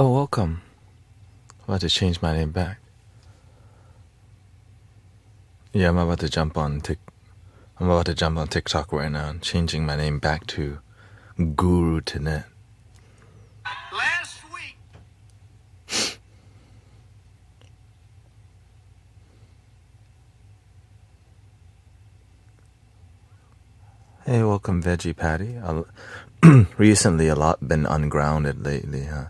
Oh, welcome. I'm about to change my name back. Yeah, I'm about to jump on TikTok right now, changing my name back to Guru Tanet. Last week. Hey, welcome, Veggie Patty. Recently, a lot been ungrounded lately, huh?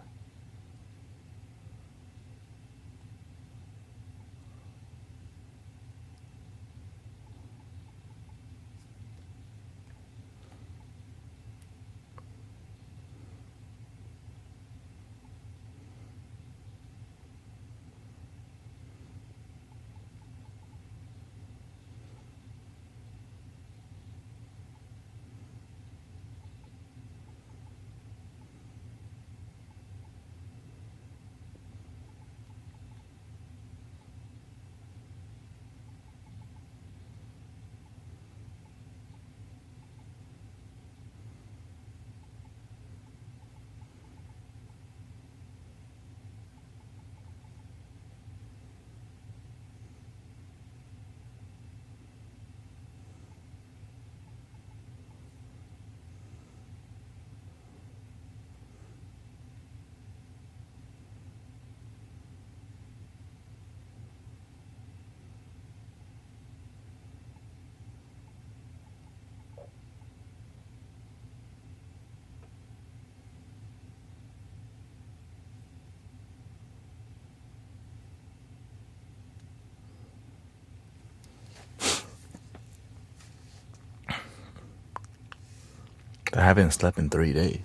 I haven't slept in 3 days.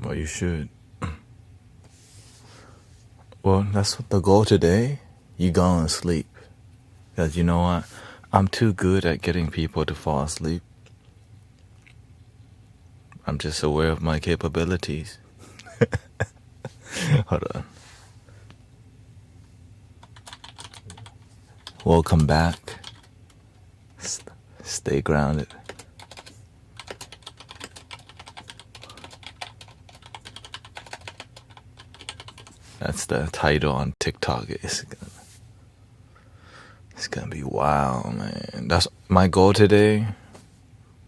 Well, you should. Well, that's what the goal today. You go and sleep. Because you know what? I'm too good at getting people to fall asleep. I'm just aware of my capabilities. Hold on. Welcome back. Stay grounded. That's the title on TikTok. It's gonna be wild, man. That's my goal today.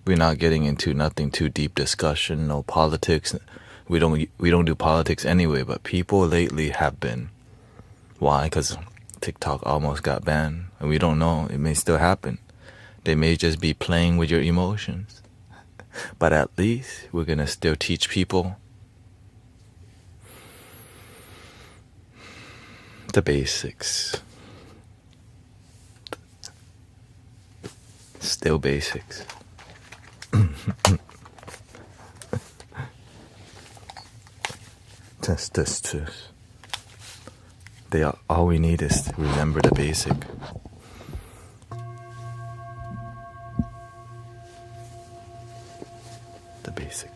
We're not getting into nothing too deep discussion, no politics. We don't do politics anyway, but people lately have been. Why? Because TikTok almost got banned, and we don't know. It may still happen. They may just be playing with your emotions. But at least we're gonna still teach people the basics. Still basics. Test. All we need is to remember the basic. The basic.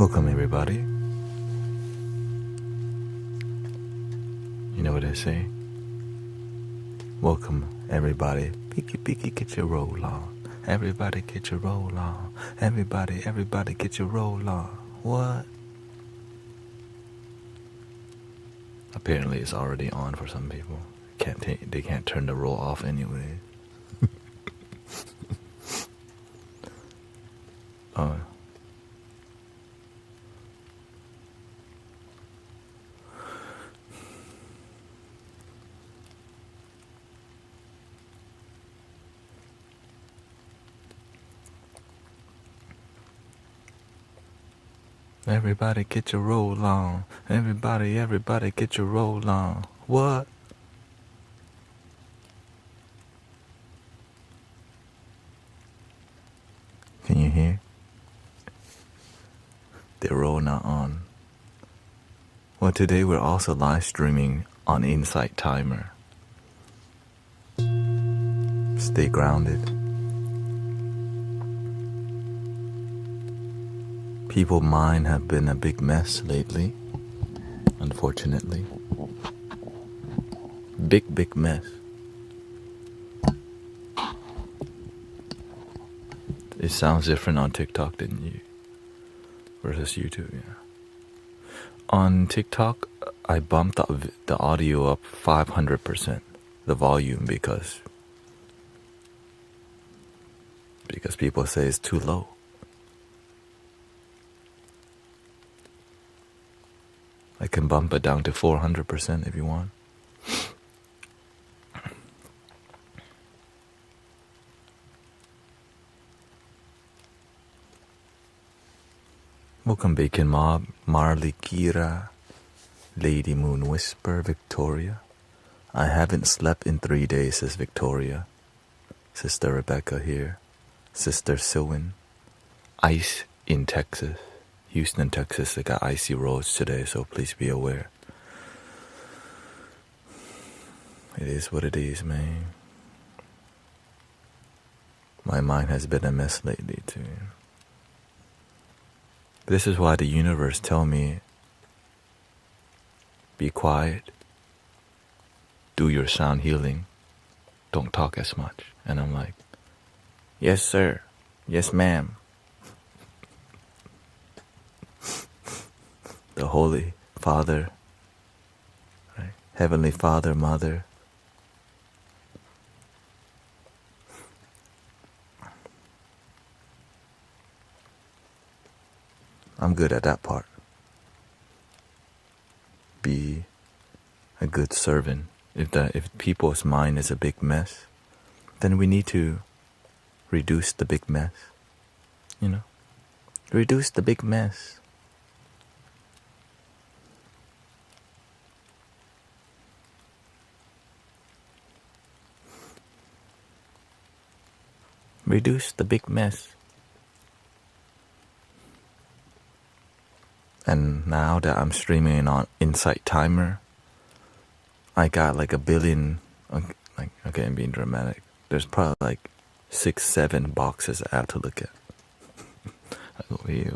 Welcome everybody. You know what they say? Welcome everybody. Peeky peeky, get your roll on. Everybody get your roll on. Everybody get your roll on. What? Apparently it's already on for some people. They can't turn the roll off anyway. Oh. Everybody get your roll on. Everybody get your roll on. What? Can you hear? The roll not on. Well, today we're also live streaming on Insight Timer. Stay grounded. People's mind have been a big mess lately, unfortunately. Big mess. It sounds different on TikTok than you versus YouTube, yeah. On TikTok, I bumped up the audio up 500%, the volume, because people say it's too low. I can bump it down to 400% if you want. Welcome Bacon Mob, Marley Kira, Lady Moon Whisper, Victoria. I haven't slept in 3 days, says Victoria. Sister Rebecca here. Sister Sylwin. Ice in Texas. Houston, Texas, they got icy roads today, so please be aware. It is what it is, man. My mind has been a mess lately, too. This is why the universe tell me, be quiet, do your sound healing, don't talk as much. And I'm like, yes, sir. Yes, ma'am. The Holy Father, right? Heavenly Father, Mother. I'm good at that part. Be a good servant. If people's mind is a big mess, then we need to reduce the big mess. You know? Reduce the big mess. Reduce the big mess. And now that I'm streaming on Insight Timer, I got like 1 billion, okay, I'm being dramatic. There's probably like 6-7 boxes I have to look at. I go here.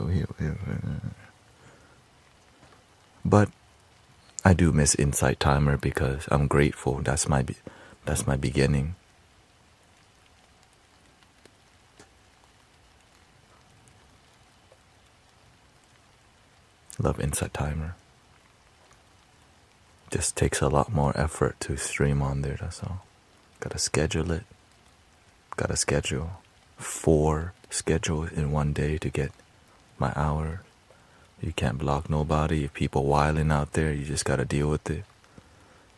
But I do miss Insight Timer because I'm grateful. That's my beginning. Love Insight Timer. Just takes a lot more effort to stream on there, that's all. Gotta schedule it. Gotta schedule 4 schedules in one day to get my hours. You can't block nobody. If people wilding out there, you just gotta deal with it.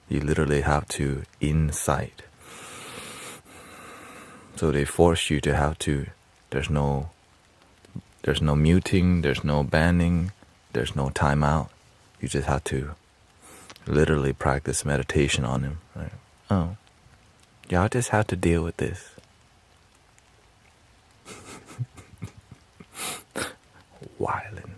You literally have to insight. So they force you to have to. There's no muting, there's no banning, there's no timeout. You just have to literally practice meditation on him. Right? Oh, y'all just have to deal with this. Wildin'.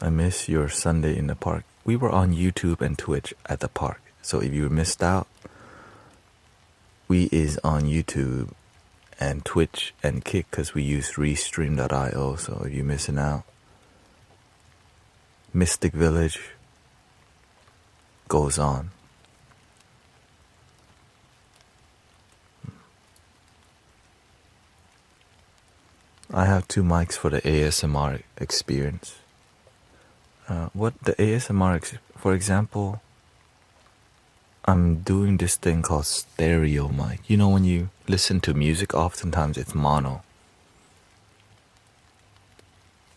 I miss your Sunday in the park. We were on YouTube and Twitch at the park. So if you missed out, we is on YouTube and Twitch and Kick, because we use restream.io. So if you're missing out, Mystic Village goes on. I have 2 mics for the ASMR experience. What the ASMR, for example, I'm doing this thing called stereo mic. You know, when you listen to music, oftentimes it's mono.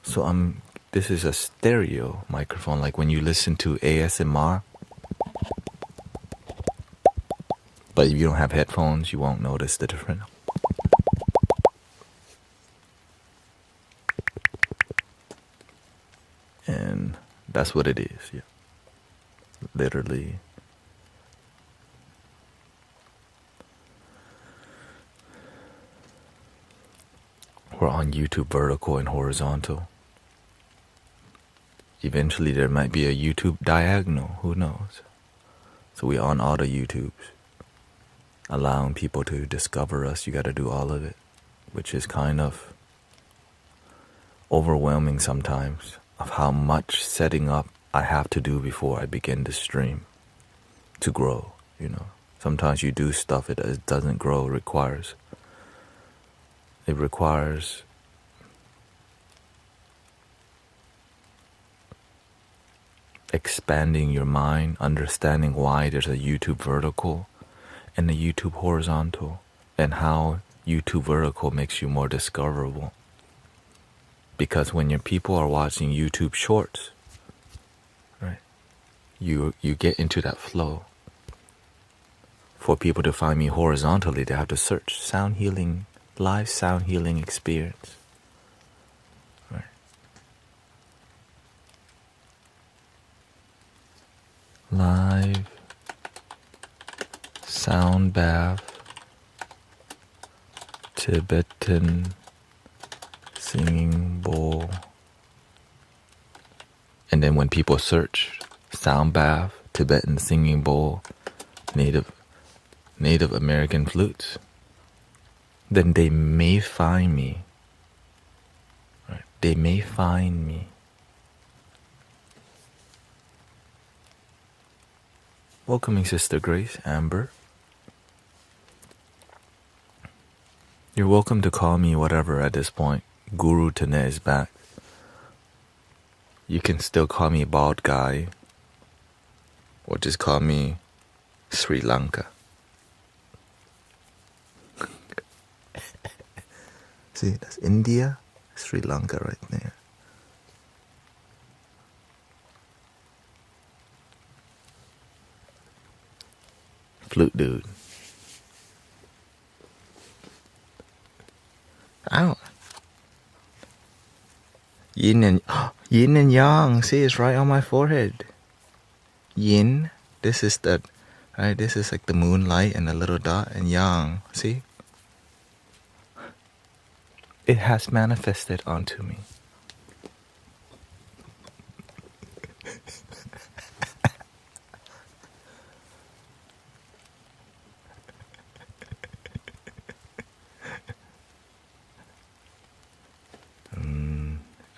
So this is a stereo microphone, like when you listen to ASMR. But if you don't have headphones, you won't notice the difference. And that's what it is, yeah. Literally. We're on YouTube vertical and horizontal. Eventually there might be a YouTube diagonal, who knows? So we're on all the YouTubes. Allowing people to discover us, you gotta do all of it, which is kind of overwhelming sometimes, of how much setting up I have to do before I begin to stream to grow, you know. Sometimes you do stuff, it doesn't grow, it requires expanding your mind, understanding why there's a YouTube vertical and a YouTube horizontal, and how YouTube vertical makes you more discoverable. Because when your people are watching YouTube shorts, right, you get into that flow. For people to find me horizontally, they have to search sound healing, live sound healing experience. Right. Live Soundbath Tibetan singing bowl. And then when people search Soundbath Tibetan singing bowl, Native American flutes, then they may find me. Right? They may find me. Welcoming Sister Grace, Amber. You're welcome to call me whatever at this point. Guru Tane is back. You can still call me bald guy, or just call me Sri Lanka. See, that's India, Sri Lanka right there. Flute dude. Ow. Yin and yang. See, it's right on my forehead. Yin. This is right. This is like the moonlight and the little dot, and yang. See. It has manifested onto me.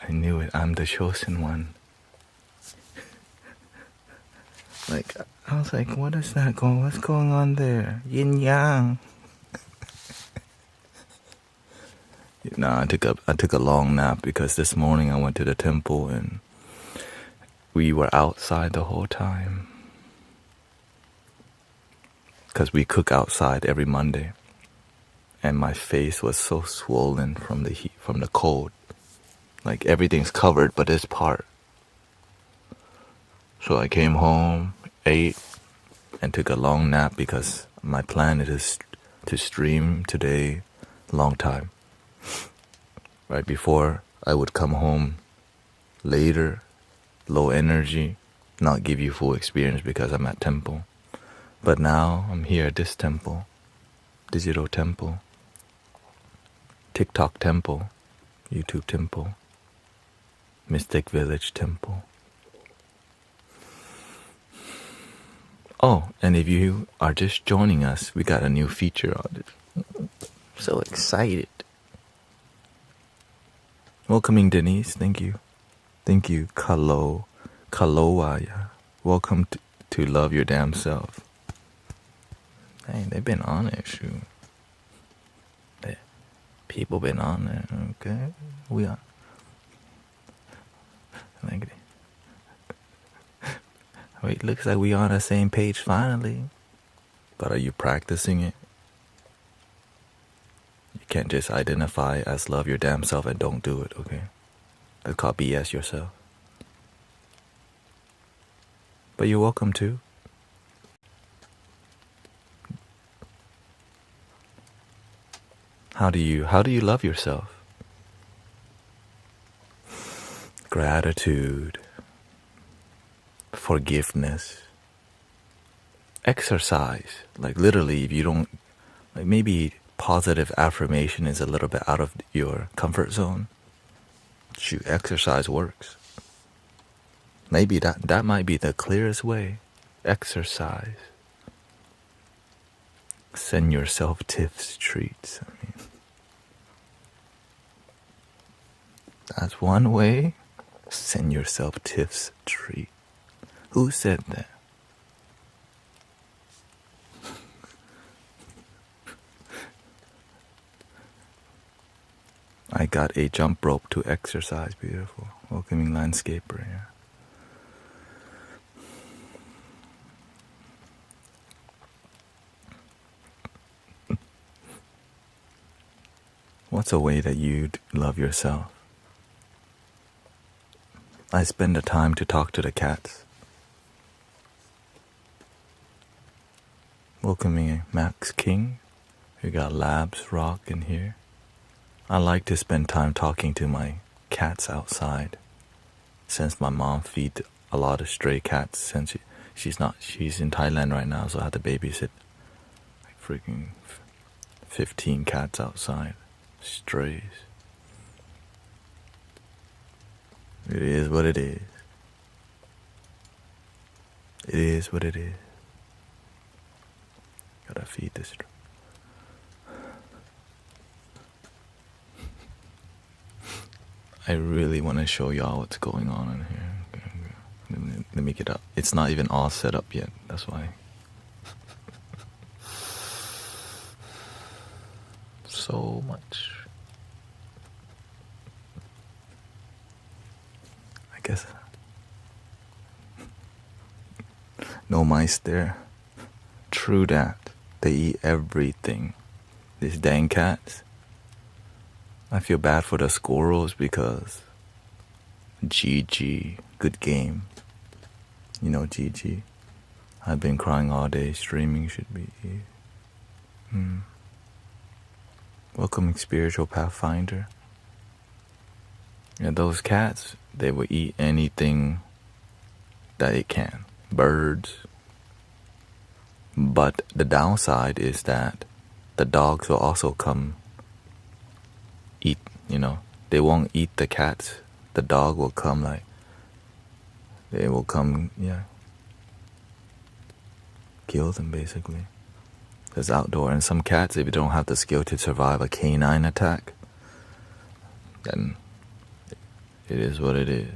I knew it. I'm the chosen one. Like, I was like, what is that going? What's going on there? Yin yang. Nah, I took a long nap because this morning I went to the temple and we were outside the whole time. Because we cook outside every Monday. And my face was so swollen from the heat, from the cold. Like everything's covered but this part. So I came home, ate, and took a long nap because my plan is to stream today long time. Right before I would come home later, low energy, not give you full experience because I'm at temple. But now I'm here at this temple, digital temple, TikTok temple, YouTube temple, Mystic Village temple. Oh, and if you are just joining us, we got a new feature on it. So excited. Welcoming Denise, thank you. Thank you, Kalowaya. Welcome to Love Your Damn Self. Hey, they've been on it, shoot. People been on it, okay? We are. Like, wait, looks like we on the same page finally. But are you practicing it? You can't just identify as love your damn self and don't do it, okay? That's called BS yourself. But you're welcome to. How do you love yourself? Gratitude, forgiveness, exercise. Like literally, if you don't, like maybe positive affirmation is a little bit out of your comfort zone. Shoot, exercise works. Maybe that might be the clearest way. Exercise. Send yourself tips, treats. I mean, that's one way. Send yourself tips, treat. Who said that? I got a jump rope to exercise. Beautiful. Welcoming landscaper, yeah. What's a way that you love yourself? I spend the time to talk to the cats. Welcoming Max King. We got Labs Rock in here. I like to spend time talking to my cats outside. Since my mom feeds a lot of stray cats, since she's in Thailand right now, so I have to babysit like freaking 15 cats outside. Strays. It is what it is. It is what it is. Gotta feed this. I really want to show y'all what's going on in here. Let me get up. It's not even all set up yet. That's why. So much. I guess. No mice there. True that. They eat everything. These dang cats. I feel bad for the squirrels because GG, good game. You know GG. I've been crying all day. Streaming should be. Welcoming spiritual pathfinder. Yeah, those cats, they will eat anything that it can. Birds. But the downside is that the dogs will also come eat, they won't eat the cats. The dog will come kill them basically. It's outdoor, and some cats, if you don't have the skill to survive a canine attack, then it is what it is.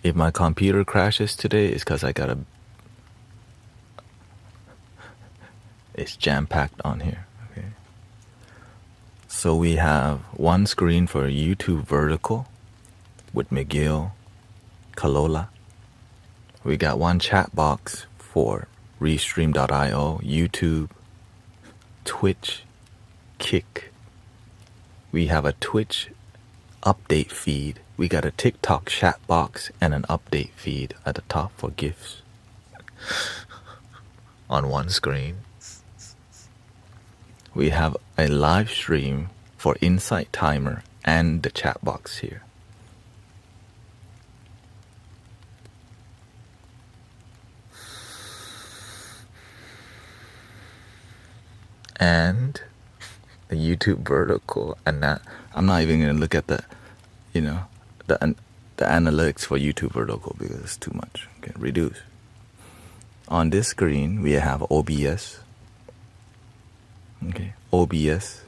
If my computer crashes today, it's because it's jam-packed on here, okay? So we have one screen for YouTube vertical with McGill, Kalola. We got one chat box for Restream.io, YouTube, Twitch, Kick. We have a Twitch update feed. We got a TikTok chat box and an update feed at the top for gifts on one screen. We have a live stream for Insight Timer and the chat box here. And the YouTube vertical, and that I'm not even gonna look at the the analytics for YouTube vertical because it's too much. Okay, reduce. On this screen, we have OBS. Okay, OBS.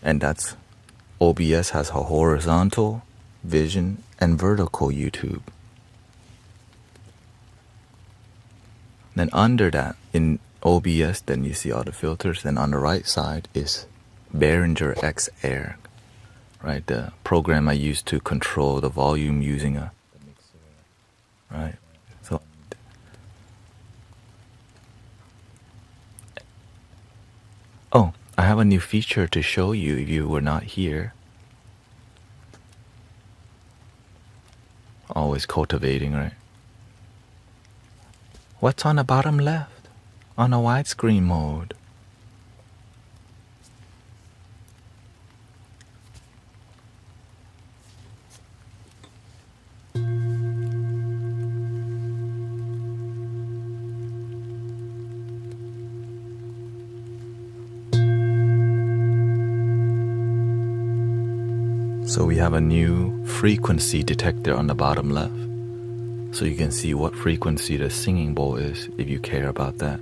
And that's OBS has a horizontal, vision, and vertical YouTube. Then under that, in OBS, then you see all the filters. Then on the right side is Behringer X Air, right? The program I use to control the volume using a, right? So, oh, I have a new feature to show you if you were not here. Always cultivating, right? What's on the bottom left? On a widescreen mode. So we have a new frequency detector on the bottom left. So you can see what frequency the singing bowl is if you care about that.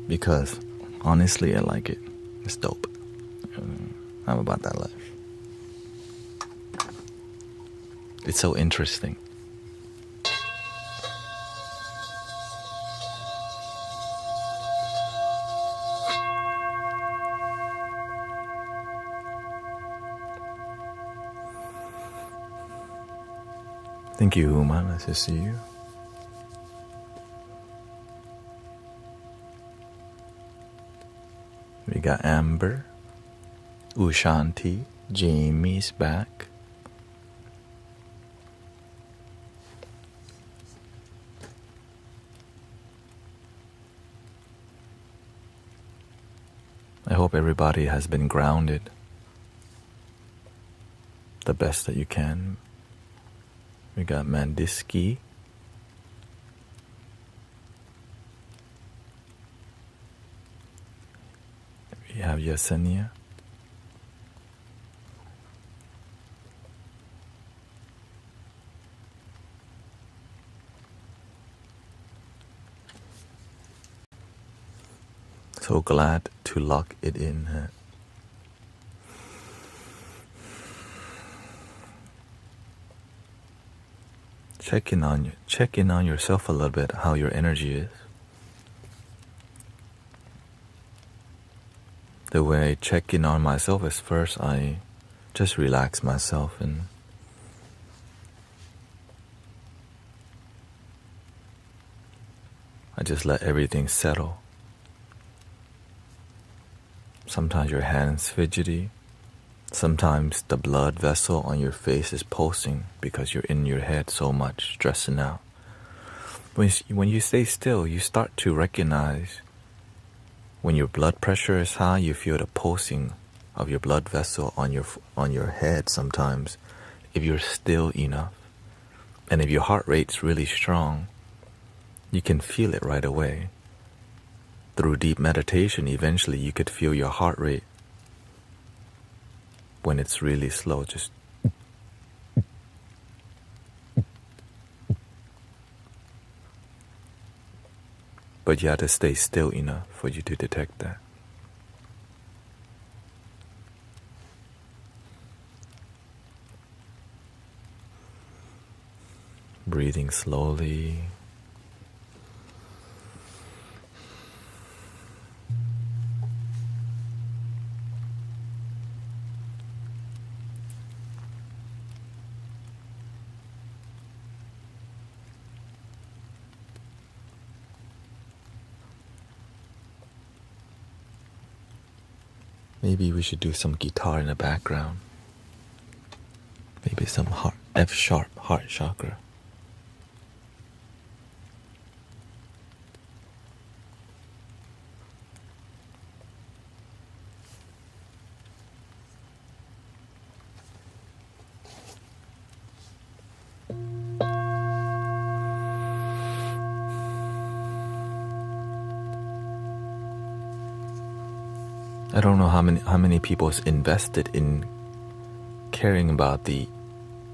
Because honestly, I like it. It's dope. I'm about that life. It's so interesting. Thank you, Huma. Nice to see you. We got Amber, Ushanti, Jamie's back. I hope everybody has been grounded the best that you can. We got Mandiski. We have Yesenia. So glad to lock it in. Check in on yourself a little bit, how your energy is. The way I check in on myself is first I just relax myself and I just let everything settle. Sometimes your hands fidgety. Sometimes the blood vessel on your face is pulsing because you're in your head so much, stressing out. When you stay still, you start to recognize when your blood pressure is high, you feel the pulsing of your blood vessel on your head sometimes if you're still enough. And if your heart rate's really strong, you can feel it right away. Through deep meditation, eventually you could feel your heart rate when it's really slow, just but you have to stay still enough for you to detect that. Breathing slowly. Maybe we should do some guitar in the background. Maybe some F sharp heart chakra. I don't know how many people's invested in caring about the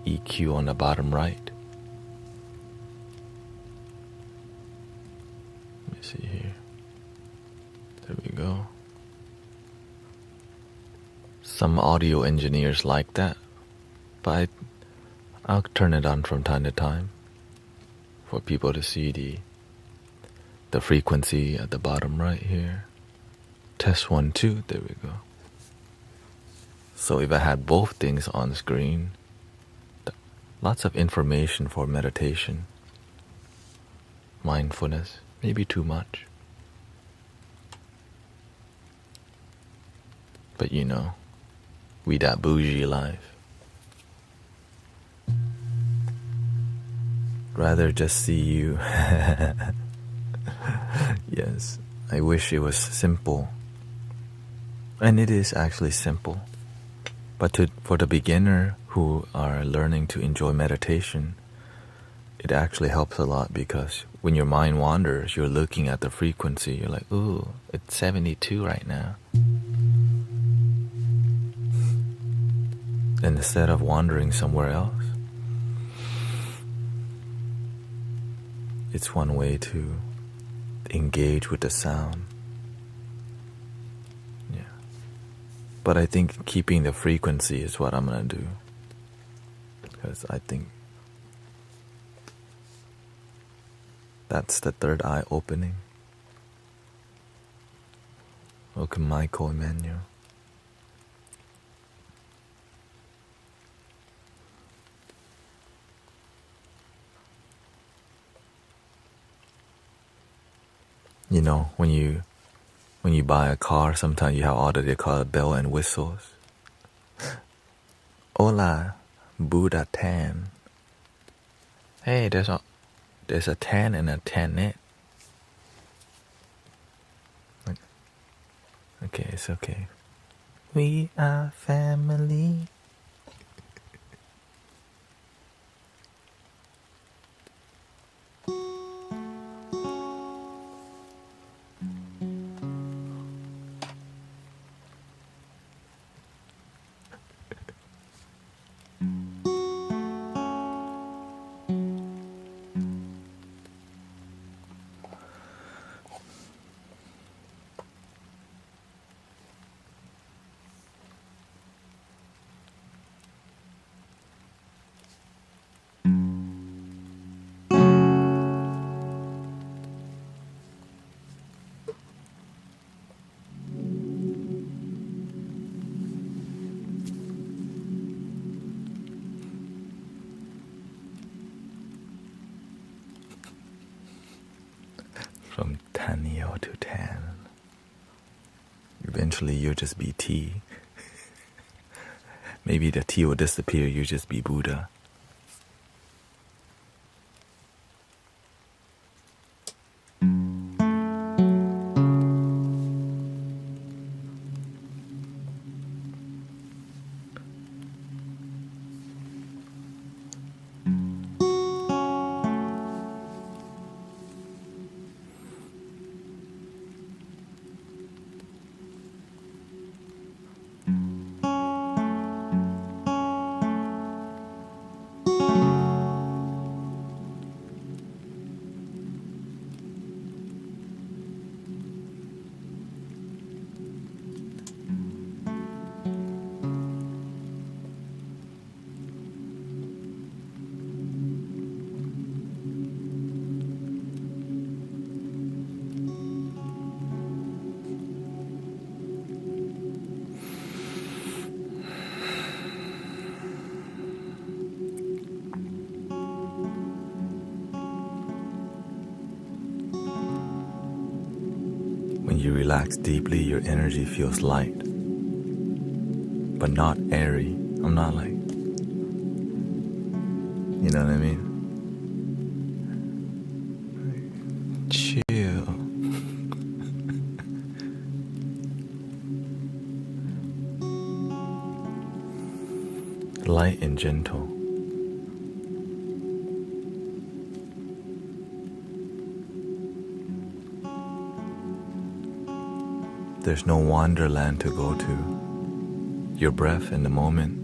EQ on the bottom right. Let me see here. There we go. Some audio engineers like that, but I'll turn it on from time to time for people to see the frequency at the bottom right here. Test 1, 2, there we go. So if I had both things on screen, lots of information for meditation, mindfulness, maybe too much. But you know, we that bougie life. Rather just see you. Yes, I wish it was simple. And it is actually simple. But for the beginner who are learning to enjoy meditation, it actually helps a lot because when your mind wanders, you're looking at the frequency. You're like, ooh, it's 72 right now. And instead of wandering somewhere else, it's one way to engage with the sound. Yeah. But I think keeping the frequency is what I'm going to do. Because I think that's the third eye opening. Welcome, Michael Emmanuel. You know, when you buy a car, sometimes you have all that they call bell and whistles. Hola, Buddha tan. Hey, there's a tan and a tanette. Okay, it's okay. We are family. From Tanio to Tan. Eventually you'll just be tea. Maybe the tea will disappear, you'll just be Buddha. When you relax deeply, your energy feels light, but not airy. I'm not like, you know what I mean? Chill. Light and gentle. There's no wonderland to go to. Your breath in the moment.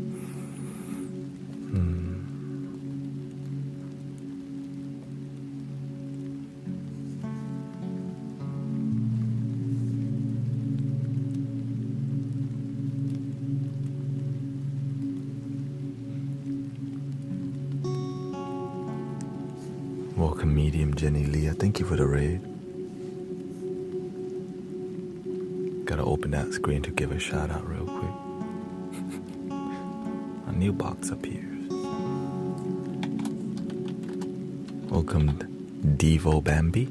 Welcome, Medium Jenny Leah. Thank you for the raid. Gotta open that screen to give a shout out real quick. A new box appears. Welcome, Devo Bambi.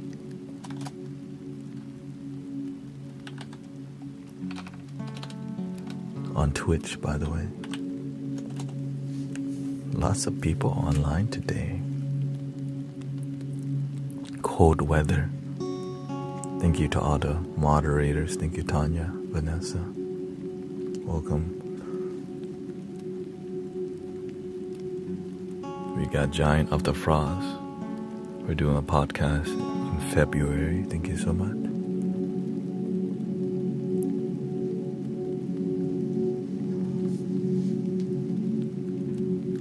On Twitch, by the way. Lots of people online today. Cold weather. Thank you to all the moderators. Thank you, Tanya, Vanessa. Welcome. We got Giant of the Frost. We're doing a podcast in February. Thank you so much.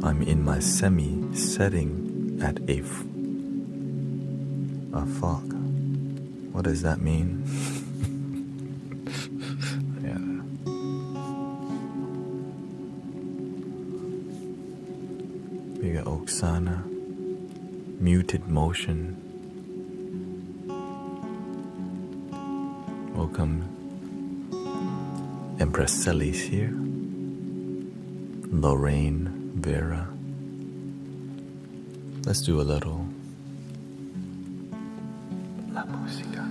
I'm in my semi-setting at a fog. What does that mean? Yeah. We got Oksana. Muted motion. Welcome. Empress Sally's here. Lorraine, Vera. Let's do a little La Música.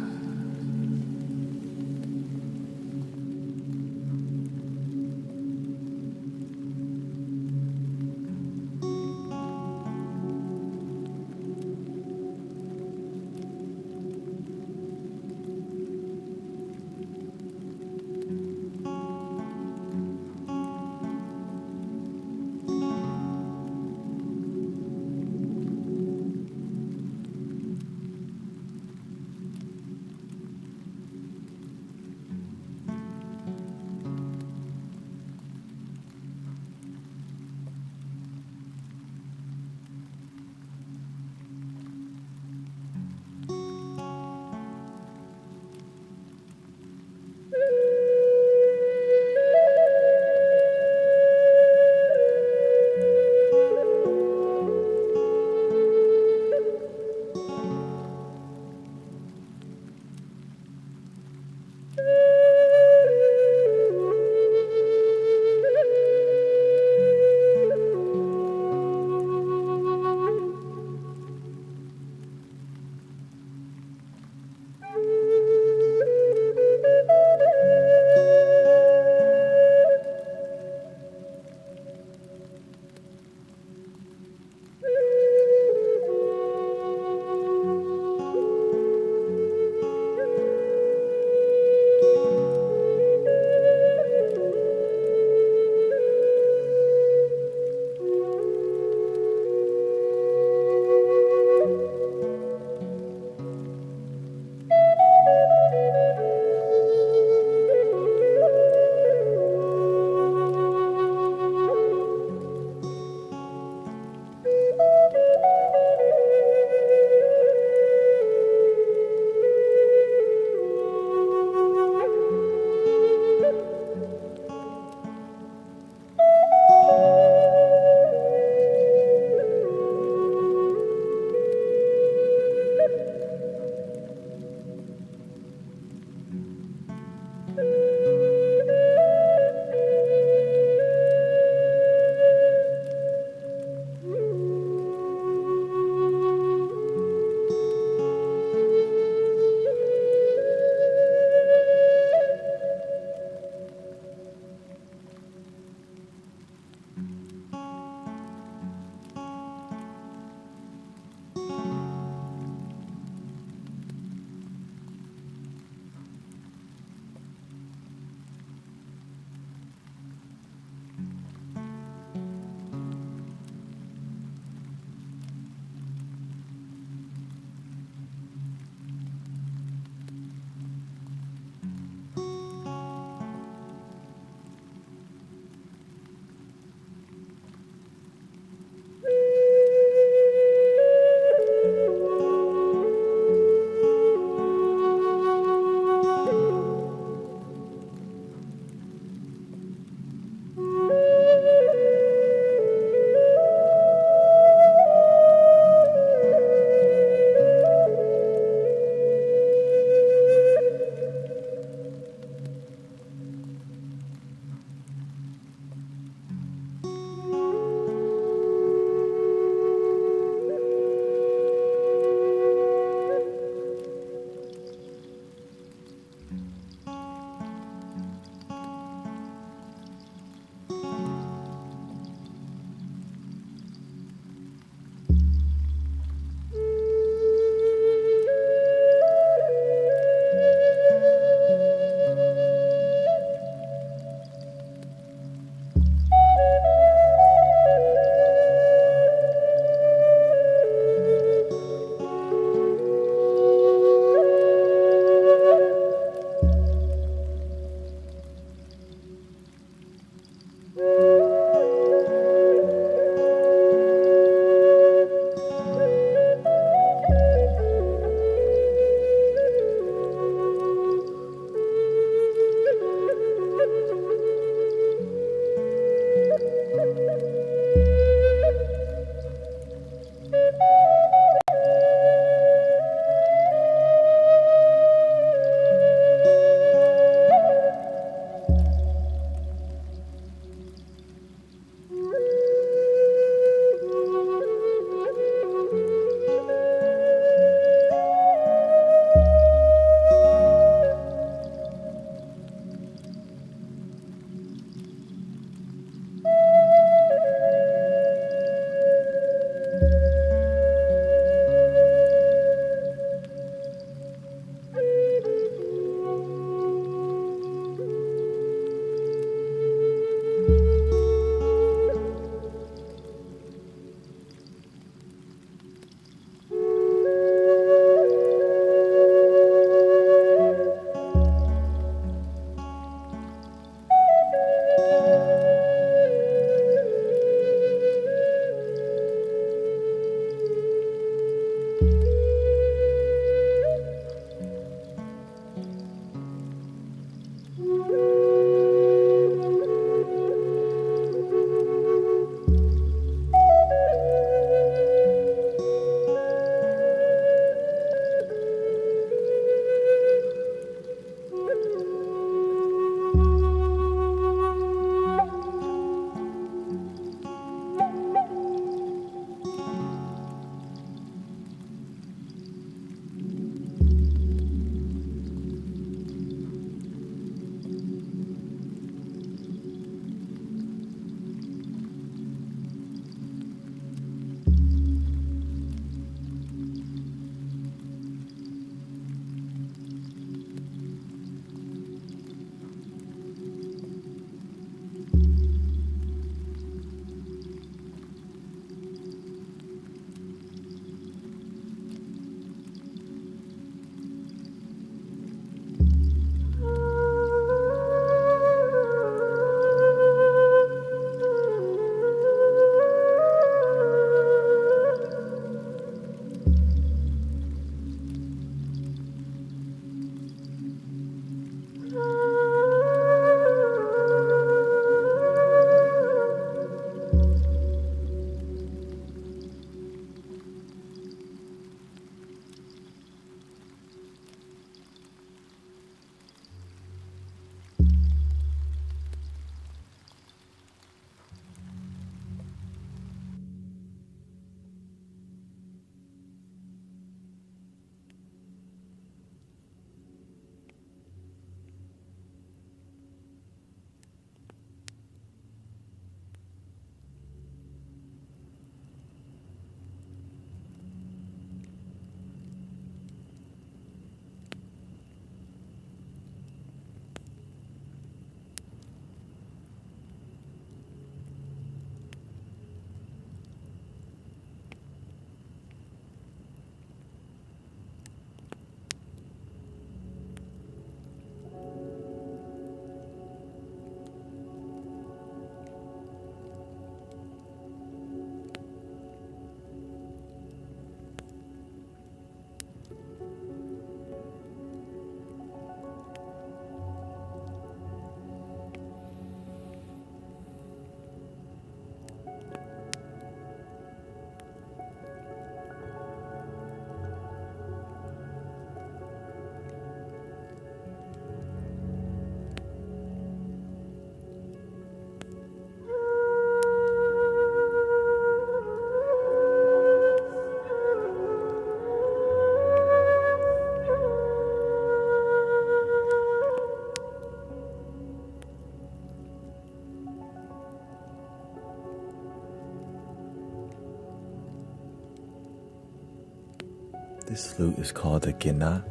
This flute is called the quena,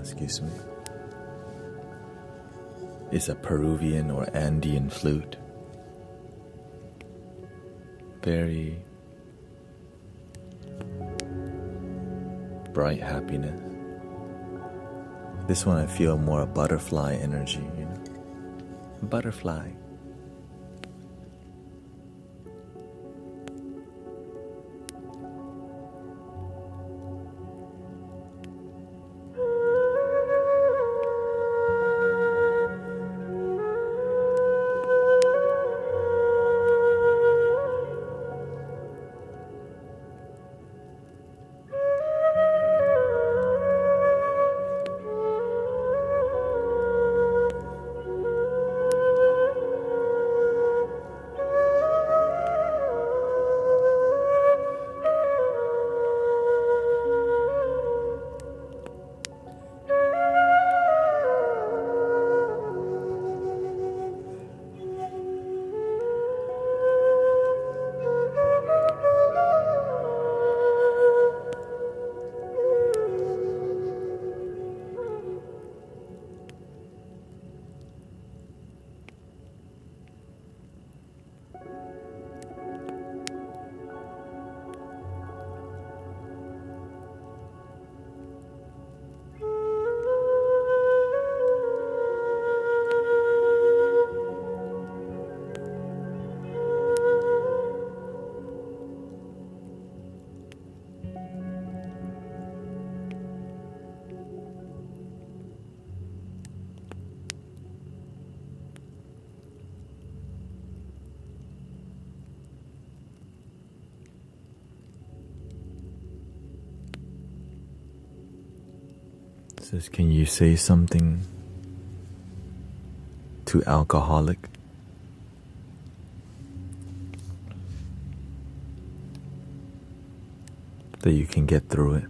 excuse me. It's a Peruvian or Andean flute. Very bright happiness. This one I feel more a butterfly energy, you know? Butterfly. It says, can you say something to alcoholic? That you can get through it.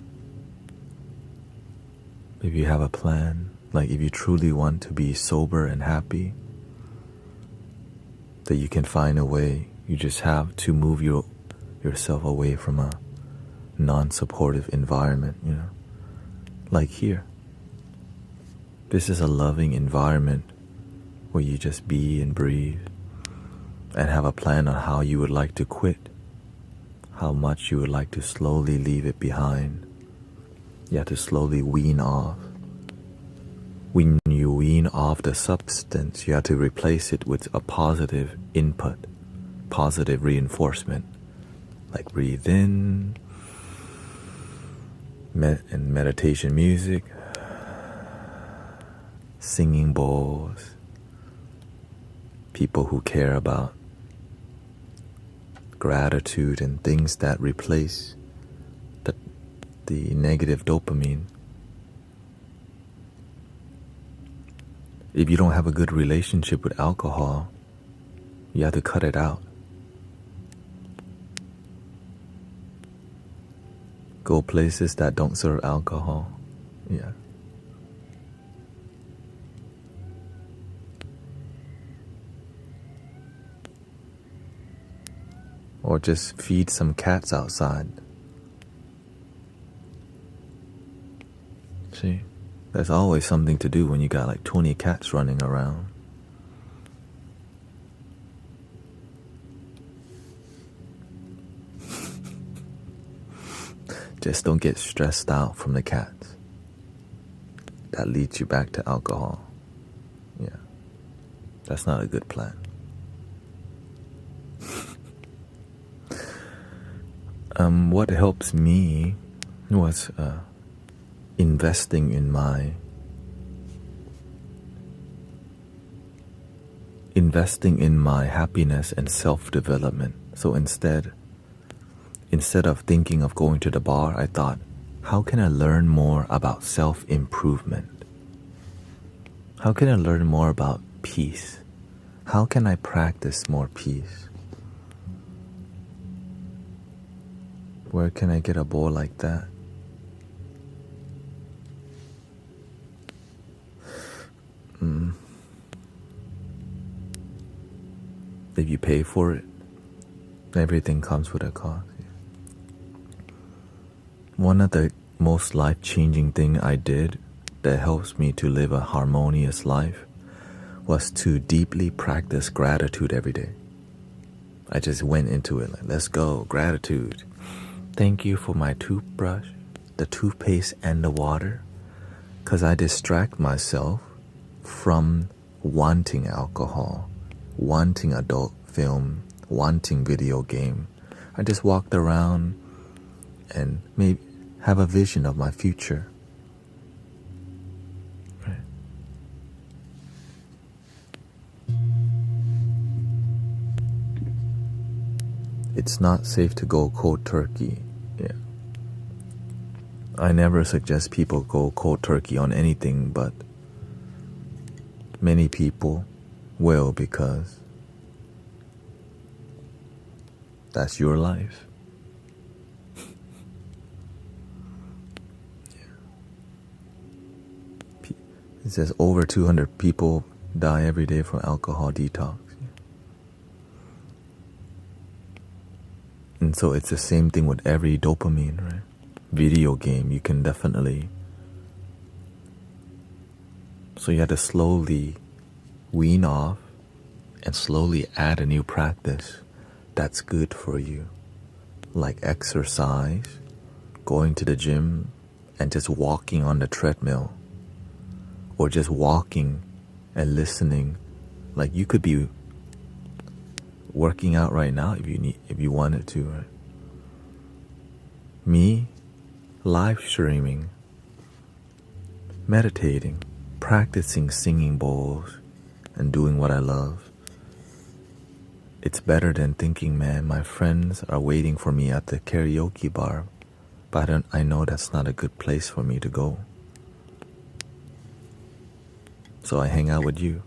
If you have a plan, like if you truly want to be sober and happy, that you can find a way. You just have to move yourself away from a non-supportive environment, you know. Like here. This is a loving environment where you just be and breathe and have a plan on how you would like to quit, how much you would like to slowly leave it behind. You have to slowly wean off. When you wean off the substance, you have to replace it with a positive input, positive reinforcement, like breathe in, and meditation music, singing bowls, people who care about gratitude and things that replace the negative dopamine. If you don't have a good relationship with alcohol, you have to cut it out. Go places that don't serve alcohol. Yeah. Or just feed some cats outside. See? There's always something to do when you got like 20 cats running around. Just don't get stressed out from the cats. That leads you back to alcohol. Yeah. That's not a good plan. What helps me was investing in my happiness and self-development. So instead of thinking of going to the bar, I thought, how can I learn more about self-improvement? How can I learn more about peace? How can I practice more peace? Where can I get a bowl like that? If you pay for it, everything comes with a cost. One of the most life-changing thing I did that helps me to live a harmonious life was to deeply practice gratitude every day. I just went into it like, let's go, gratitude. Thank you for my toothbrush, the toothpaste, and the water. Because I distract myself from wanting alcohol, wanting adult film, wanting video game. I just walked around and maybe have a vision of my future. Right. It's not safe to go cold turkey. Yeah. I never suggest people go cold turkey on anything, but many people will because that's your life. It says over 200 people die every day from alcohol detox. And so it's the same thing with every dopamine, right? Video game, you can definitely. So you have to slowly wean off and slowly add a new practice that's good for you. Like exercise, going to the gym, and just walking on the treadmill. Or just walking and listening. Like you could be working out right now if you wanted to, right? Me, live streaming, meditating, practicing singing bowls, and doing what I love. It's better than thinking, man, my friends are waiting for me at the karaoke bar, but I know that's not a good place for me to go. So I hang out with you.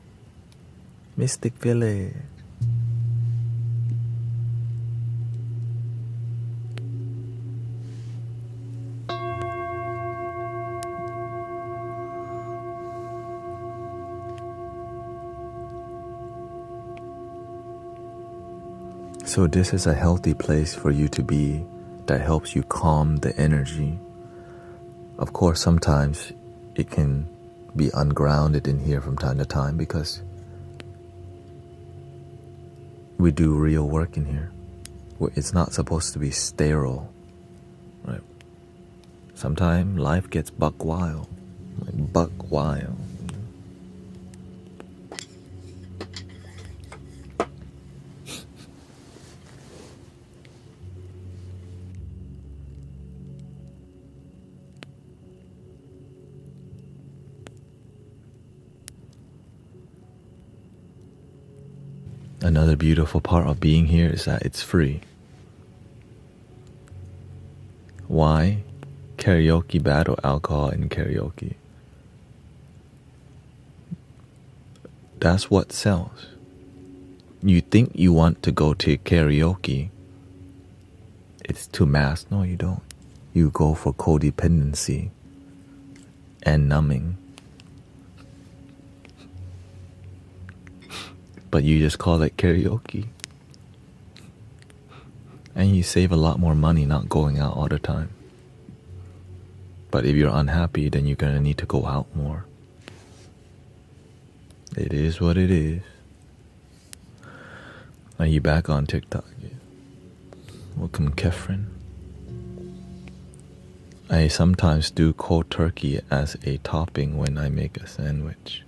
Mystic Village. So this is a healthy place for you to be that helps you calm the energy. Of course, sometimes it can be ungrounded in here from time to time because we do real work in here. It's not supposed to be sterile, right? Sometimes life gets buck wild, like buck wild. Another beautiful part of being here is that it's free. Why? Karaoke battle alcohol in karaoke. That's what sells. You think you want to go to karaoke. It's too mass. No, you don't. You go for codependency and numbing. But you just call it karaoke. And you save a lot more money not going out all the time. But if you're unhappy, then you're gonna need to go out more. It is what it is. Are you back on TikTok? Welcome, Kefren. I sometimes do cold turkey as a topping when I make a sandwich.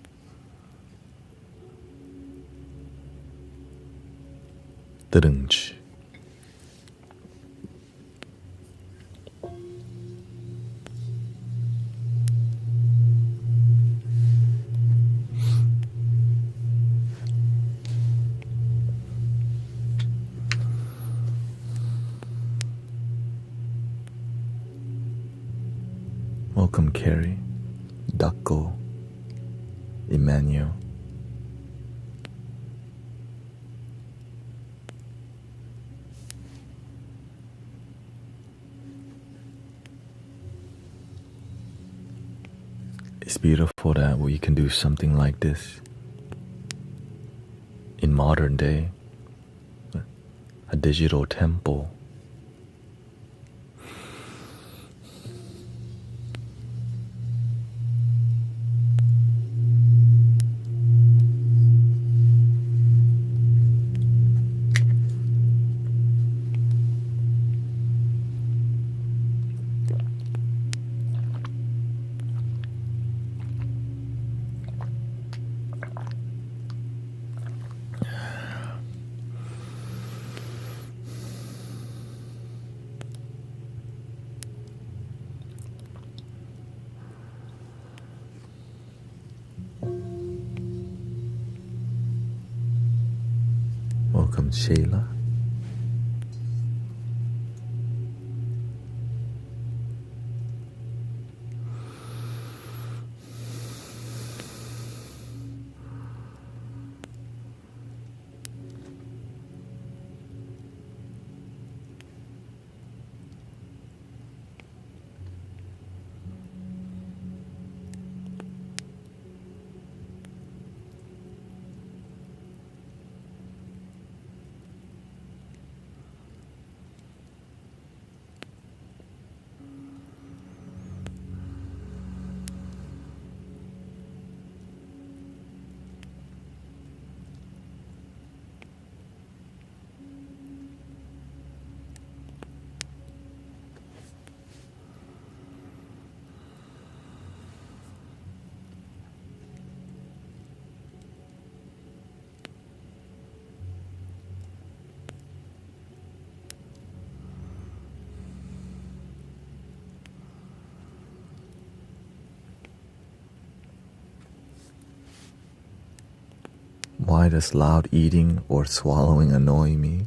Da-dum-ch. Welcome, Carrie, Ducko, Emmanuel. It's beautiful that we can do something like this in modern day, a digital temple. Welcome, Shayla. Why does loud eating or swallowing annoy me?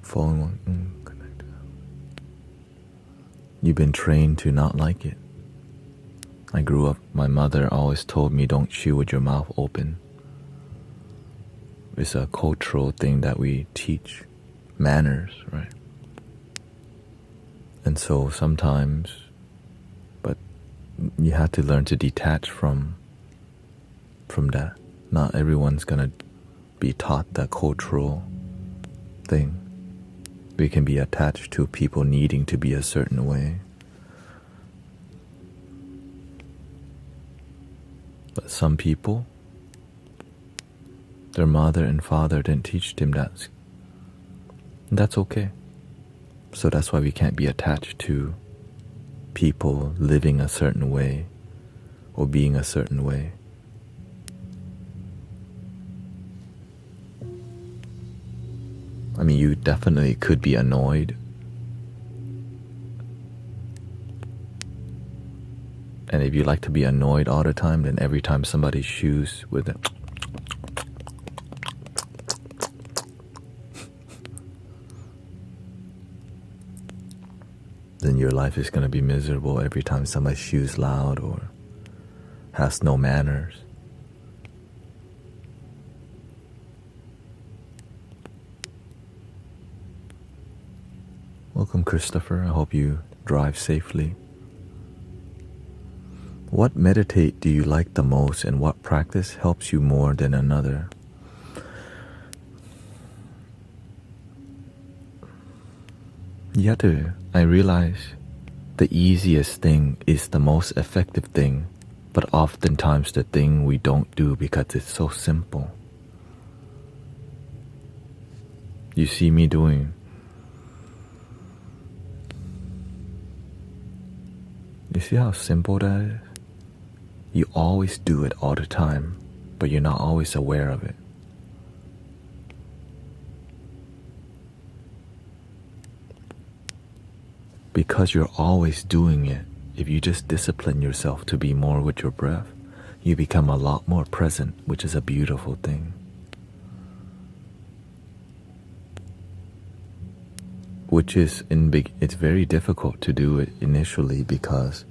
Phone connect. You've been trained to not like it. I grew up, my mother always told me don't chew with your mouth open. It's a cultural thing that we teach, manners, right? And so sometimes, but you have to learn to detach from that. Not everyone's gonna be taught that cultural thing. We can be attached to people needing to be a certain way. But some people, their mother and father didn't teach them that. That's okay. So that's why we can't be attached to people living a certain way or being a certain way. I mean, you definitely could be annoyed. And if you like to be annoyed all the time, then every time somebody chews with it, then your life is going to be miserable every time somebody chews loud or has no manners. Welcome, Christopher. I hope you drive safely. What meditate do you like the most, and what practice helps you more than another? I realize the easiest thing is the most effective thing, but oftentimes the thing we don't do because it's so simple. You see me doing. You see how simple that is? You always do it all the time, but you're not always aware of it. Because you're always doing it, if you just discipline yourself to be more with your breath, you become a lot more present, which is a beautiful thing. It's very difficult to do it initially because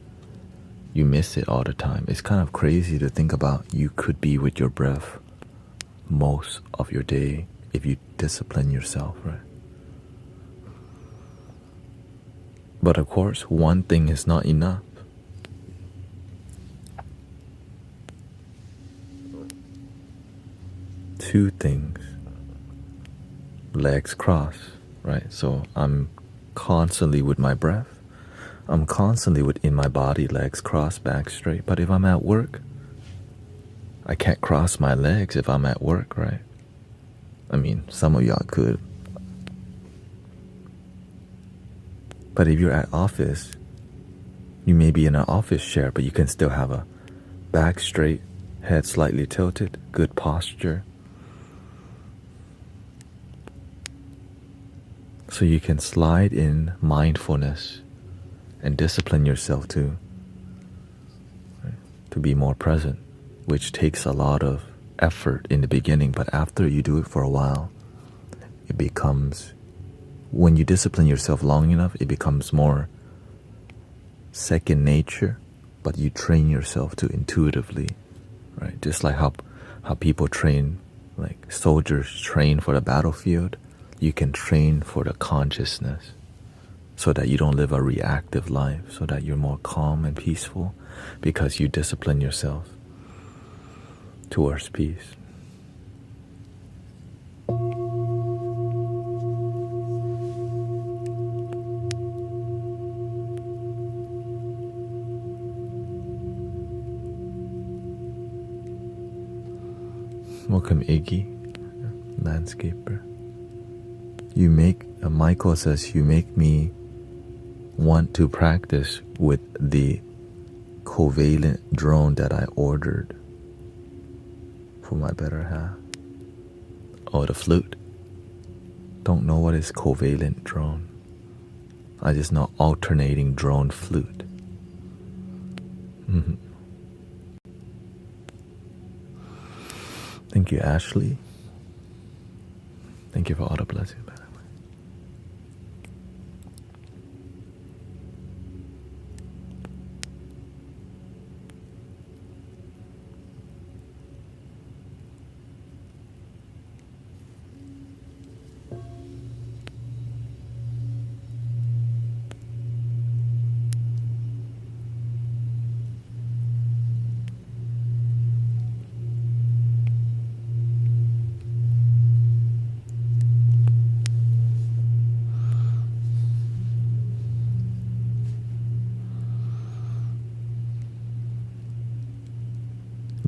you miss it all the time. It's kind of crazy to think about you could be with your breath most of your day if you discipline yourself, right? But of course, one thing is not enough. Two things. Legs crossed, right? So I'm constantly with my breath. I'm constantly within my body, legs crossed, back straight. But if I'm at work, I can't cross my legs if I'm at work, right? I mean, some of y'all could. But if you're at office, you may be in an office chair, but you can still have a back straight, head slightly tilted, good posture. So you can slide in mindfulness and discipline yourself to be more present, which takes a lot of effort in the beginning, but after you do it for a while, it becomes, when you discipline yourself long enough, it becomes more second nature, but you train yourself to intuitively, right? Just like how people train, like soldiers train for the battlefield, you can train for the consciousness so that you don't live a reactive life, so that you're more calm and peaceful because you discipline yourself towards peace. Welcome, Iggy, landscaper. Michael says, you make me want to practice with the covalent drone that I ordered for my better half. Oh, the flute. Don't know what is covalent drone. I just know alternating drone flute. Thank you, Ashley. Thank you for all the blessings, by the way.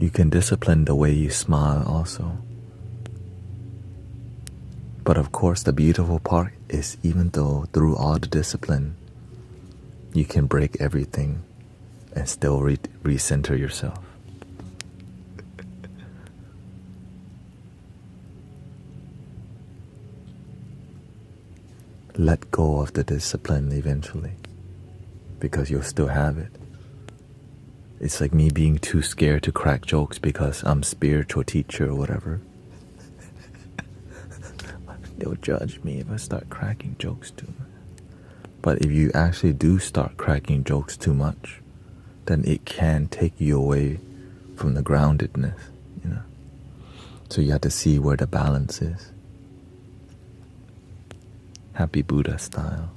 You can discipline the way you smile also. But of course, the beautiful part is even though through all the discipline, you can break everything and still recenter yourself. Let go of the discipline eventually, because you'll still have it. It's like me being too scared to crack jokes because I'm spiritual teacher or whatever. They'll judge me if I start cracking jokes too much. But if you actually do start cracking jokes too much, then it can take you away from the groundedness, you know. So you have to see where the balance is. Happy Buddha style.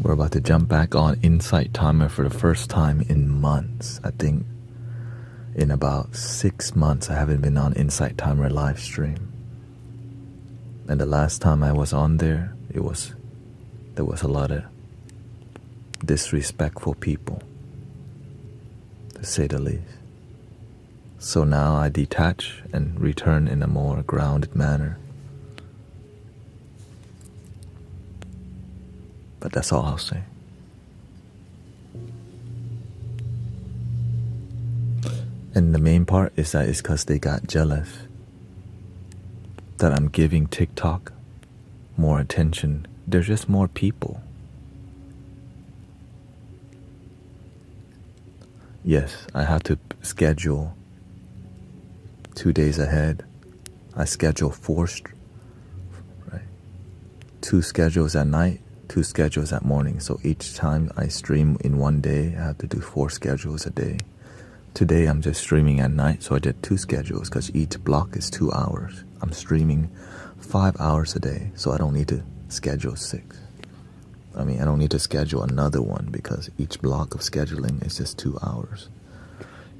We're about to jump back on Insight Timer for the first time in months. I think in about 6 months I haven't been on Insight Timer live stream. And the last time I was on there was a lot of disrespectful people, to say the least. So now I detach and return in a more grounded manner. But that's all I'll say. And the main part is that it's because they got jealous that I'm giving TikTok more attention. There's just more people. Yes, I have to schedule 2 days ahead. I schedule 2 schedules at night, 2 schedules at morning. So each time I stream in one day, I have to do 4 schedules a day. Today I'm just streaming at night, so I did 2 schedules because each block is 2 hours. I'm streaming 5 hours a day, so I don't need to schedule 6. I don't need to schedule another one because each block of scheduling is just 2 hours.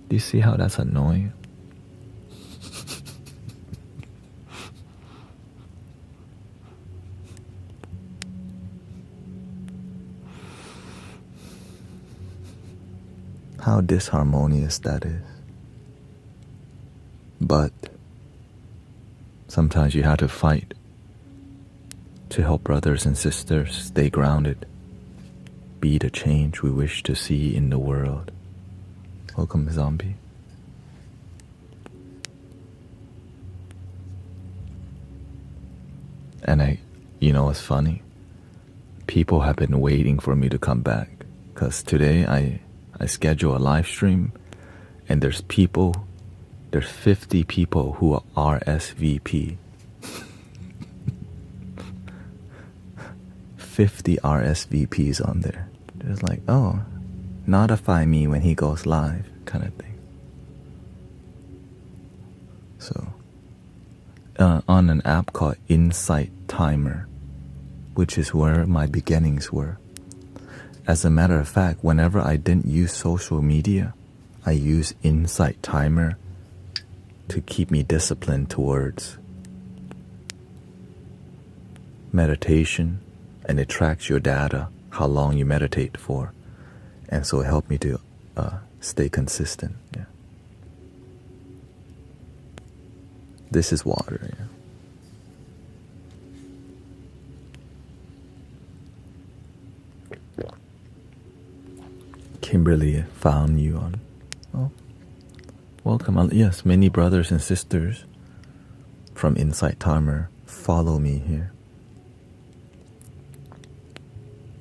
Do you see how that's annoying? How disharmonious that is. But sometimes you have to fight to help brothers and sisters stay grounded, be the change we wish to see in the world. Welcome, Zombie. And you know what's funny? People have been waiting for me to come back. Because today I schedule a live stream, and there's 50 people who are RSVP. 50 RSVPs on there. It's like, oh, notify me when he goes live, kind of thing. So, on an app called Insight Timer, which is where my beginnings were. As a matter of fact, whenever I didn't use social media, I use Insight Timer to keep me disciplined towards meditation, and it tracks your data, how long you meditate for, and so it helped me to stay consistent. Yeah. This is water. Yeah. Kimberly found you on. Oh, welcome. Yes, many brothers and sisters from Insight Timer follow me here.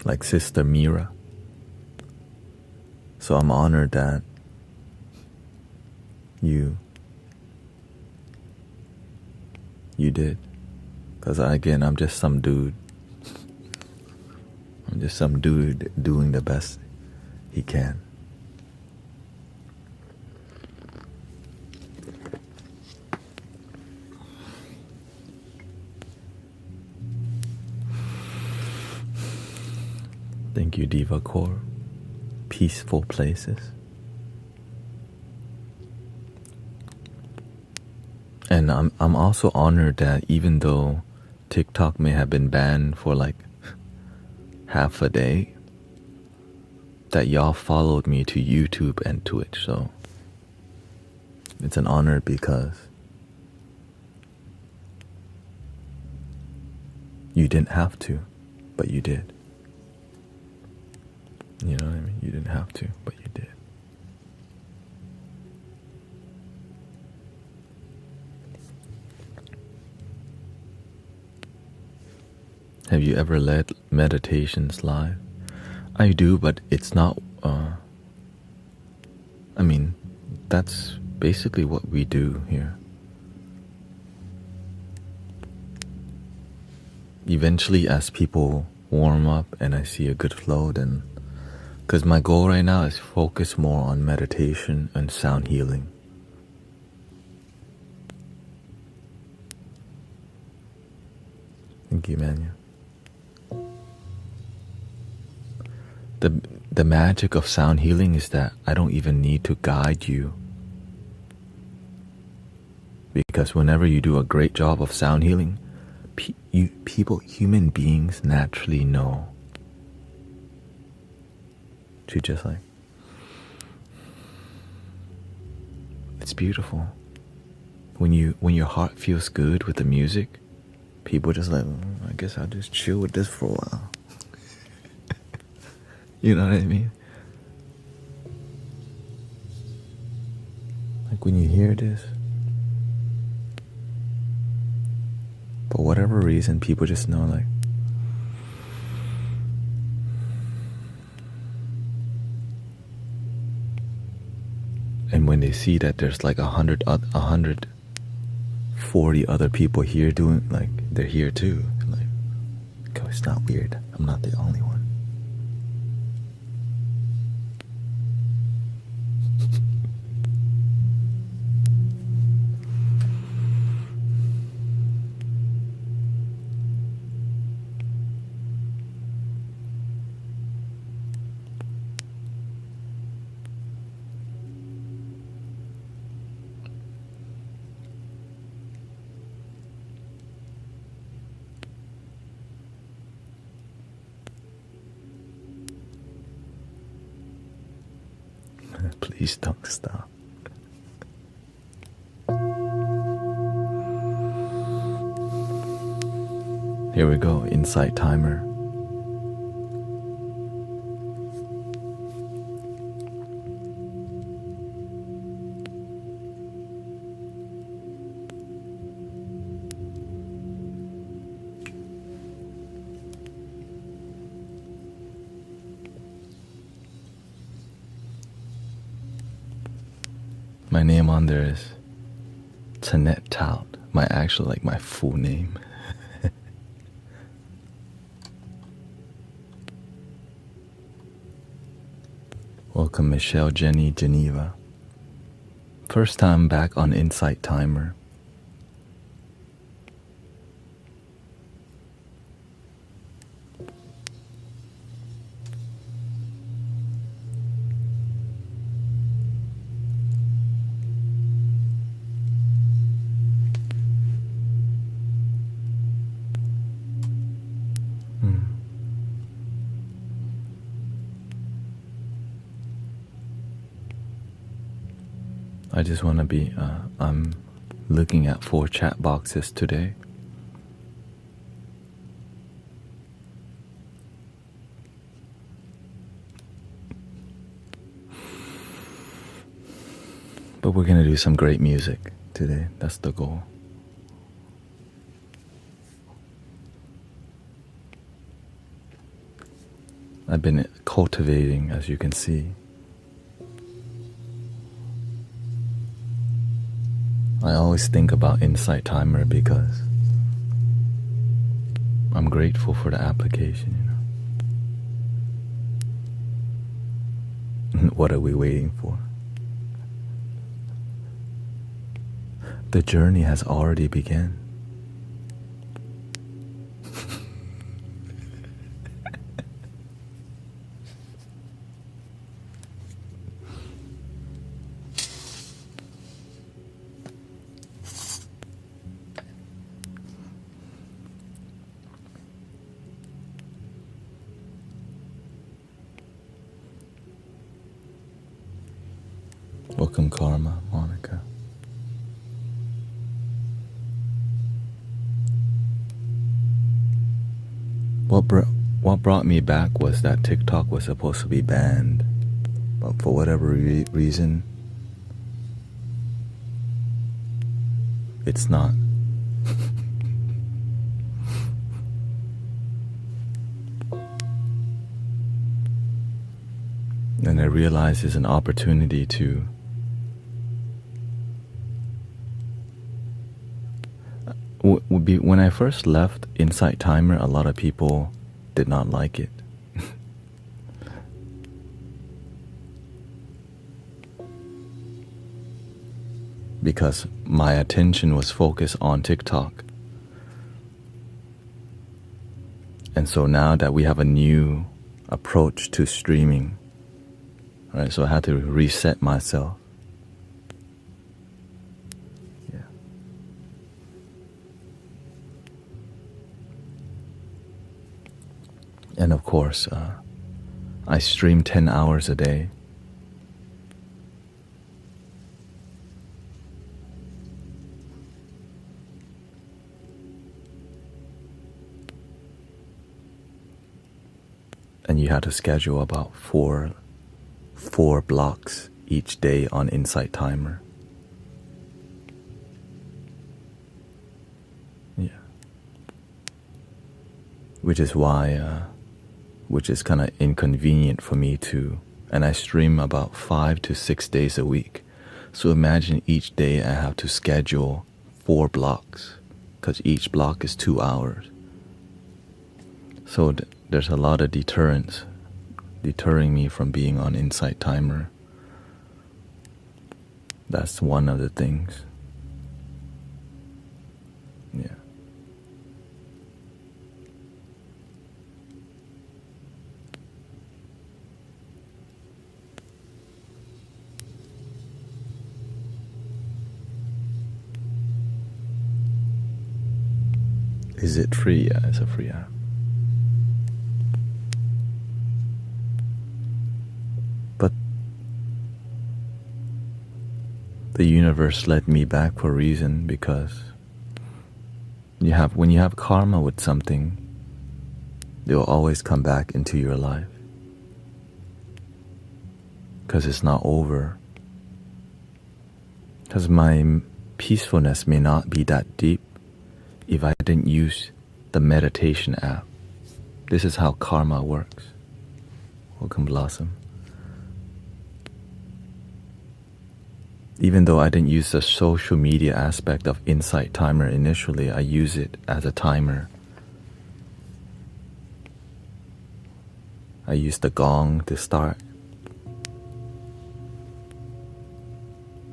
Like Sister Mira. So I'm honored that you did. Because again, I'm just some dude. I'm just some dude doing the best he can. Thank you, Diva Core. Peaceful places. And I'm also honored that even though TikTok may have been banned for like half a day, that y'all followed me to YouTube and Twitch. So it's an honor because you didn't have to, but you did. You know what I mean? You didn't have to, but you did. Have you ever led meditations live? I do, but it's not, I mean, that's basically what we do here. Eventually, as people warm up and I see a good flow, then, because my goal right now is focus more on meditation and sound healing. Thank you, Manya. The magic of sound healing is that I don't even need to guide you. Because whenever you do a great job of sound healing, human beings naturally know to just like, it's beautiful. When your heart feels good with the music, people just like, I guess I'll just chill with this for a while. You know what I mean? Like when you hear this, for whatever reason, people just know like, and when they see that there's like 140 other people here doing, like, they're here too. Like, oh, it's not weird. I'm not the only one. Please don't stop. Here we go, Insight Timer. My name on there is Taout. My actual, like my full name. Welcome Michelle, Jenny, Geneva. First time back on Insight Timer. I just want to be, I'm looking at 4 chat boxes today. But we're going to do some great music today. That's the goal. I've been cultivating, as you can see. I always think about Insight Timer because I'm grateful for the application, you know. What are we waiting for? The journey has already begun. Welcome, Karma, Monica. What brought me back was that TikTok was supposed to be banned, but for whatever reason, it's not. And I realized it's an opportunity to when I first left Insight Timer, a lot of people did not like it. Because my attention was focused on TikTok. And so now that we have a new approach to streaming, right, so I had to reset myself. And of course, I stream 10 hours a day. And you had to schedule about four blocks each day on Insight Timer. Yeah. Which is why... which is kind of inconvenient for me too. And I stream about 5 to 6 days a week. So imagine each day I have to schedule 4 blocks, because each block is 2 hours. So there's a lot of deterring me from being on Insight Timer. That's one of the things. Yeah. Is it free? Yeah, it's a free app. But the universe led me back for a reason, because when you have karma with something, they will always come back into your life. Because it's not over. Because my peacefulness may not be that deep if I didn't use the meditation app. This is how karma works. Welcome, Blossom. Even though I didn't use the social media aspect of Insight Timer initially, I use it as a timer. I use the gong to start.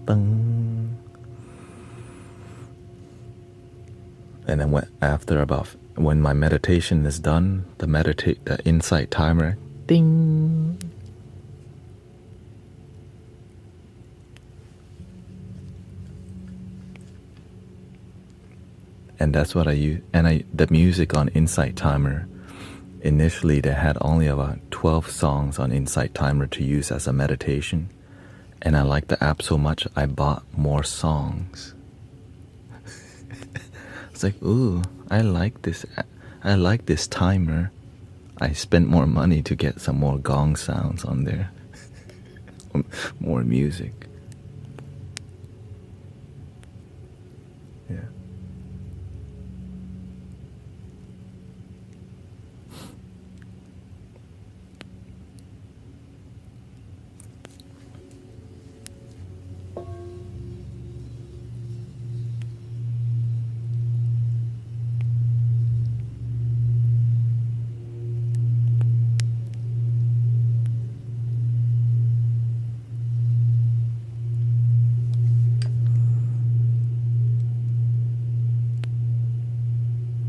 Ding. And then when my meditation is done, the Insight Timer, ding. And that's what I use. And the music on Insight Timer, initially they had only about 12 songs on Insight Timer to use as a meditation. And I liked the app so much, I bought more songs. It's like, ooh, I like this timer. I spent more money to get some more gong sounds on there. More music. Yeah.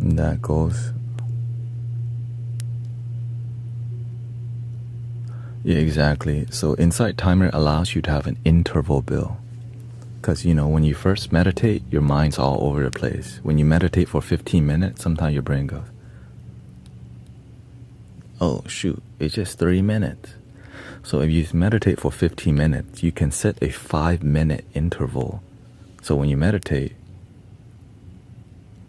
And that goes. Yeah, exactly. So Insight Timer allows you to have an interval bill. Because, when you first meditate, your mind's all over the place. When you meditate for 15 minutes, sometimes your brain goes, oh, shoot, it's just 3 minutes. So if you meditate for 15 minutes, you can set a 5-minute interval. So when you meditate,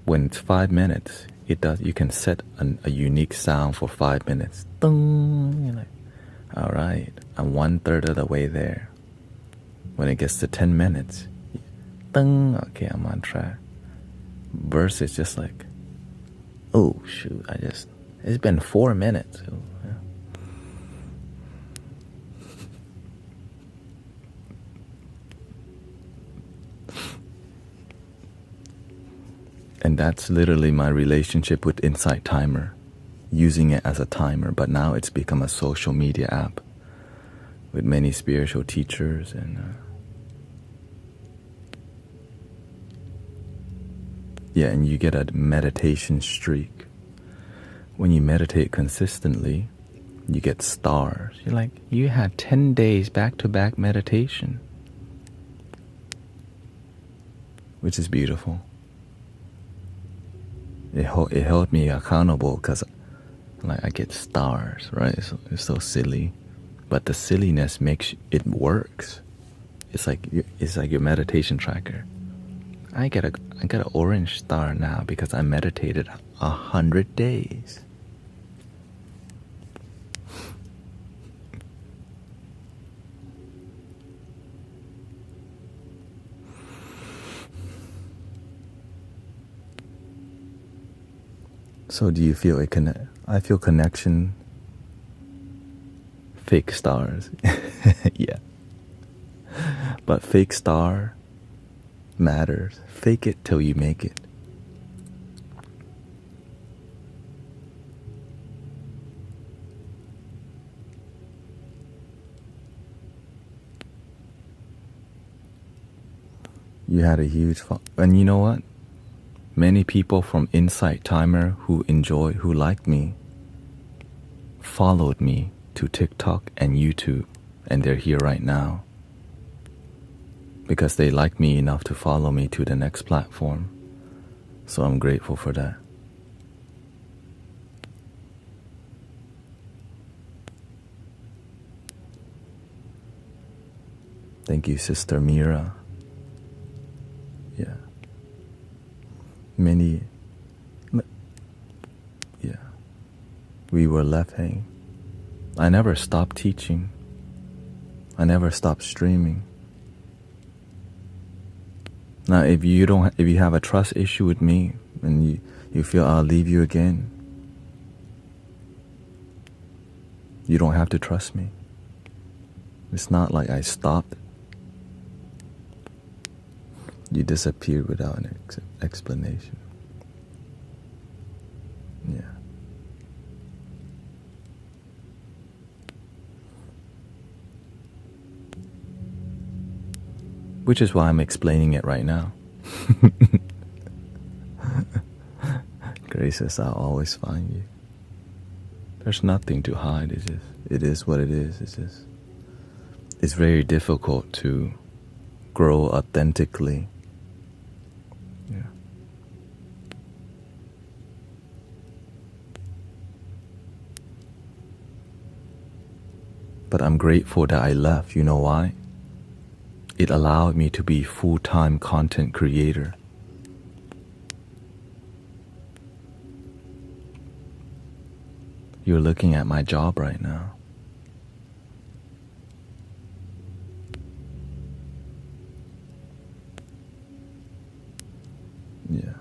when it's 5 minutes, you can set a unique sound for 5 minutes. Ding! You're like, all right, I'm 1/3 of the way there. When it gets to 10 minutes, ding, okay, I'm on track. Versus just like, oh shoot, it's been 4 minutes. Oh, yeah. And that's literally my relationship with Insight Timer, using it as a timer, but now it's become a social media app with many spiritual teachers and and you get a meditation streak. When you meditate consistently, you get stars. You're like, you had 10 days back-to-back meditation, which is beautiful. It held me accountable because I get stars, right? It's so silly, but the silliness makes it works. It's like your meditation tracker. I got an orange star now because I meditated 100 days. So do you feel I feel connection. Fake stars. Yeah. But fake star matters. Fake it till you make it. You had a huge and you know what? Many people from Insight Timer who liked me, followed me to TikTok and YouTube, and they're here right now. Because they like me enough to follow me to the next platform. So I'm grateful for that. Thank you, Sister Mira. Yeah. We were left hanging. I never stopped teaching. I never stopped streaming. Now, if you have a trust issue with me and you feel I'll leave you again, you don't have to trust me. It's not like I stopped. You disappeared without an explanation. Yeah. Which is why I'm explaining it right now. Grace says, I'll always find you. There's nothing to hide. It is what it is. It's very difficult to grow authentically. Yeah. But I'm grateful that I left. You know why? It allowed me to be full-time content creator. You're looking at my job right now. Yeah.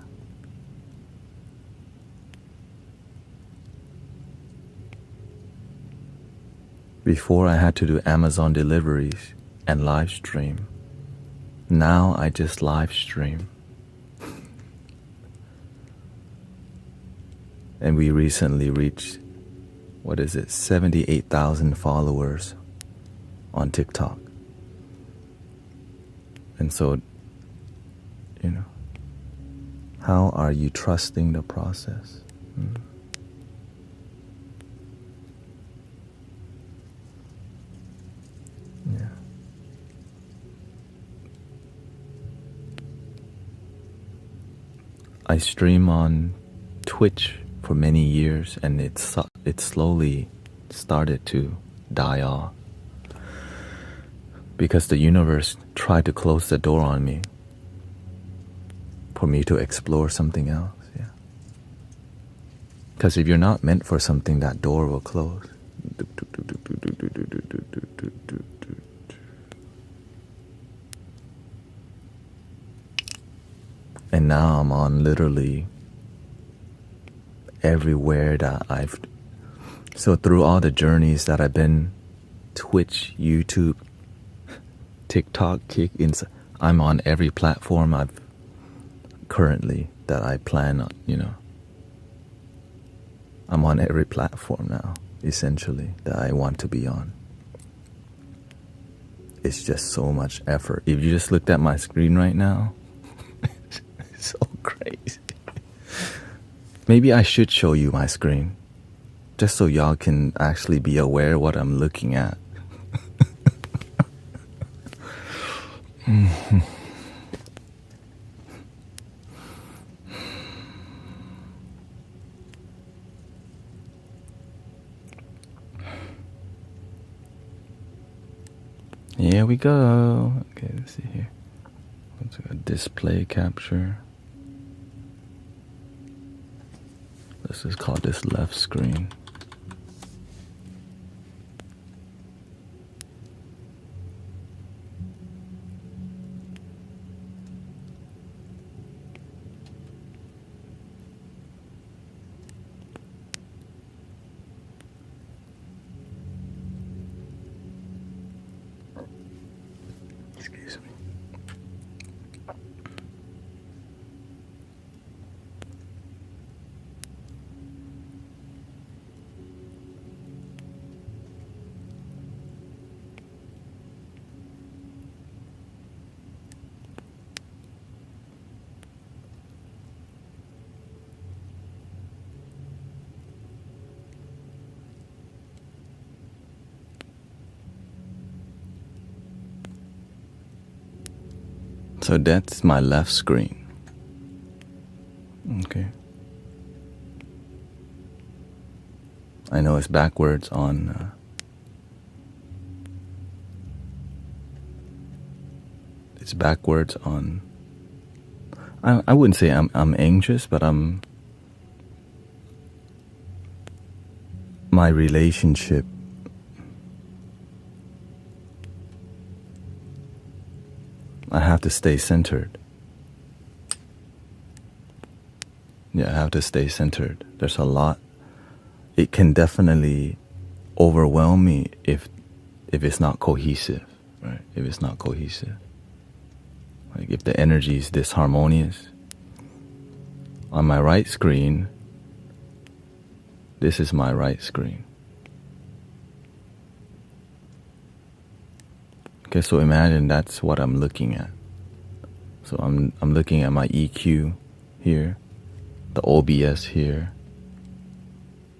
Before I had to do Amazon deliveries and live stream. Now I just live stream. And we recently reached, 78,000 followers on TikTok. And so, how are you trusting the process? Yeah. I stream on Twitch for many years, and it slowly started to die off because the universe tried to close the door on me for me to explore something else. Yeah. Because if you're not meant for something, that door will close. And now I'm on literally everywhere that so through all the journeys that I've been, Twitch, YouTube, TikTok, I'm on every platform currently that I plan on, I'm on every platform now, essentially, that I want to be on. It's just so much effort. If you just looked at my screen right now, it's so crazy. Maybe I should show you my screen, just so y'all can actually be aware of what I'm looking at. Here we go. Okay, let's see here. Let's go display capture. Let's just call this left screen. Excuse me. So that's my left screen. Okay. I know it's backwards on it's backwards on I wouldn't say I'm anxious, but my relationship I have to stay centered. Yeah, I have to stay centered. There's a lot. It can definitely overwhelm me if it's not cohesive, right? If it's not cohesive. Like if the energy is disharmonious, on my right screen, this is my right screen. Okay, so imagine that's what I'm looking at. So I'm looking at my EQ here, the OBS here,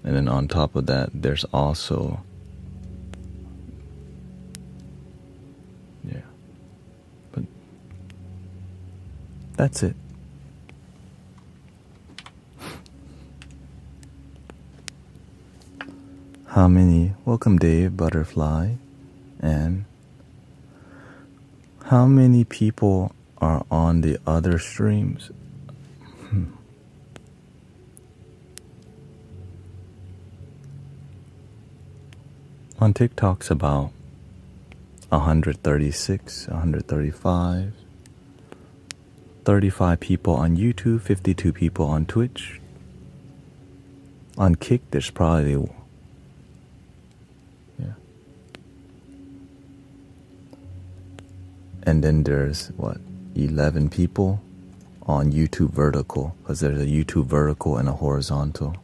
and then on top of that, there's also, but that's it. How many? Welcome, Dave, Butterfly, and how many people are on the other streams? On TikTok's about 136, 135, 35 people on YouTube, 52 people on Twitch. On Kick, there's probably, and then there's 11 people on YouTube vertical, because there's a YouTube vertical and a horizontal.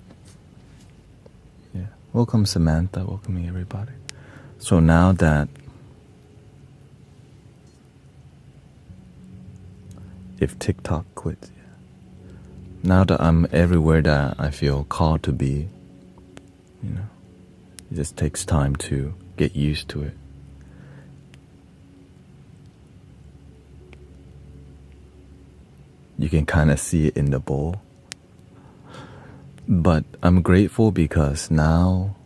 Yeah. Welcome, Samantha. Welcoming everybody. So now that if TikTok quits, now that I'm everywhere that I feel called to be, it just takes time to get used to it. You can kind of see it in the bowl. But I'm grateful because now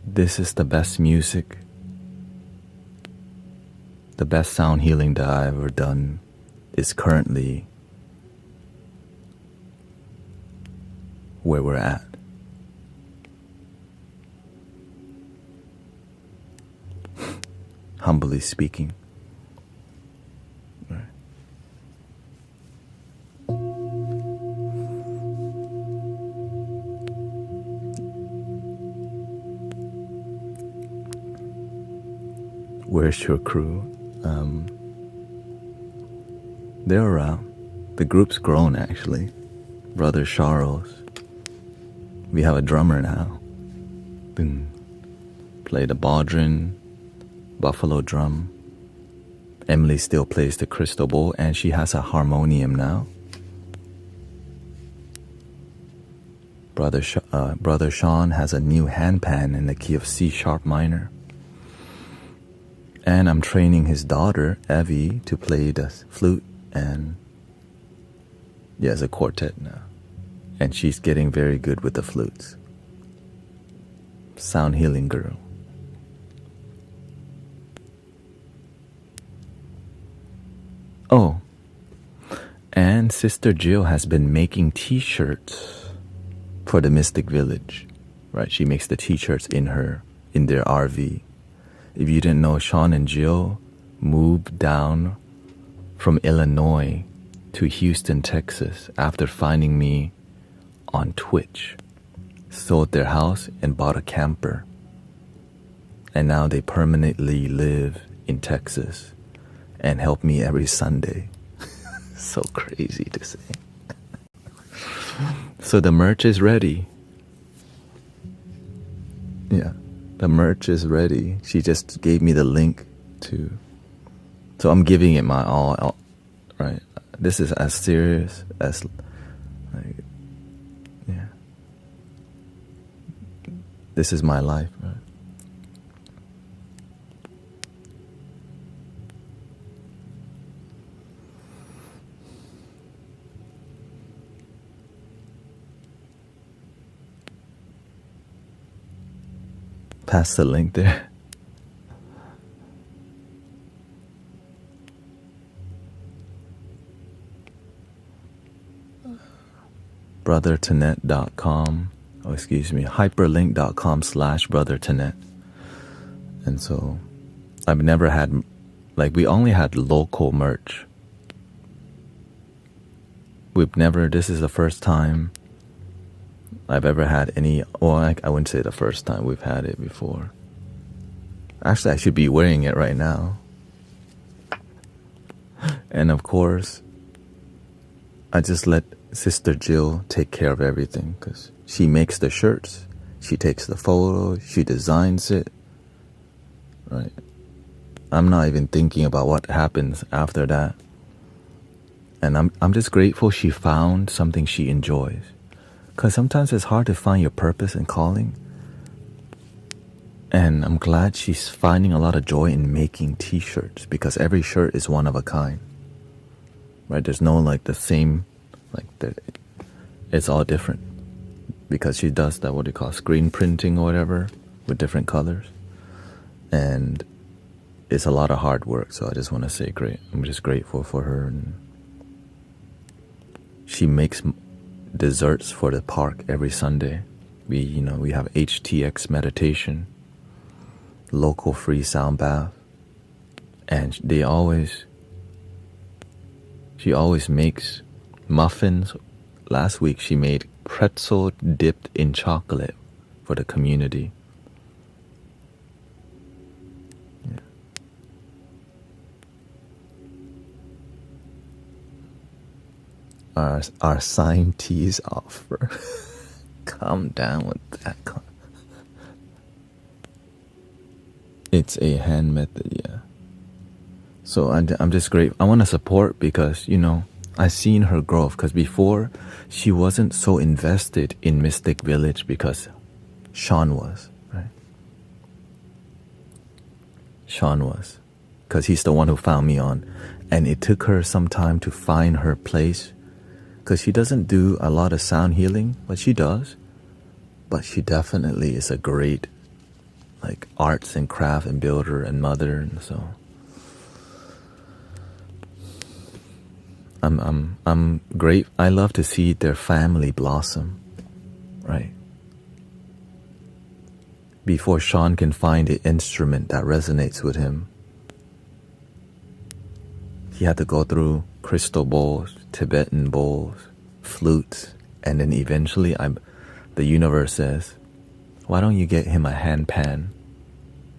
this is the best music, the best sound healing that I've ever done is currently where we're at. Humbly speaking. Where's your crew? They're around. The group's grown, actually. Brother Charles. We have a drummer now. Play the bodhran, buffalo drum. Emily still plays the crystal bowl, and she has a harmonium now. Brother Sean has a new handpan in the key of C sharp minor. And I'm training his daughter, Evie, to play the flute, and it's a quartet now. And she's getting very good with the flutes. Sound healing girl. Oh, and Sister Jill has been making t-shirts for the Mystic Village, right? She makes the t-shirts in their RV. If you didn't know, Sean and Jill moved down from Illinois to Houston, Texas after finding me on Twitch, sold their house and bought a camper. And now they permanently live in Texas and help me every Sunday. So crazy to say. So the merch is ready. Yeah. The merch is ready. She just gave me the link to. So I'm giving it my all, right? This is as serious as, This is my life, right? Pass the link there. brothertanet.com, hyperlink.com/brothertanet. And so I've never had, we only had local merch. This is the first time I've ever had any, I wouldn't say the first time, we've had it before. Actually, I should be wearing it right now. And of course, I just let Sister Jill take care of everything because she makes the shirts, she takes the photos, she designs it, right? I'm not even thinking about what happens after that. And I'm just grateful she found something she enjoys. Because sometimes it's hard to find your purpose and calling. And I'm glad she's finding a lot of joy in making t-shirts because every shirt is one of a kind. Right? There's no like the same, it's all different. Because she does that, what do you call, screen printing or whatever, with different colors. And it's a lot of hard work, so I just want to say I'm just grateful for her. And she makes desserts for the park every Sunday. We have HTX meditation, local free Soundbath, and she always makes muffins. Last week she made pretzel dipped in chocolate for the community. Yeah. Our sign teas offer. Calm down with that. It's a hand method, yeah. So I'm just great. I want to support because, I've seen her growth. Because before, she wasn't so invested in Mystic Village because Sean was, right? Sean was. Because he's the one who found me on. And it took her some time to find her place. Because she doesn't do a lot of sound healing, but she does. But she definitely is a great arts and craft and builder and mother, and so I'm great. I love to see their family blossom, right? Before Sean can find the instrument that resonates with him, he had to go through crystal bowls, Tibetan bowls, flutes, and then eventually the universe says, why don't you get him a handpan,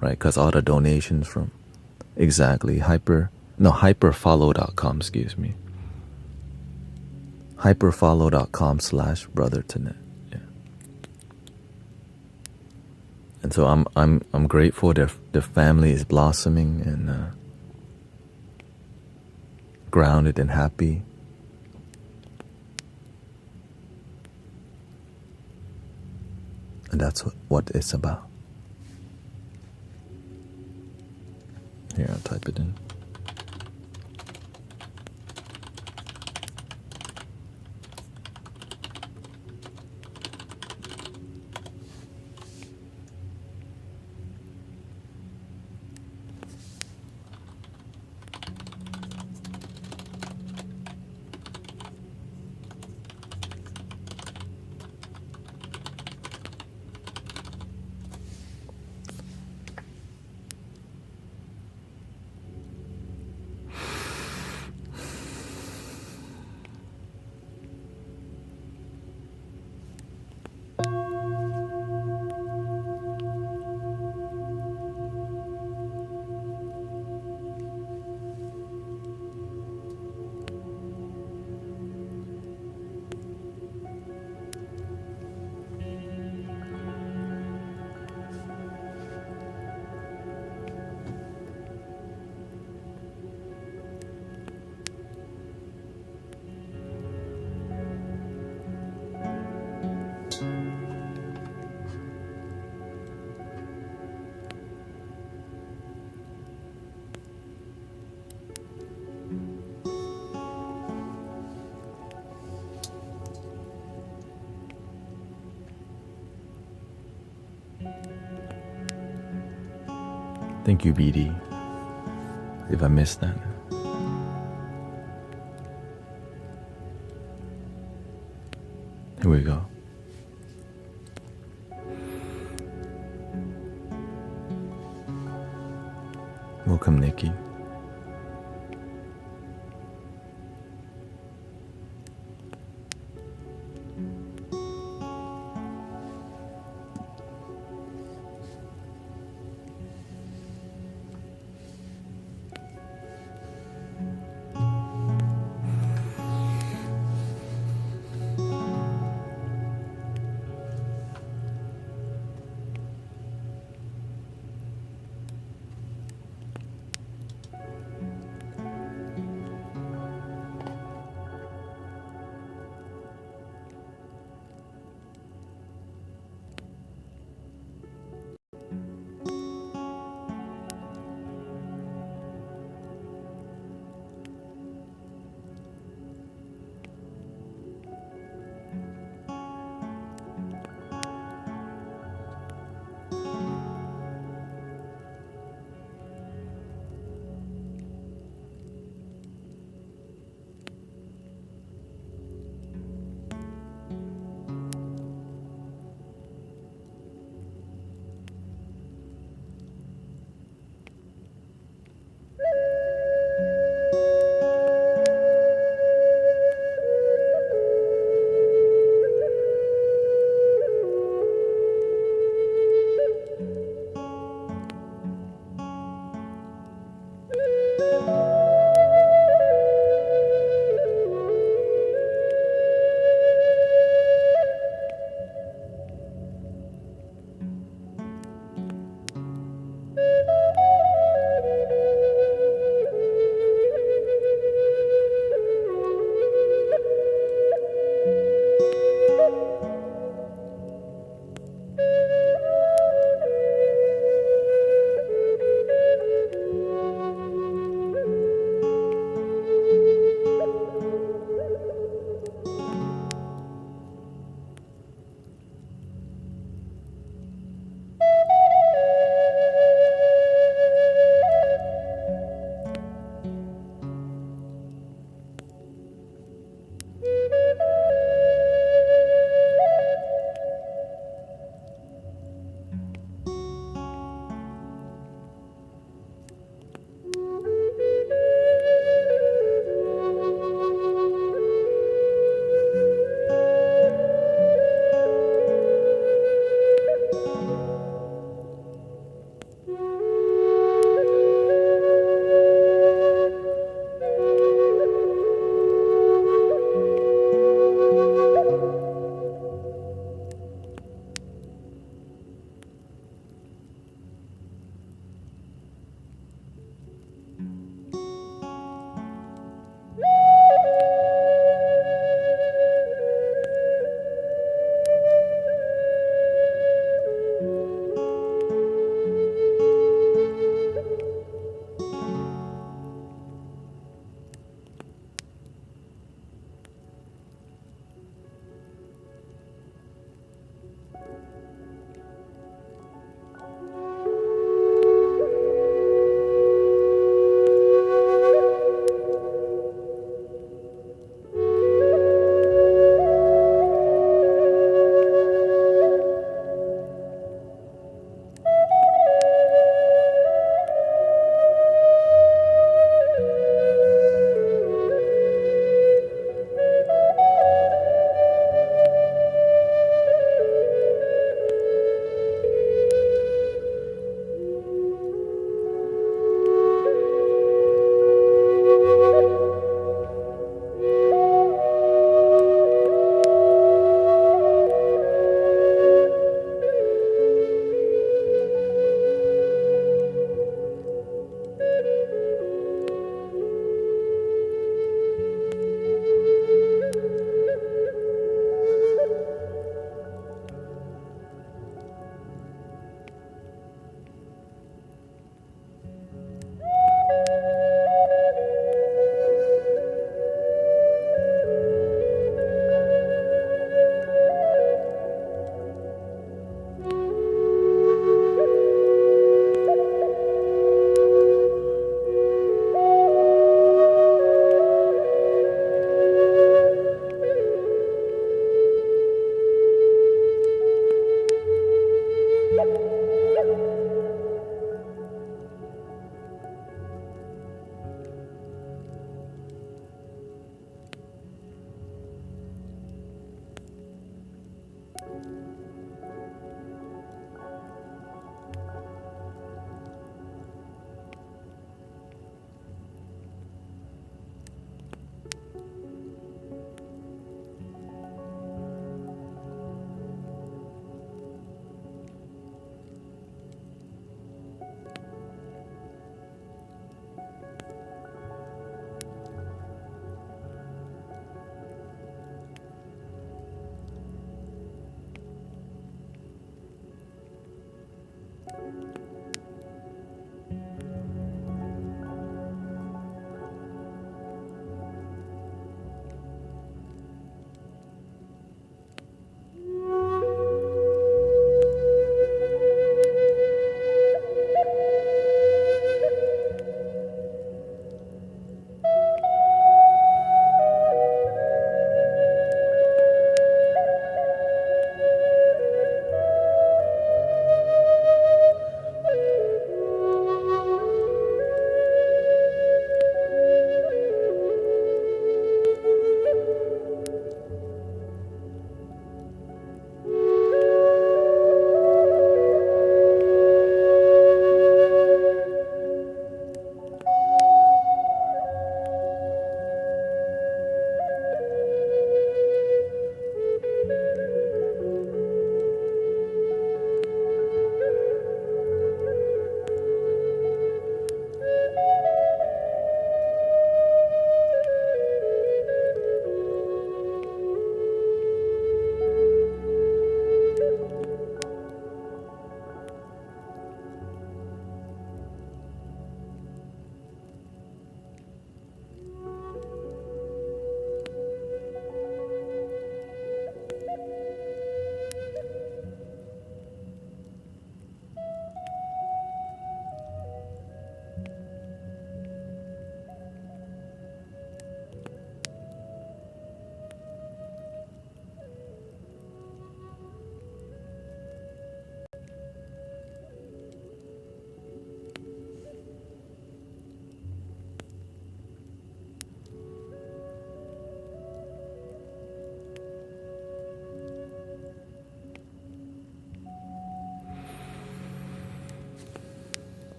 right? Because all the donations from hyperfollow.com, excuse me. hyperfollow.com/brothertonet. Yeah. And so I'm grateful their family is blossoming and grounded and happy. And that's what it's about. Here, I'll type it in. Thank you, BD. If I missed that. Here we go. Welcome, Nikki.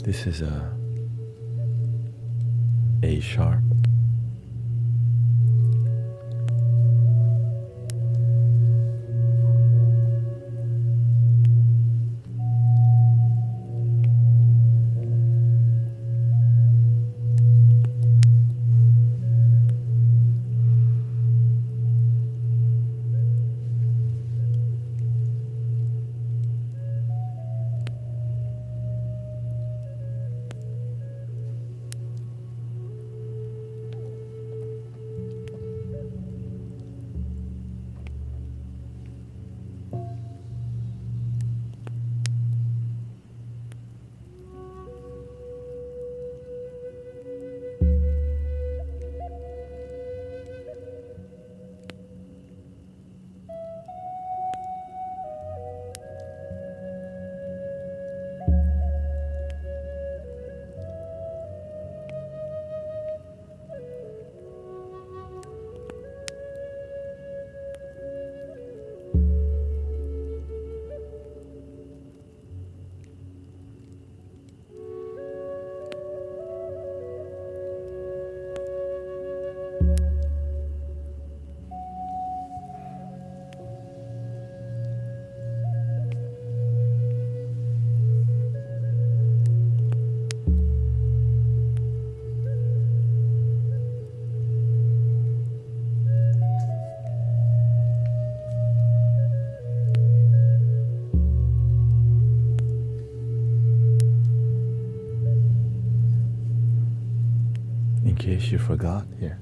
This is A sharp. In case you forgot, here.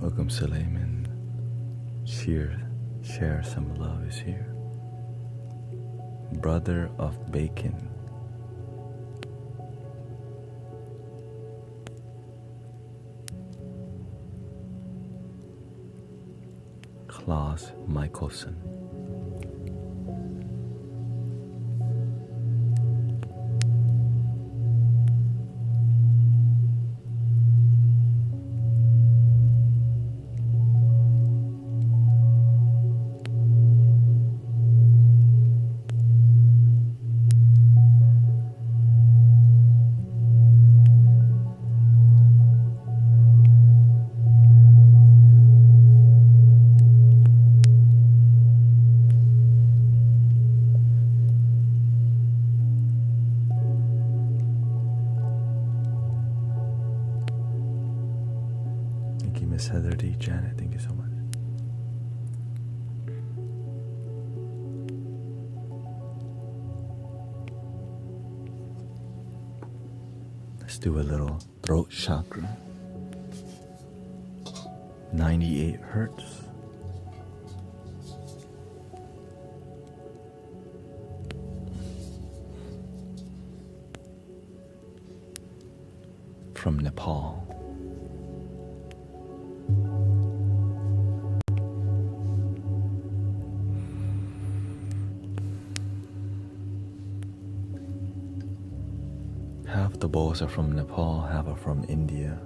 Welcome, Suleiman. Share some love is here. Brother of Bacon. Klaus Michelson. Miss Heather D. Janet, thank you so much. Let's do a little throat chakra. 98 hertz. From Nepal. Half the bowls are from Nepal, half are from India.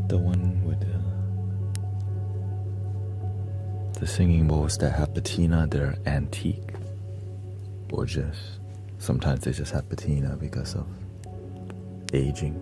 The one with the singing bowls that have patina, they're antique, or just sometimes they just have patina because of aging.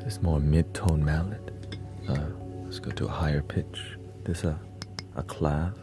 This more mid-tone mallet. Let's go to a higher pitch. This a clav.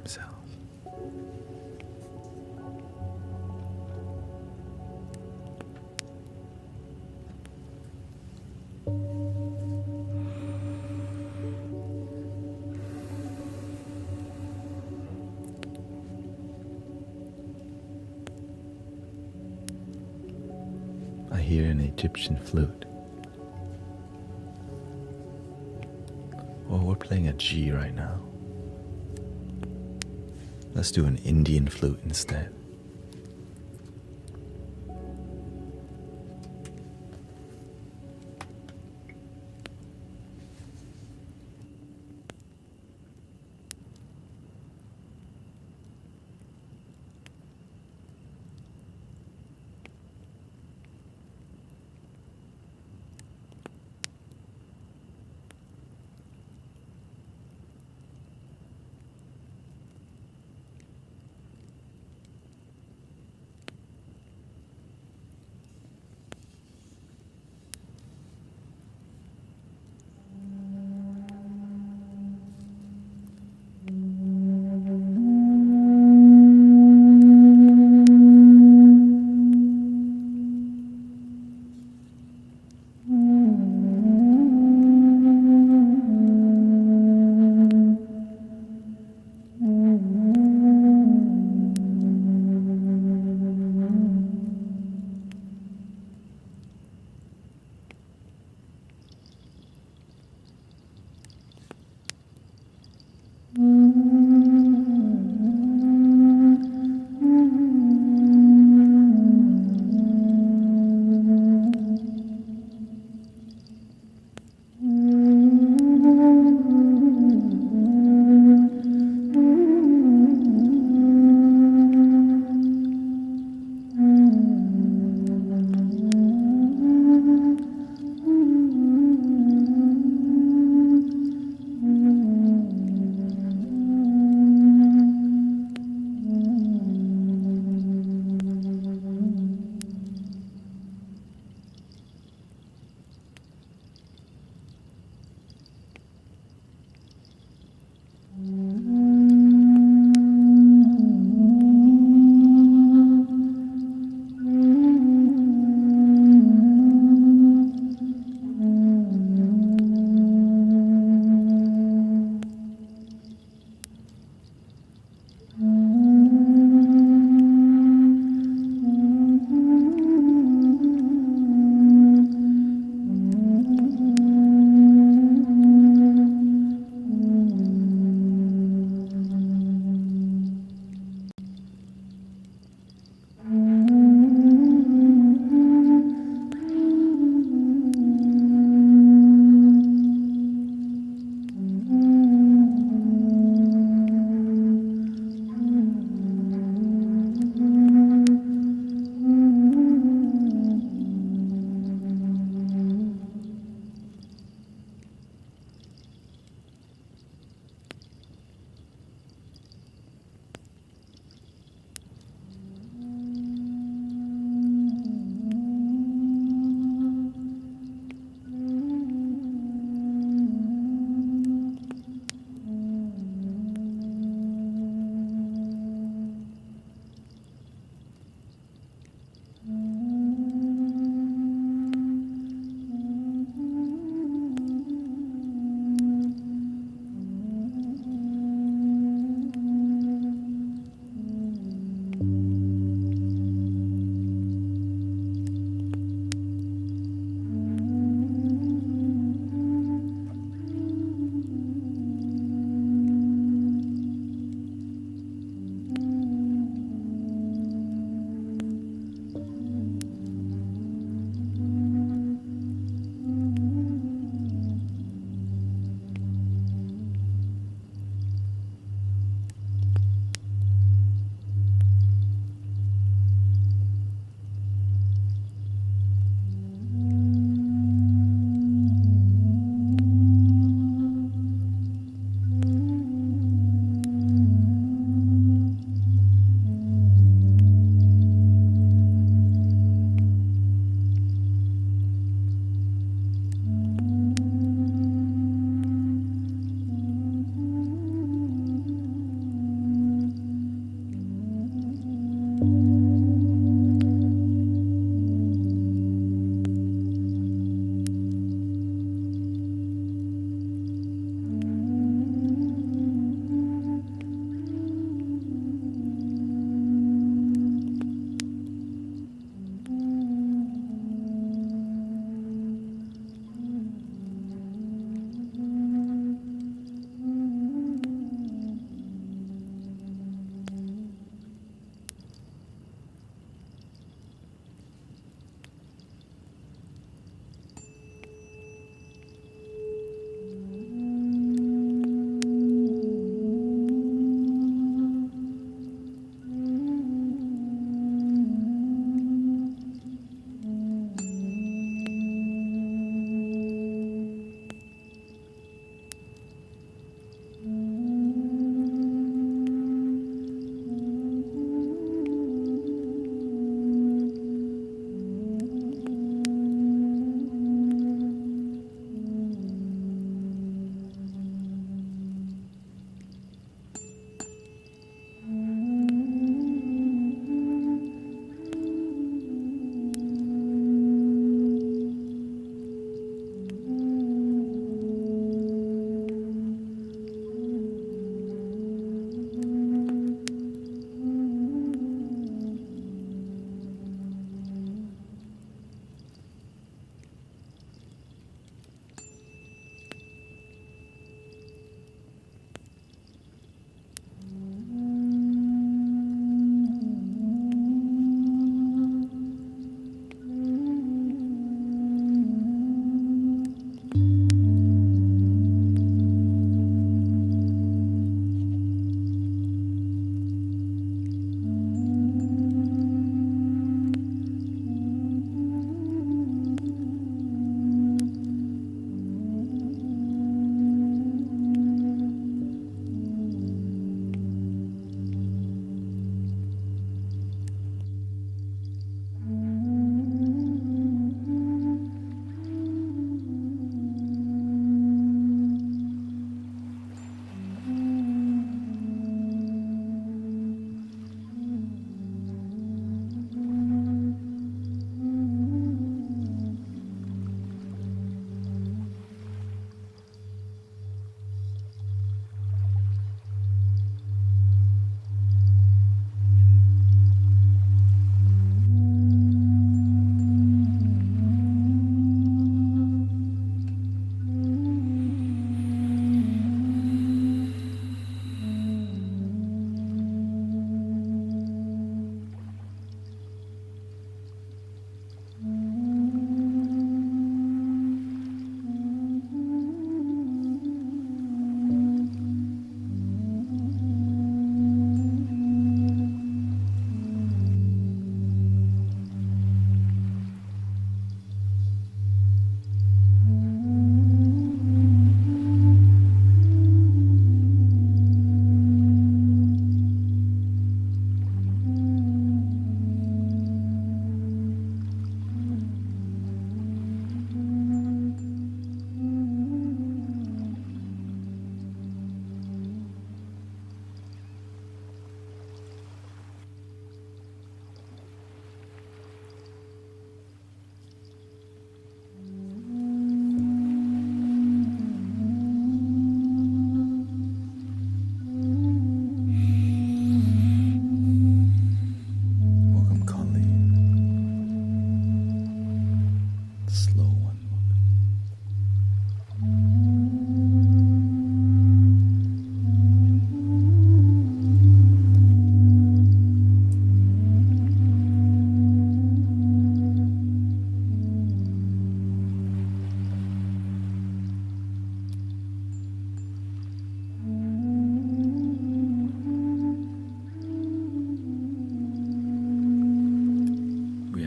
Self. I hear an Egyptian flute. Oh, we're playing a G right now. Let's do an Indian flute instead.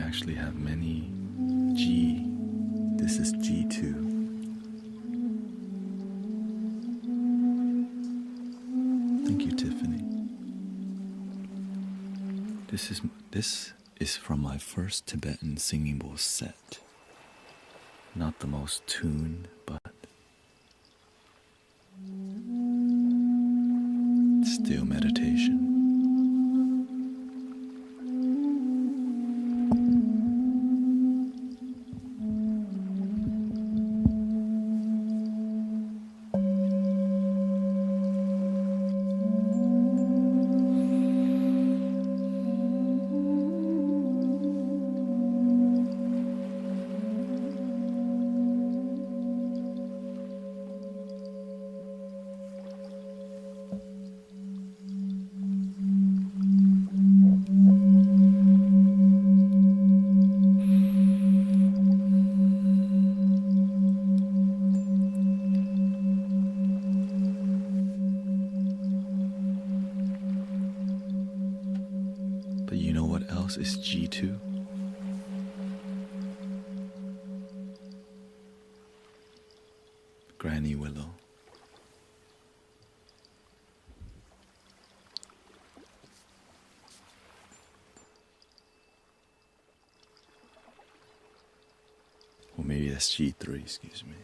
actually have many G. This is G2. Thank you, Tiffany. This is from my first Tibetan singing bowl set. Not the most tuned, but still meditation. But you know what else is G2? Granny Willow. Or maybe that's G3, excuse me.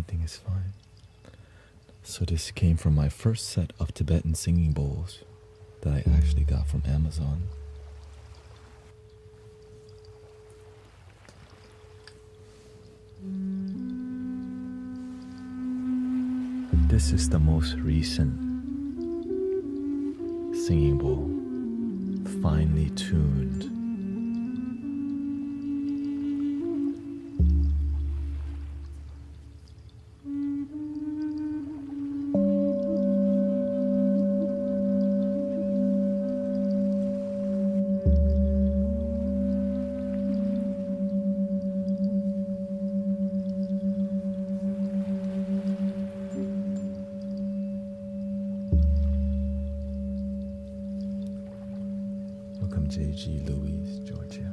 anything is fine. So this came from my first set of Tibetan singing bowls that I actually got from Amazon. This is the most recent singing bowl, finely tuned. Welcome, J.G. Louise, Georgia.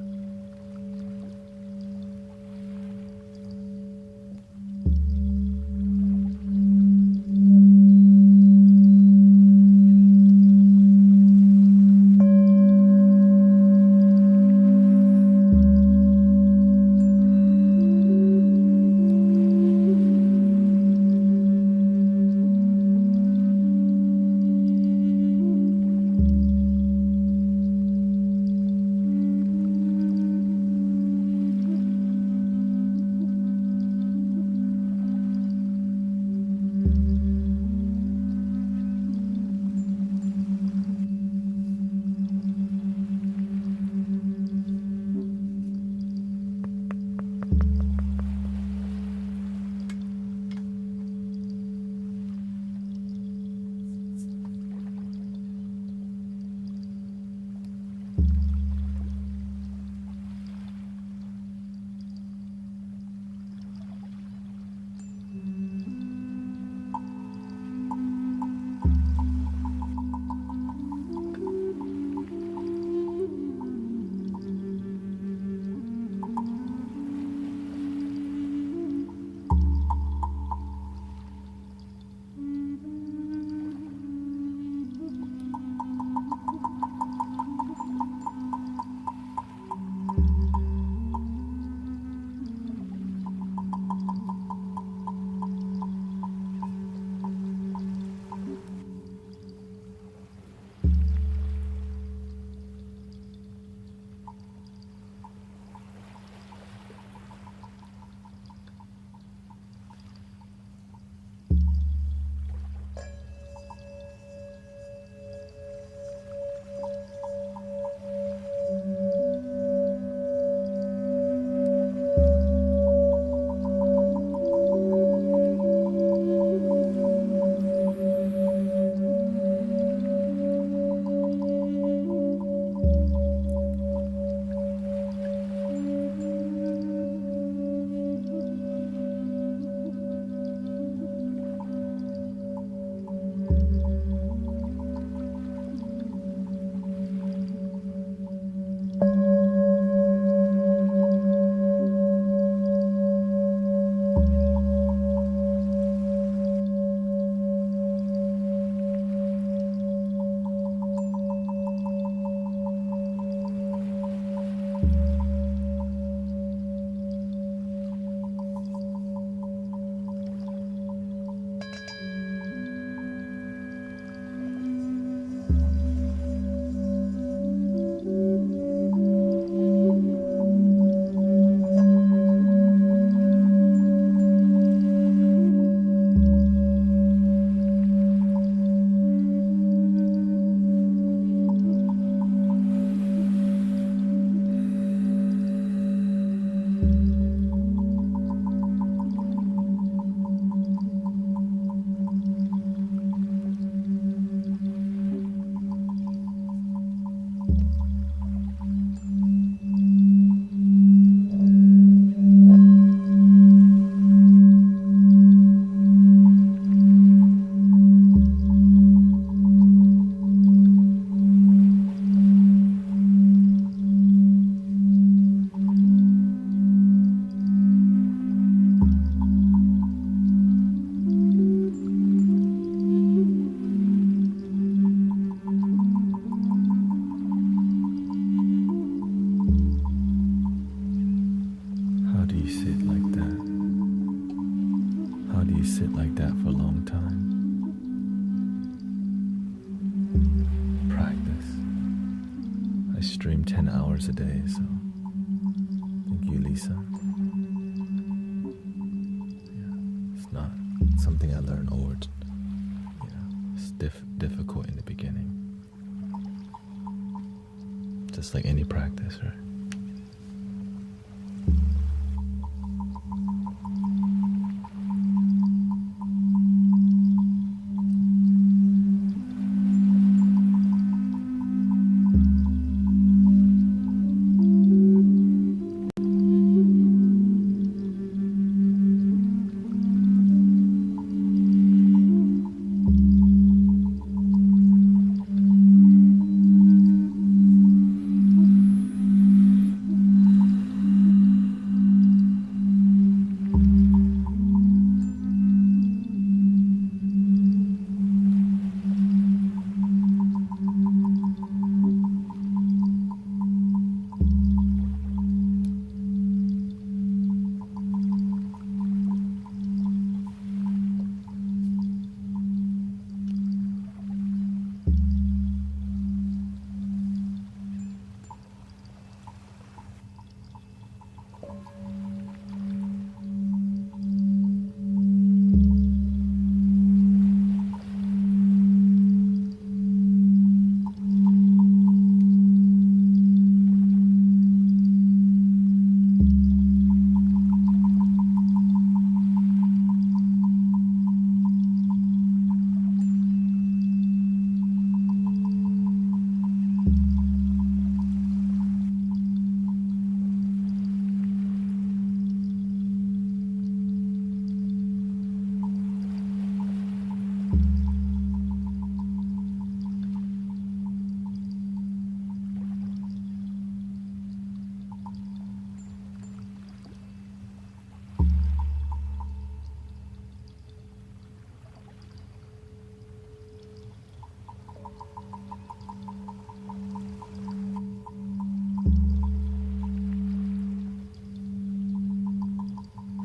10 hours a day. So thank you, Lisa. Yeah, it's not something I learned over. It's difficult in the beginning, just like any practice, right?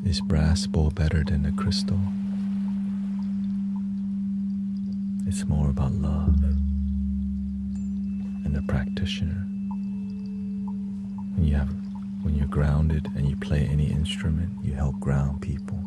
Is brass bowl better than the crystal? It's more about love and the practitioner. When you're grounded and you play any instrument, you help ground people.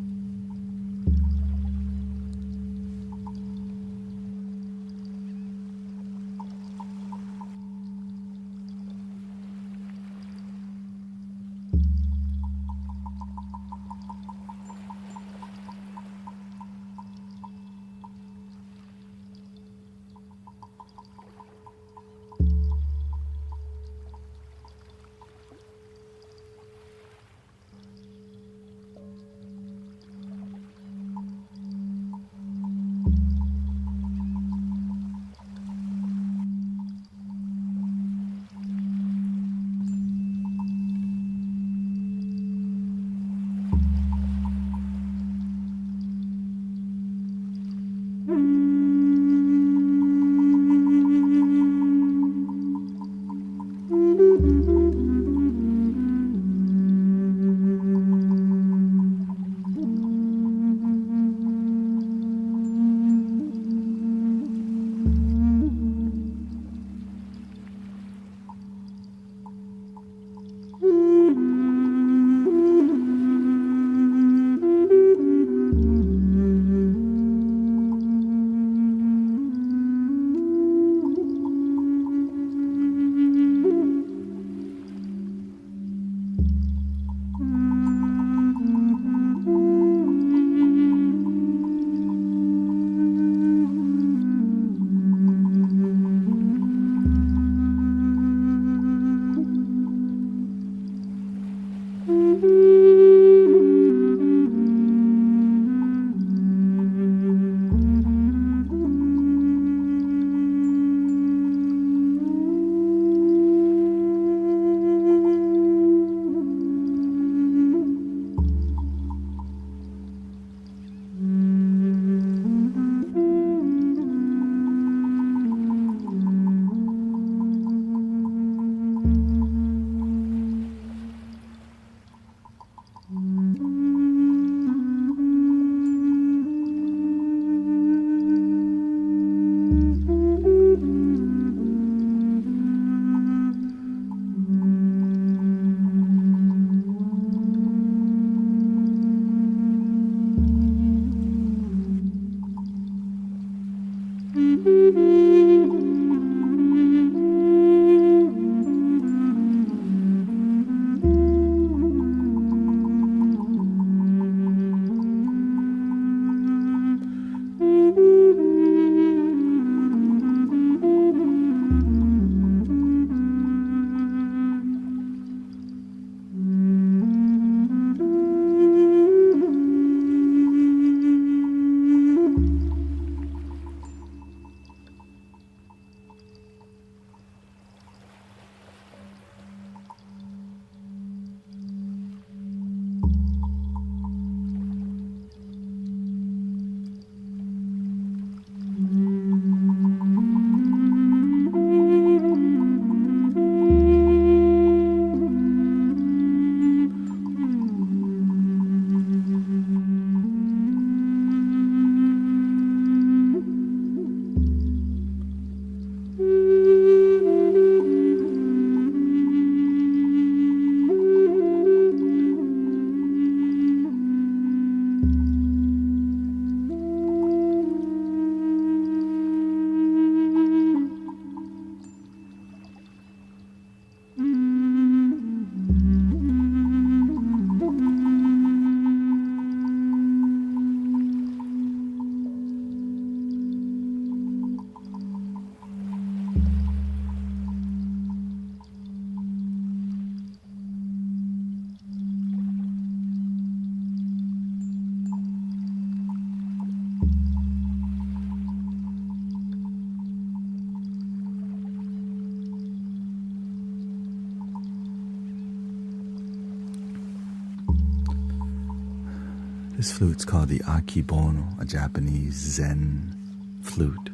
This flute's called the akibono, a Japanese Zen flute.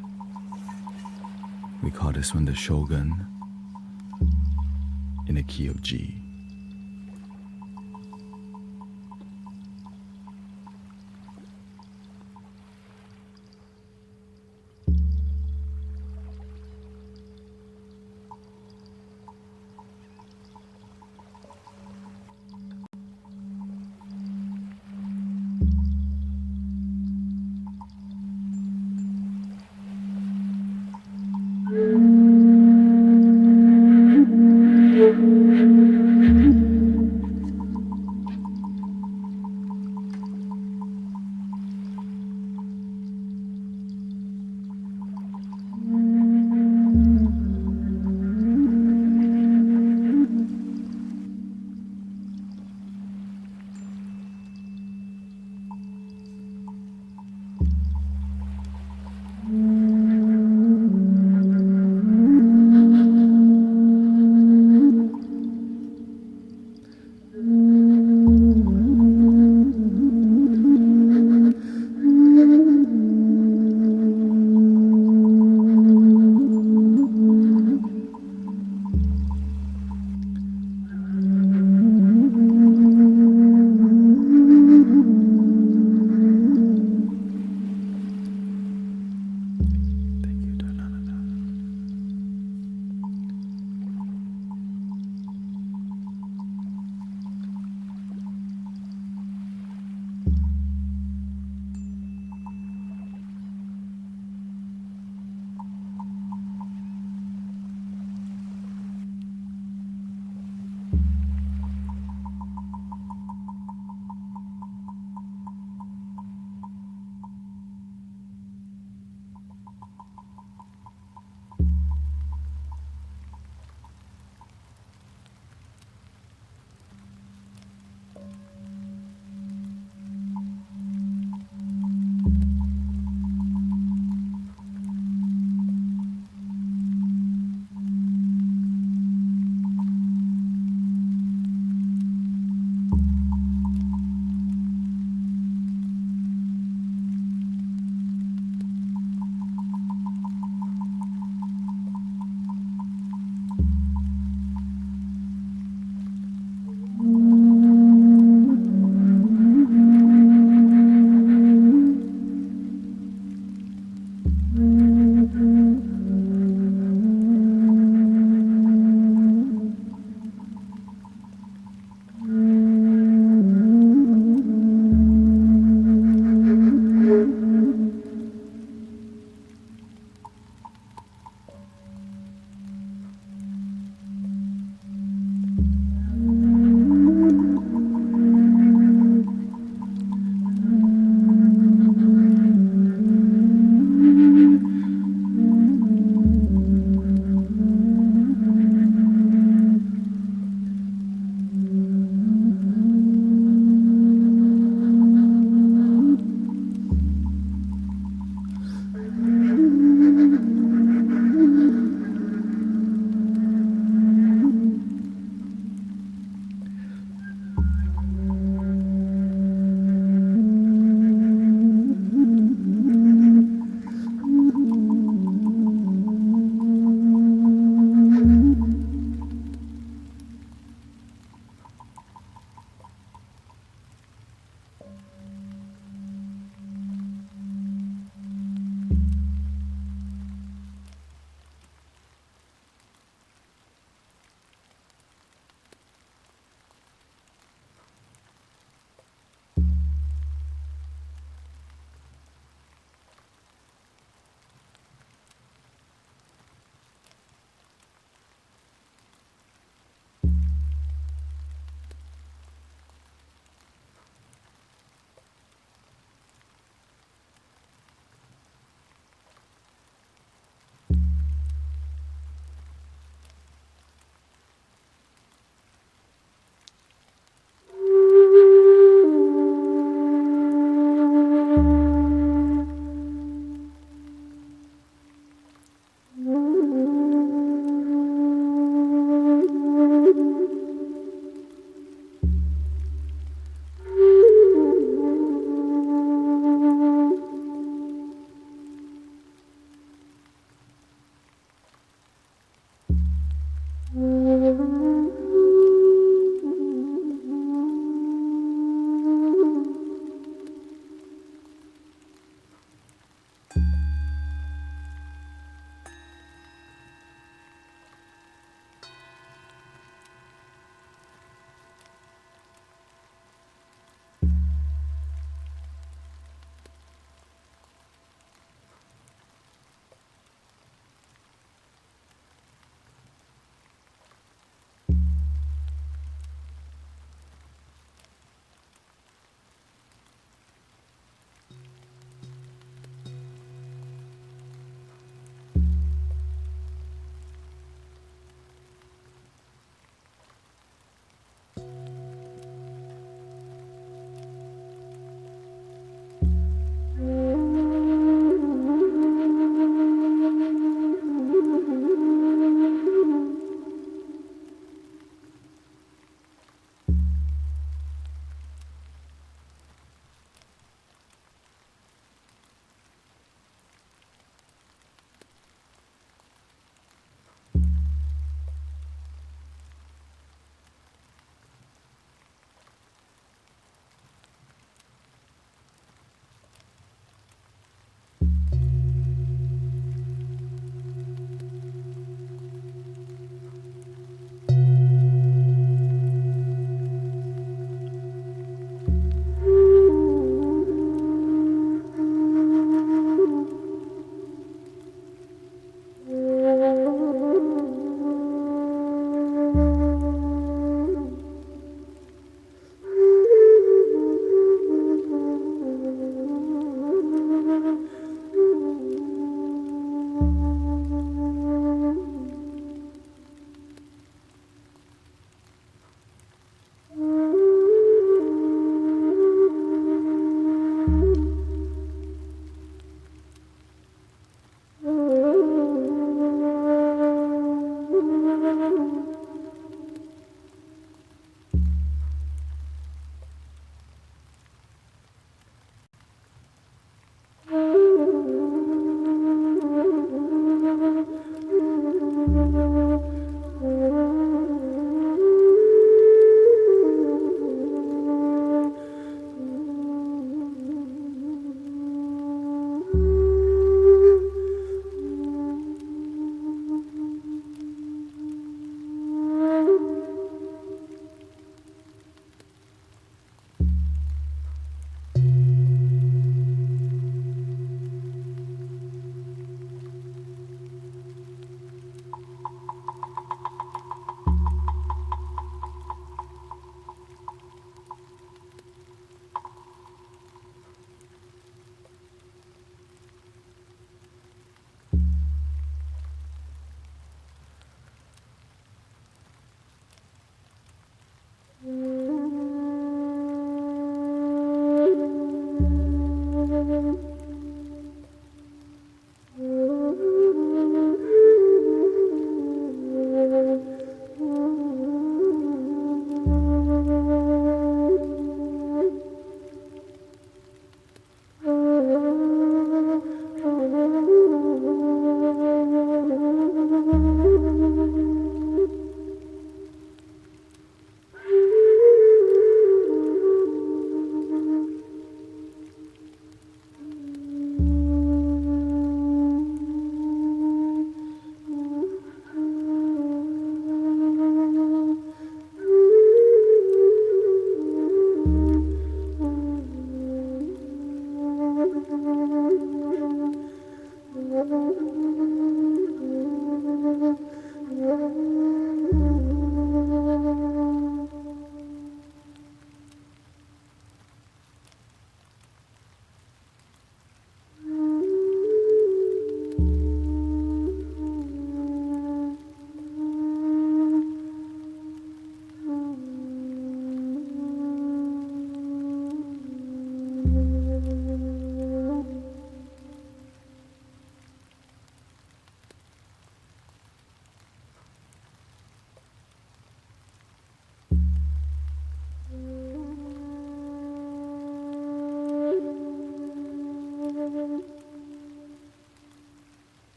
We call this one the shogun in a key of G.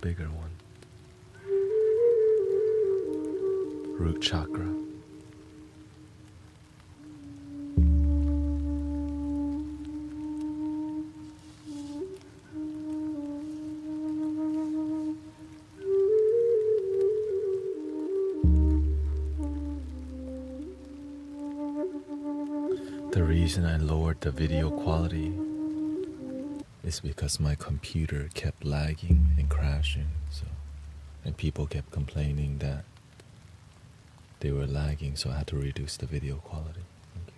bigger one. Root chakra. reason I lowered the video quality is because my computer kept lagging and crashing, and people kept complaining that they were lagging, so I had to reduce the video quality. Thank you.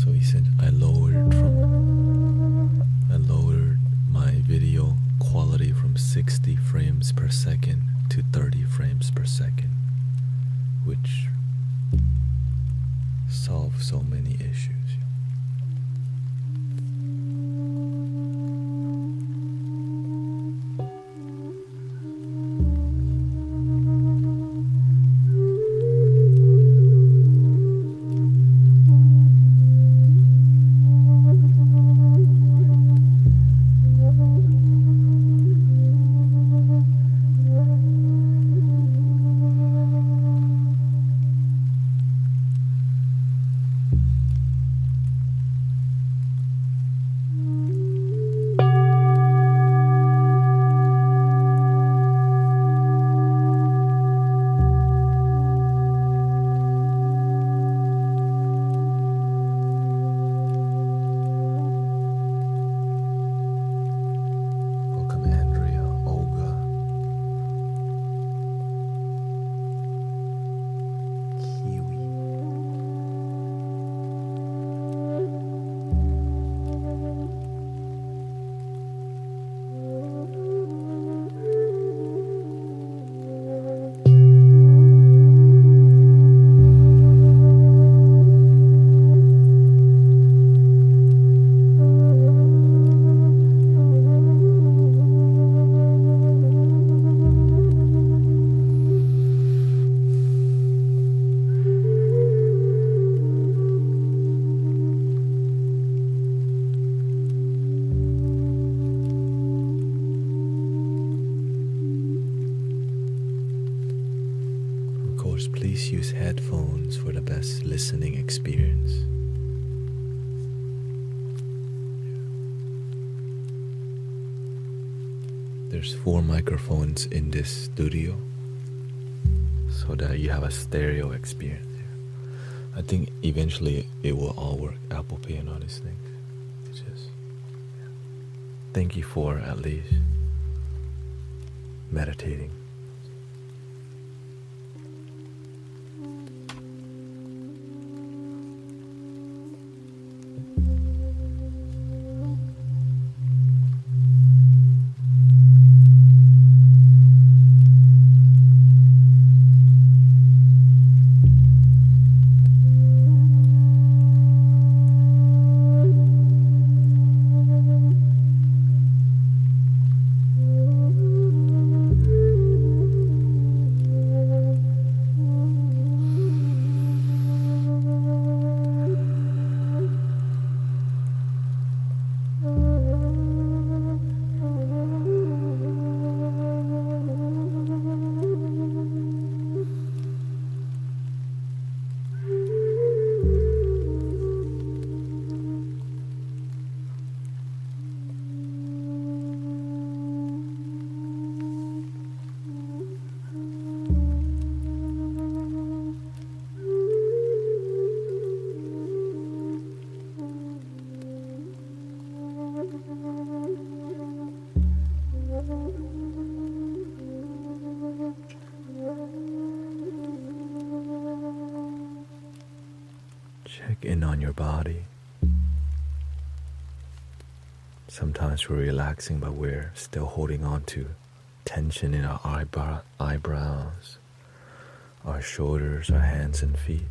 So he said I lowered my video quality from 60 frames per second to 30 frames per second, which solves so many issues. Please use headphones for the best listening experience. There's 4 microphones in this studio so that you have a stereo experience. I think eventually it will all work. Apple Pay and all these things. It's just, thank you for at least meditating. Check in on your body. Sometimes we're relaxing, but we're still holding on to tension in our eyebrows, our shoulders, our hands and feet.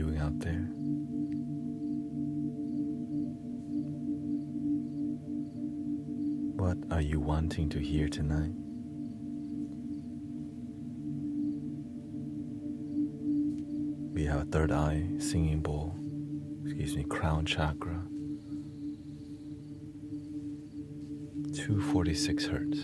doing out there? What are you wanting to hear tonight? We have a third eye, singing bowl, crown chakra, 246 hertz.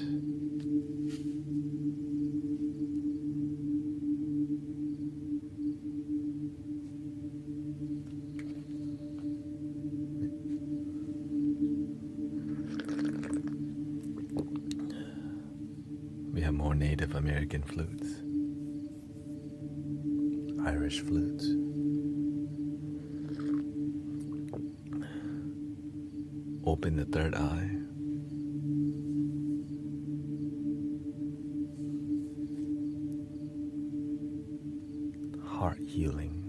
We have more Native American flutes, Irish flutes. Open the third eye. Heart healing.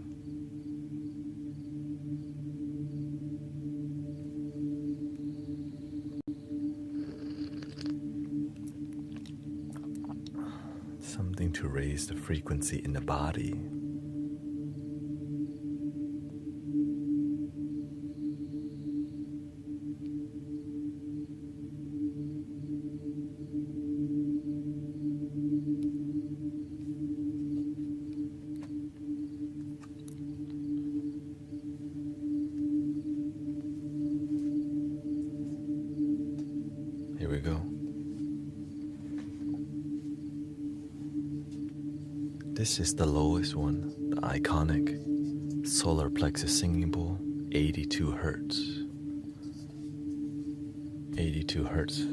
Something to raise the frequency in the body. Here we go. This is the lowest one, the iconic solar plexus singing bowl, 82 hertz. 82 hertz.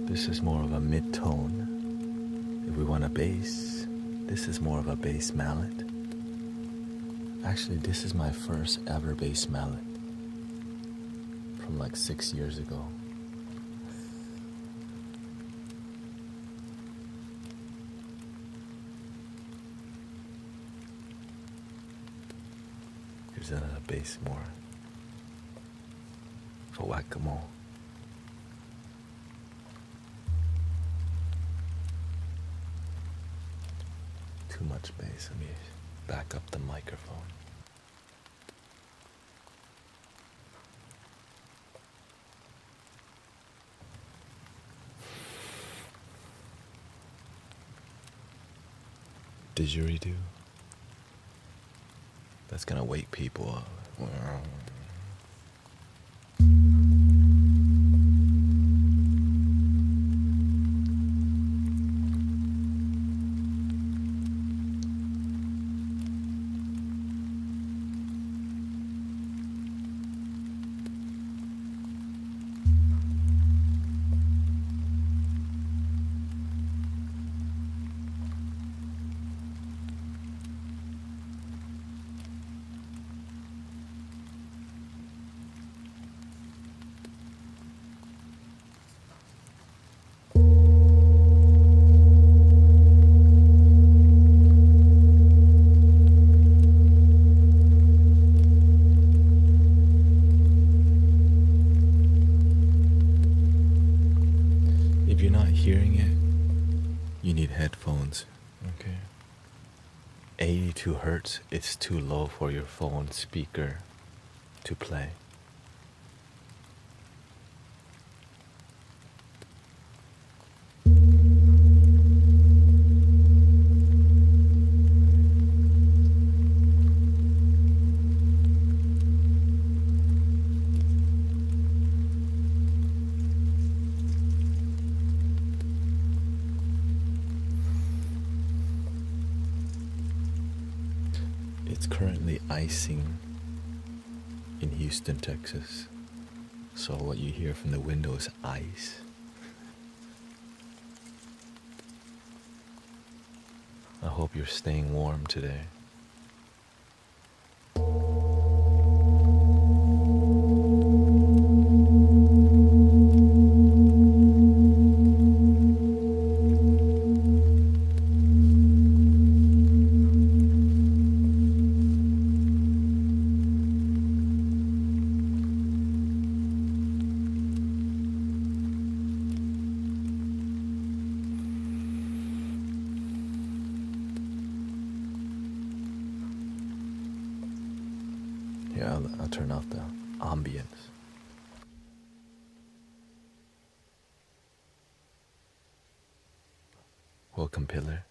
This is more of a mid-tone. If we want a bass, this is more of a bass mallet. Actually, this is my first ever bass mallet from like 6 years ago. Here's another bass more for whack-a-mole. Too much bass. Let me back up the microphone. Didgeridoo. That's gonna wake people up. If you're not hearing it, you need headphones, okay? 82 hertz, it's too low for your phone speaker to play. It's currently icing in Houston, Texas. So what you hear from the window is ice. I hope you're staying warm today. Yeah, I'll turn off the ambience. Welcome, Pillar.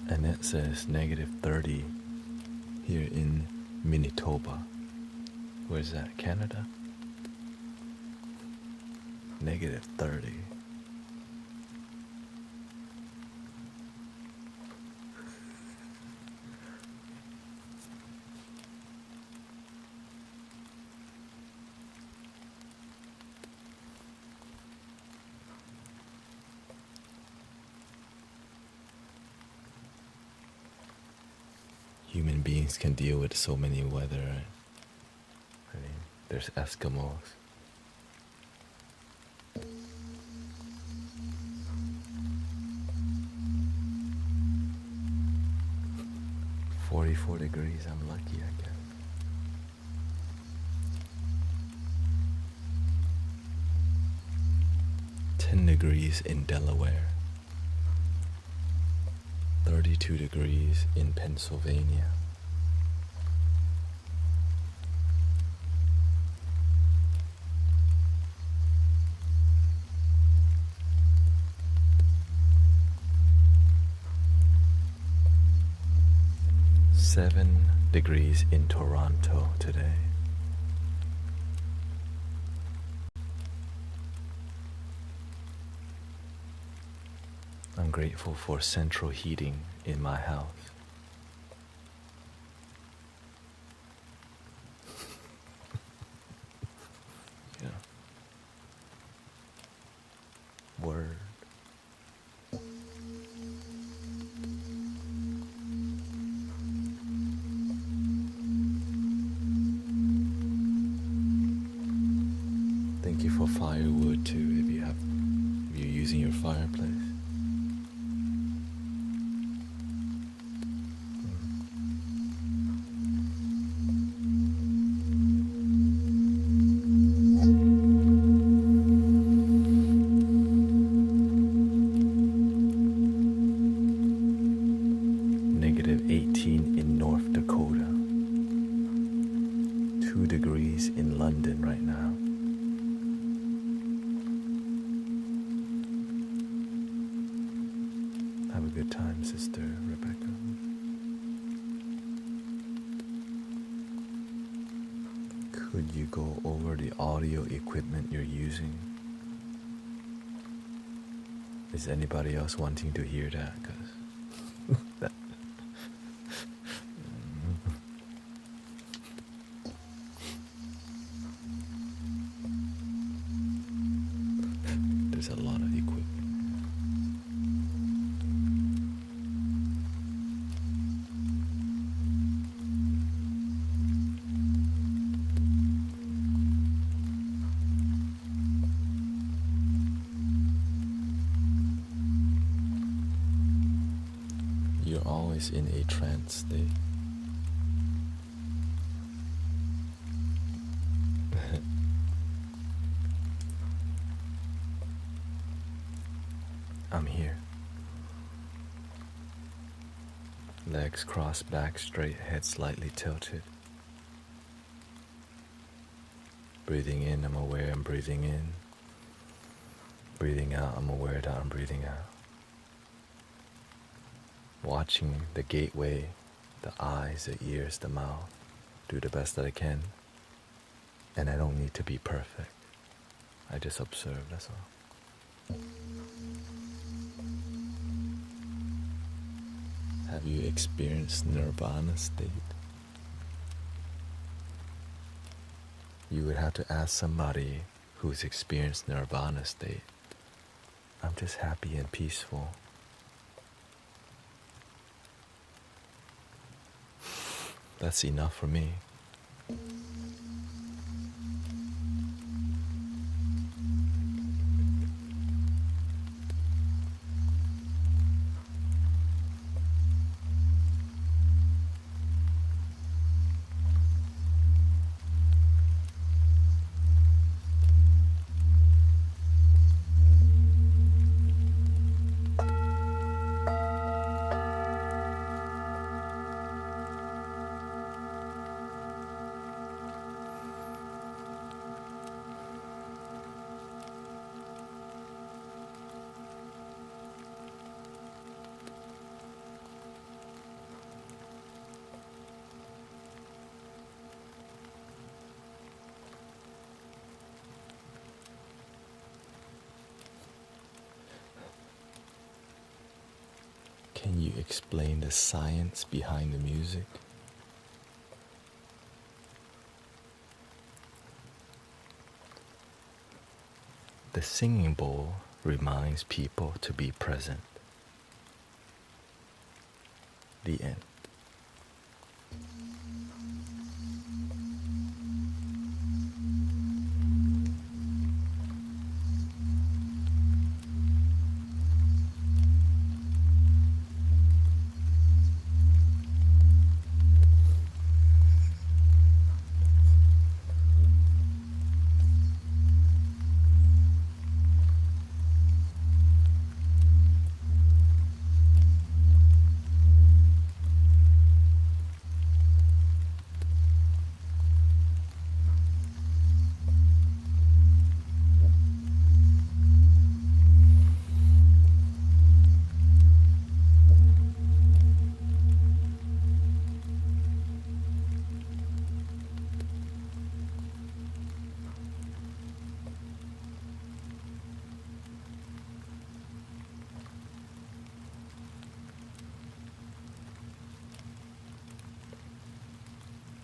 And it says -30 here in Manitoba. Where's that? Canada? -30. Human beings can deal with so many weather, right? I mean, there's Eskimos. "44 degrees, I'm lucky, I guess." "10 degrees in Delaware. 32 degrees in Pennsylvania. "7 degrees in Toronto today. I'm grateful for central heating in my house. Yeah. Word. Thank you for firewood too, if you're using your fireplace. -18 in North Dakota. 2 degrees in London right now. Have a good time, Sister Rebecca. Could you go over the audio equipment you're using? Is anybody else wanting to hear that? 'Cause that there's a lot of equipment. You're always in a trance state. Legs crossed back straight, head slightly tilted. Breathing in, I'm aware I'm breathing in. Breathing out, I'm aware that I'm breathing out. Watching the gateway, the eyes, the ears, the mouth. Do the best that I can. And I don't need to be perfect. I just observe, that's all. Have you experienced nirvana state? You would have to ask somebody who's experienced nirvana state. I'm just happy and peaceful. That's enough for me. Can you explain the science behind the music? The singing bowl reminds people to be present. The end.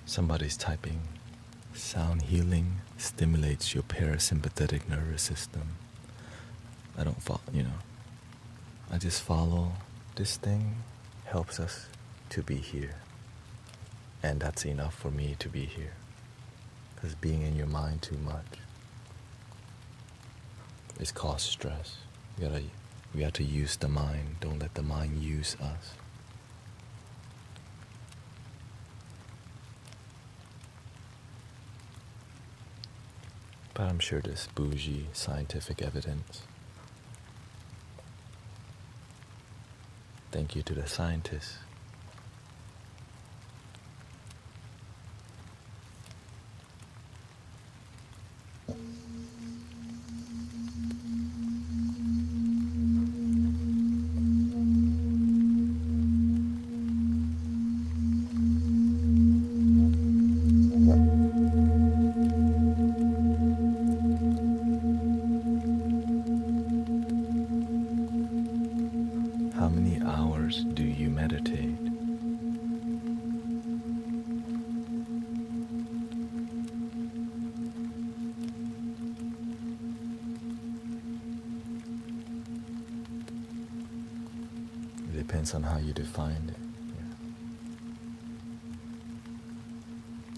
Somebody's typing. Sound healing stimulates your parasympathetic nervous system. I don't follow, I just follow. This thing helps us to be here. And that's enough for me to be here. Because being in your mind too much is cause stress. We got to use the mind. Don't let the mind use us. But I'm sure there's bougie scientific evidence. Thank you to the scientists. How many hours do you meditate? It depends on how you define it. Yeah.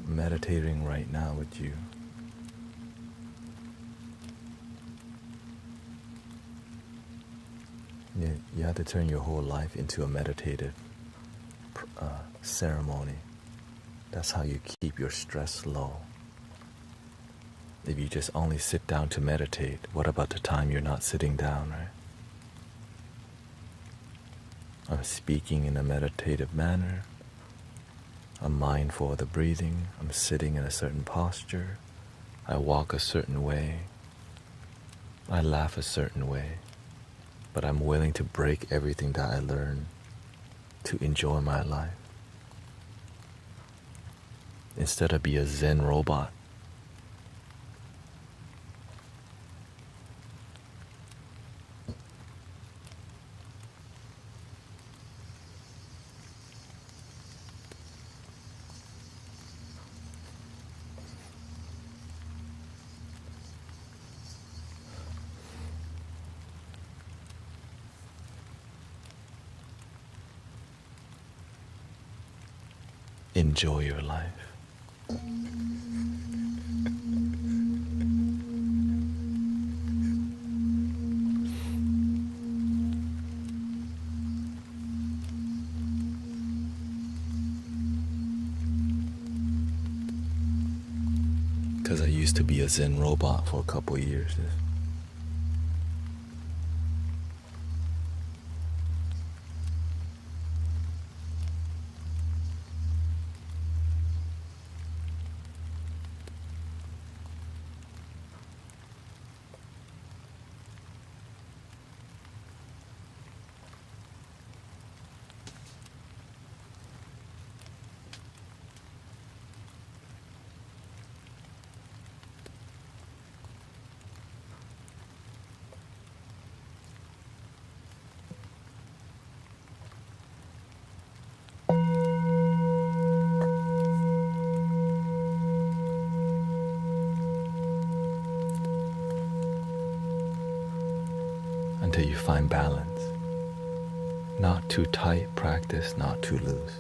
Meditating right now with you. You have to turn your whole life into a meditative ceremony. That's how you keep your stress low. If you just only sit down to meditate, what about the time you're not sitting down, right? I'm speaking in a meditative manner. I'm mindful of the breathing. I'm sitting in a certain posture. I walk a certain way. I laugh a certain way. But I'm willing to break everything that I learned to enjoy my life. Instead of be a Zen robot. Enjoy your life. Because I used to be a Zen robot for a couple years. Until you find balance. Not too tight practice, not too loose.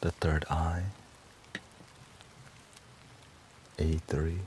the third eye, A3.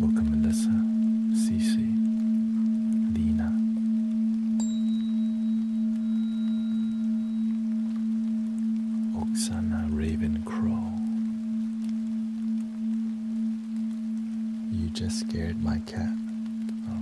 Welcome, Melissa, Cece, Lena, Oksana, Raven Crow. You just scared my cat. Oh.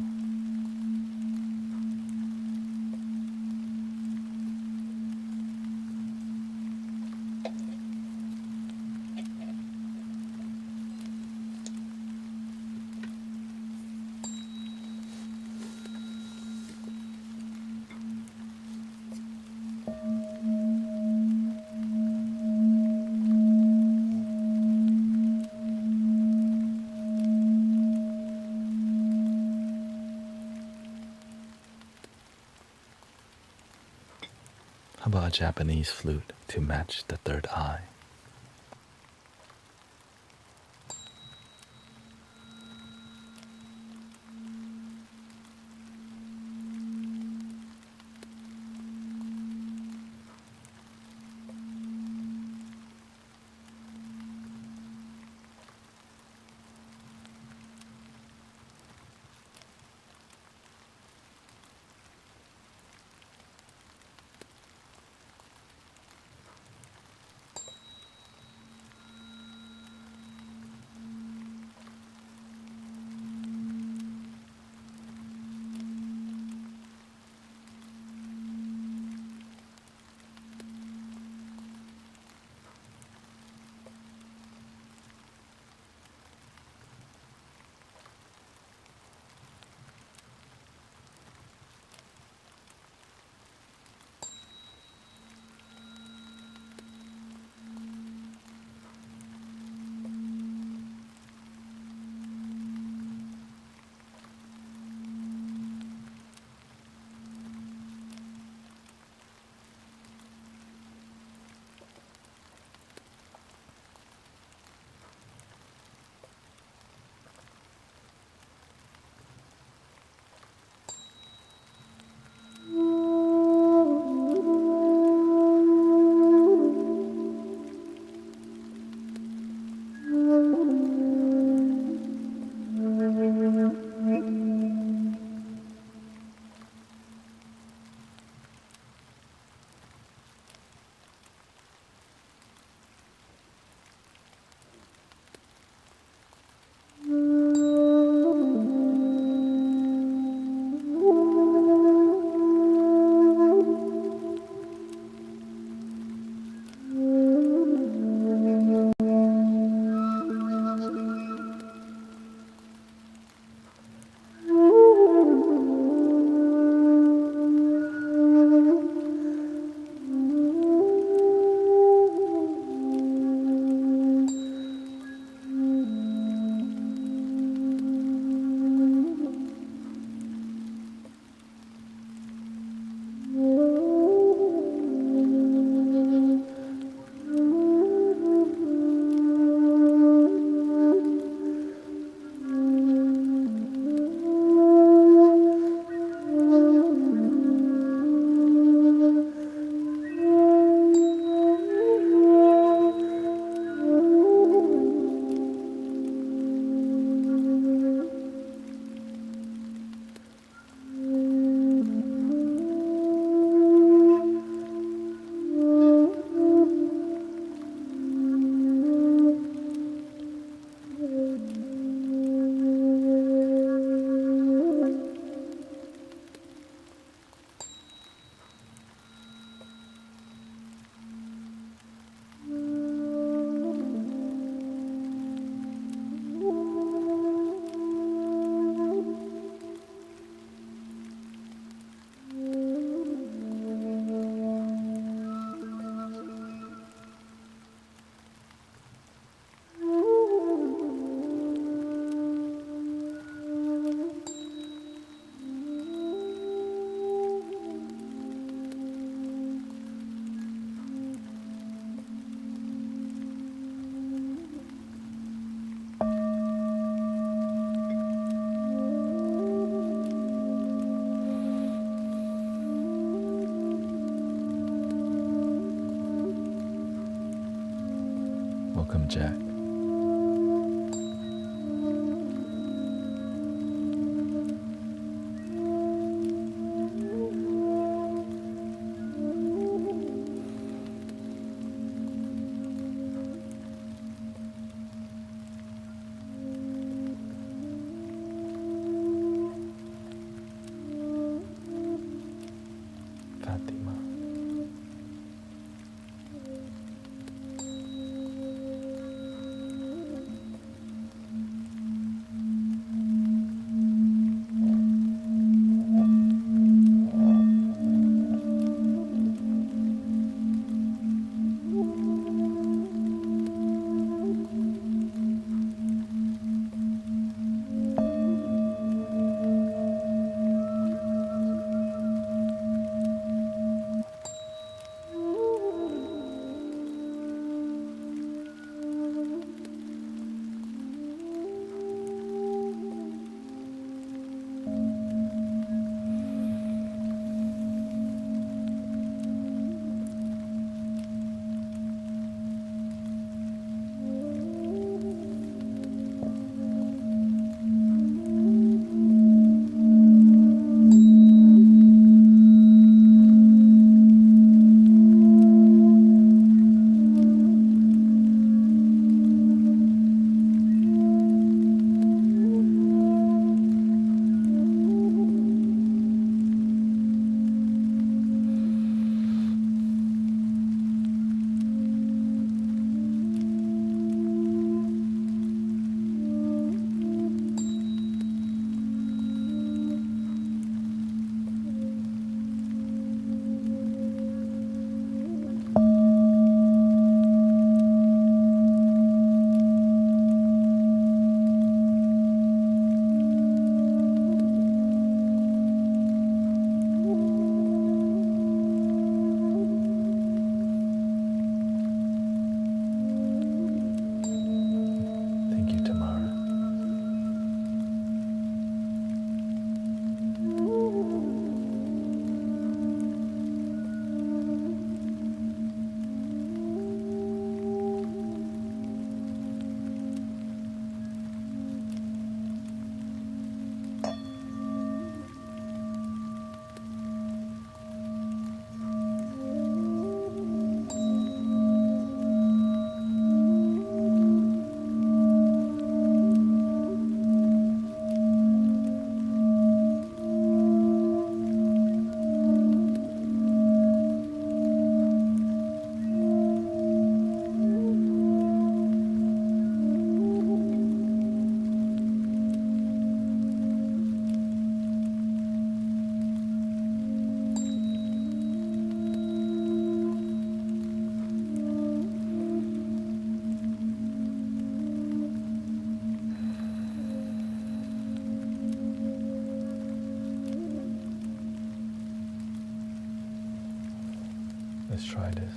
How about a Japanese flute to match the third eye? Let's try this.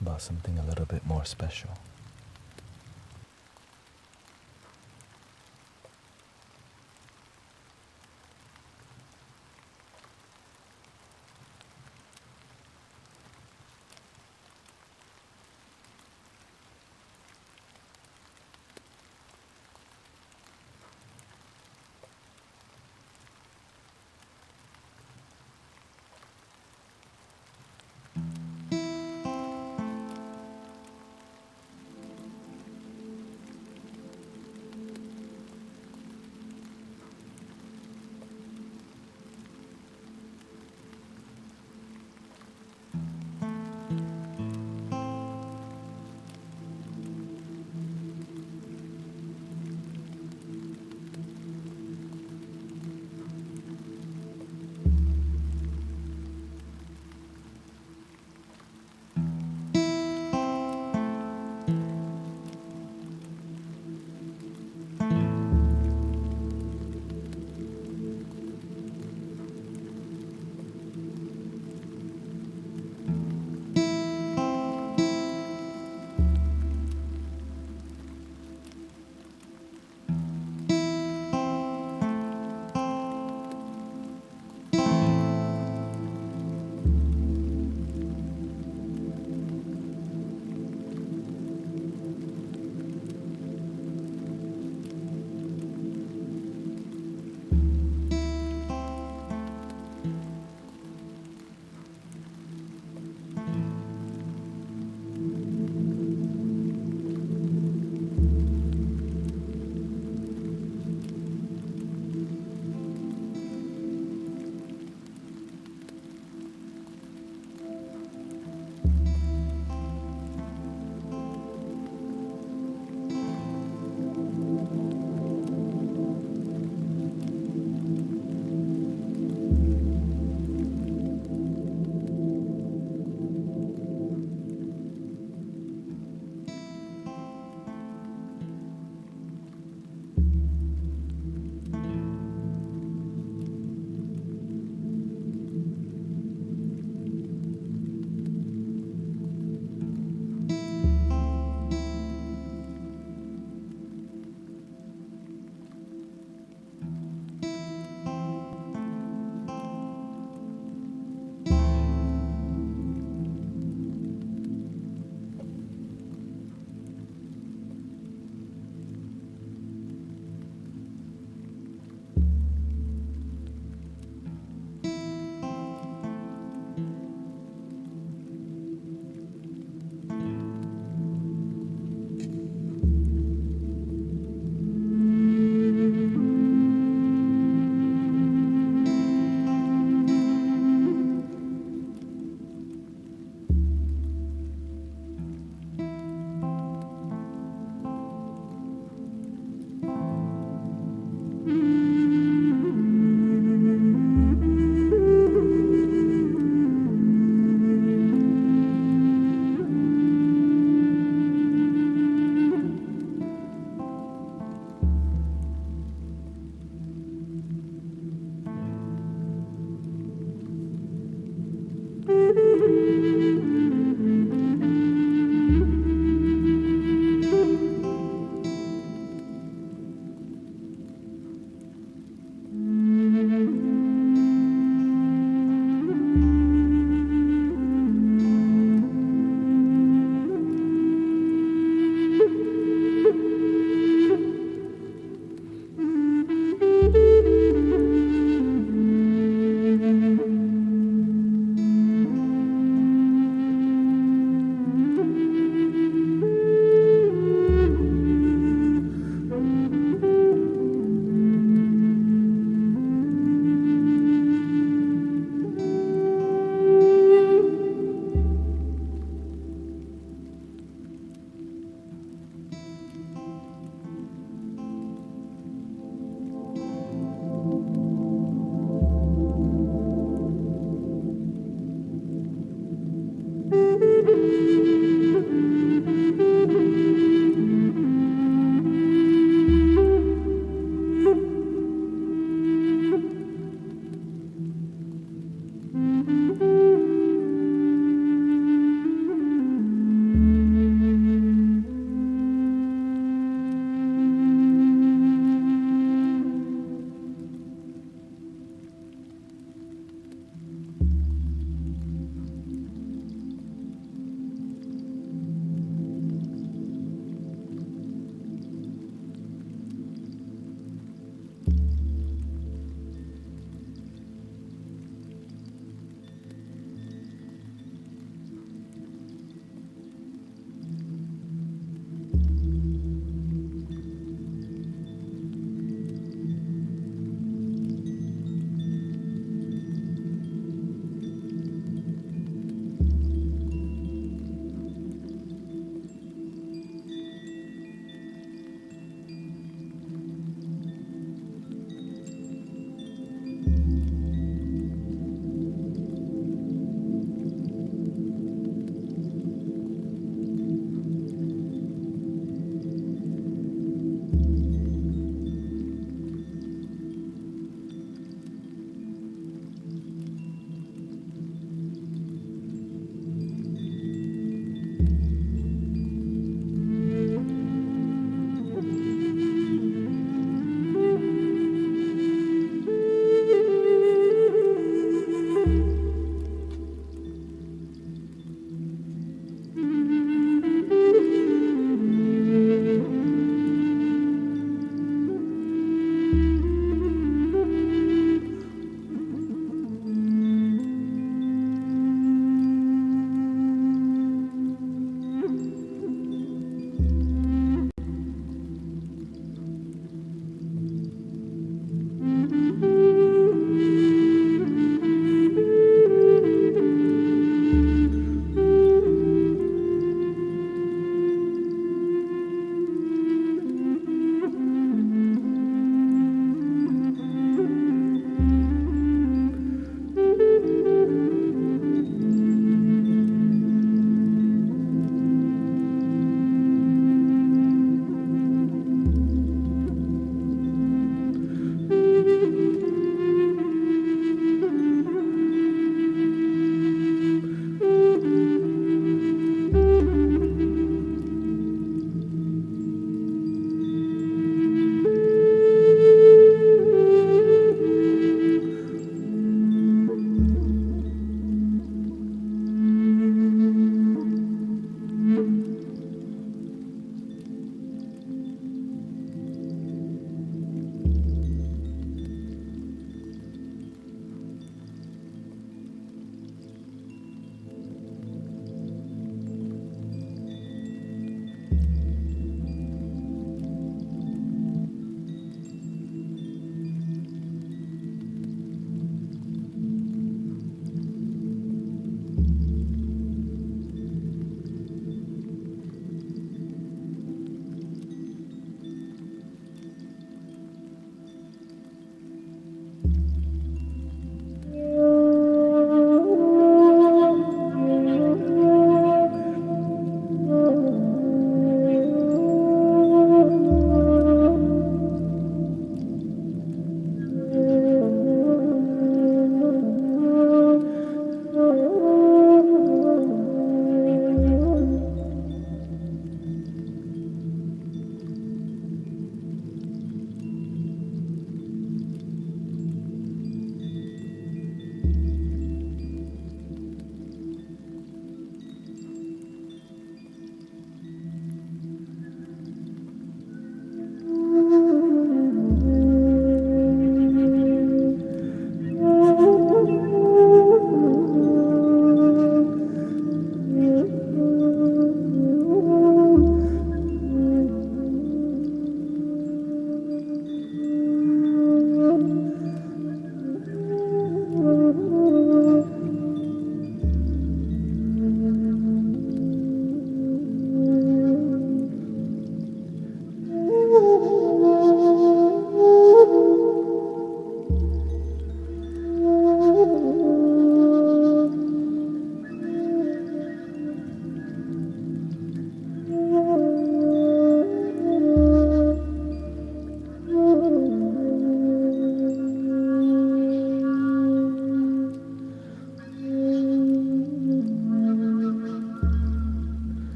About something a little bit more special.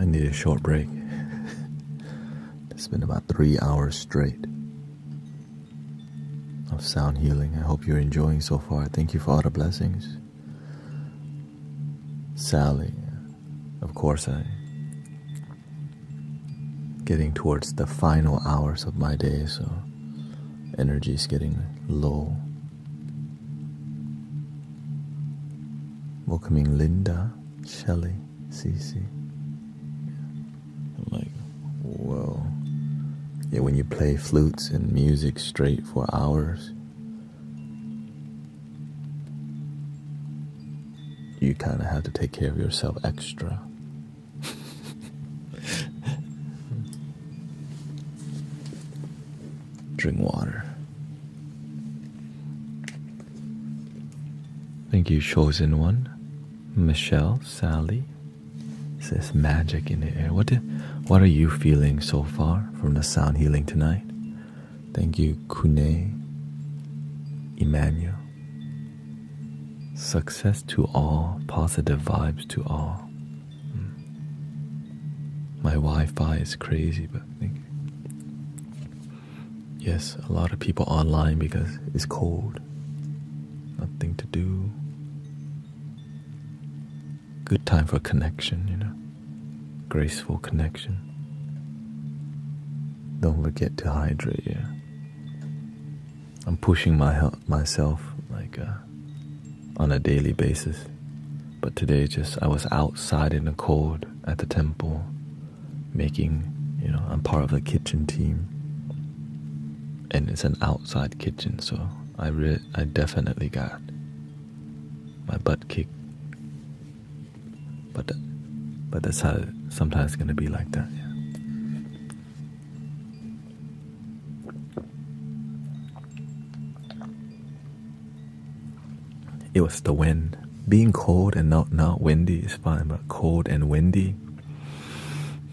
I need a short break. It's been about 3 hours straight of sound healing. I hope you're enjoying so far. Thank you for all the blessings. Sally, of course, getting towards the final hours of my day, so energy is getting low. Welcoming Linda, Shelley, Cece. I'm like, whoa. Yeah, when you play flutes and music straight for hours, you kind of have to take care of yourself extra. Drink water. Thank you, Chosen One. Michelle, Sally says magic in the air. What are you feeling so far from the sound healing tonight? Thank you, Kune, Emmanuel. Success to all, positive vibes to all. My Wi-Fi is crazy, but thank you. Yes, a lot of people online because it's cold. Nothing to do. Good time for connection, graceful connection. Don't forget to hydrate, yeah. I'm pushing myself on a daily basis. But today I was outside in the cold at the temple making, I'm part of the kitchen team. And it's an outside kitchen, so I definitely got my butt kicked. But that's how sometimes it's gonna be like that. Yeah. It was the wind. Being cold and not windy is fine, but cold and windy,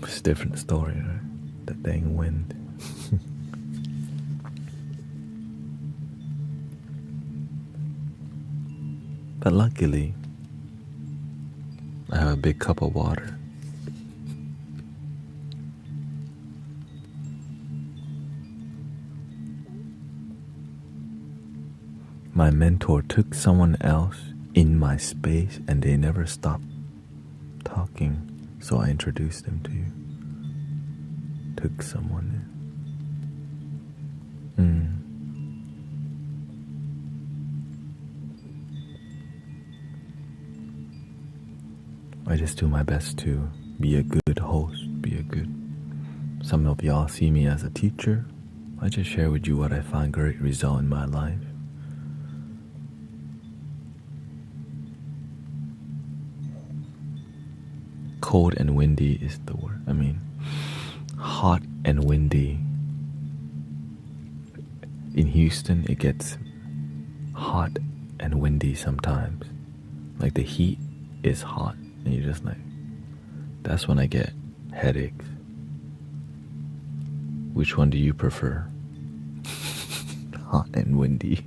it's a different story, right? The dang wind. But luckily, I have a big cup of water. My mentor took someone else in my space and they never stopped talking, so I introduced them to you. Took someone in. I just do my best to be a good host, some of y'all see me as a teacher. I just share with you what I find great result in my life. Cold and windy is the word. Hot and windy. In Houston, it gets hot and windy sometimes. Like the heat is hot. And you're just like, that's when I get headaches. Which one do you prefer? Hot and windy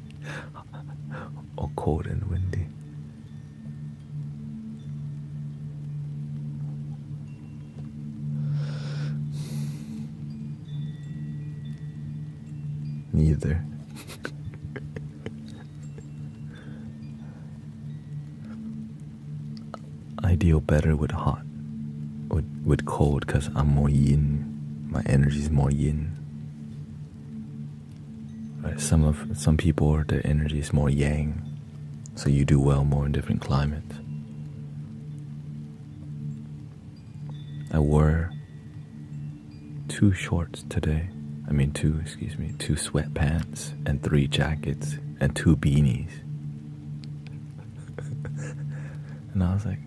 or cold and windy? Neither. I deal better with hot, with cold, because I'm more yin. My energy is more yin. Right? Some people, their energy is more yang, so you do well more in different climates. I wore 2 shorts today. 2 sweatpants and 3 jackets and 2 beanies. And I was like,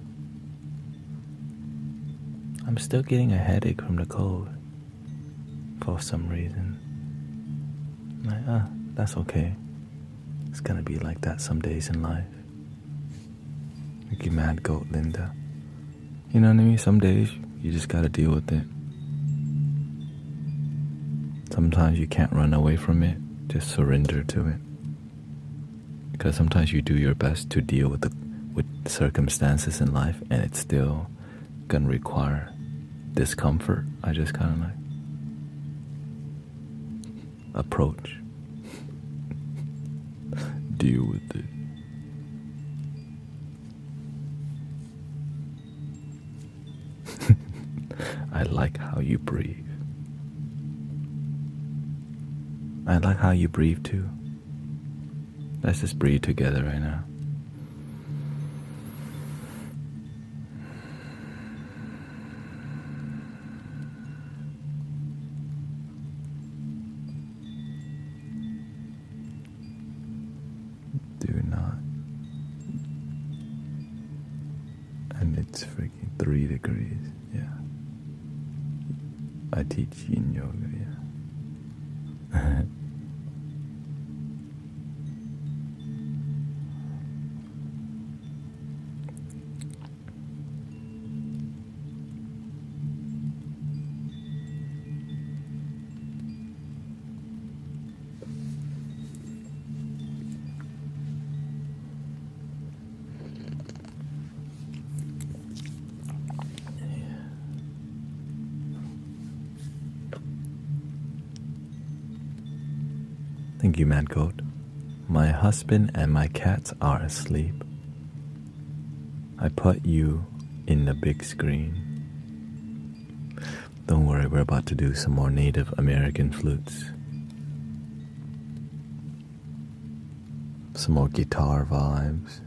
I'm still getting a headache from the cold for some reason. I'm like, that's okay. It's gonna be like that some days in life. Make you mad, goat Linda. You know what I mean? Some days you just gotta deal with it. Sometimes you can't run away from it. Just surrender to it. Because sometimes you do your best to deal with circumstances in life, and it's still gonna require discomfort, I just kind of like approach, deal with it. I like how you breathe. I like how you breathe too. Let's just breathe together right now. Do not. And it's freaking 3 degrees. Yeah. I teach yin yoga, yeah. Thank you, man goat. My husband and my cats are asleep. I put you in the big screen. Don't worry, we're about to do some more Native American flutes. Some more guitar vibes.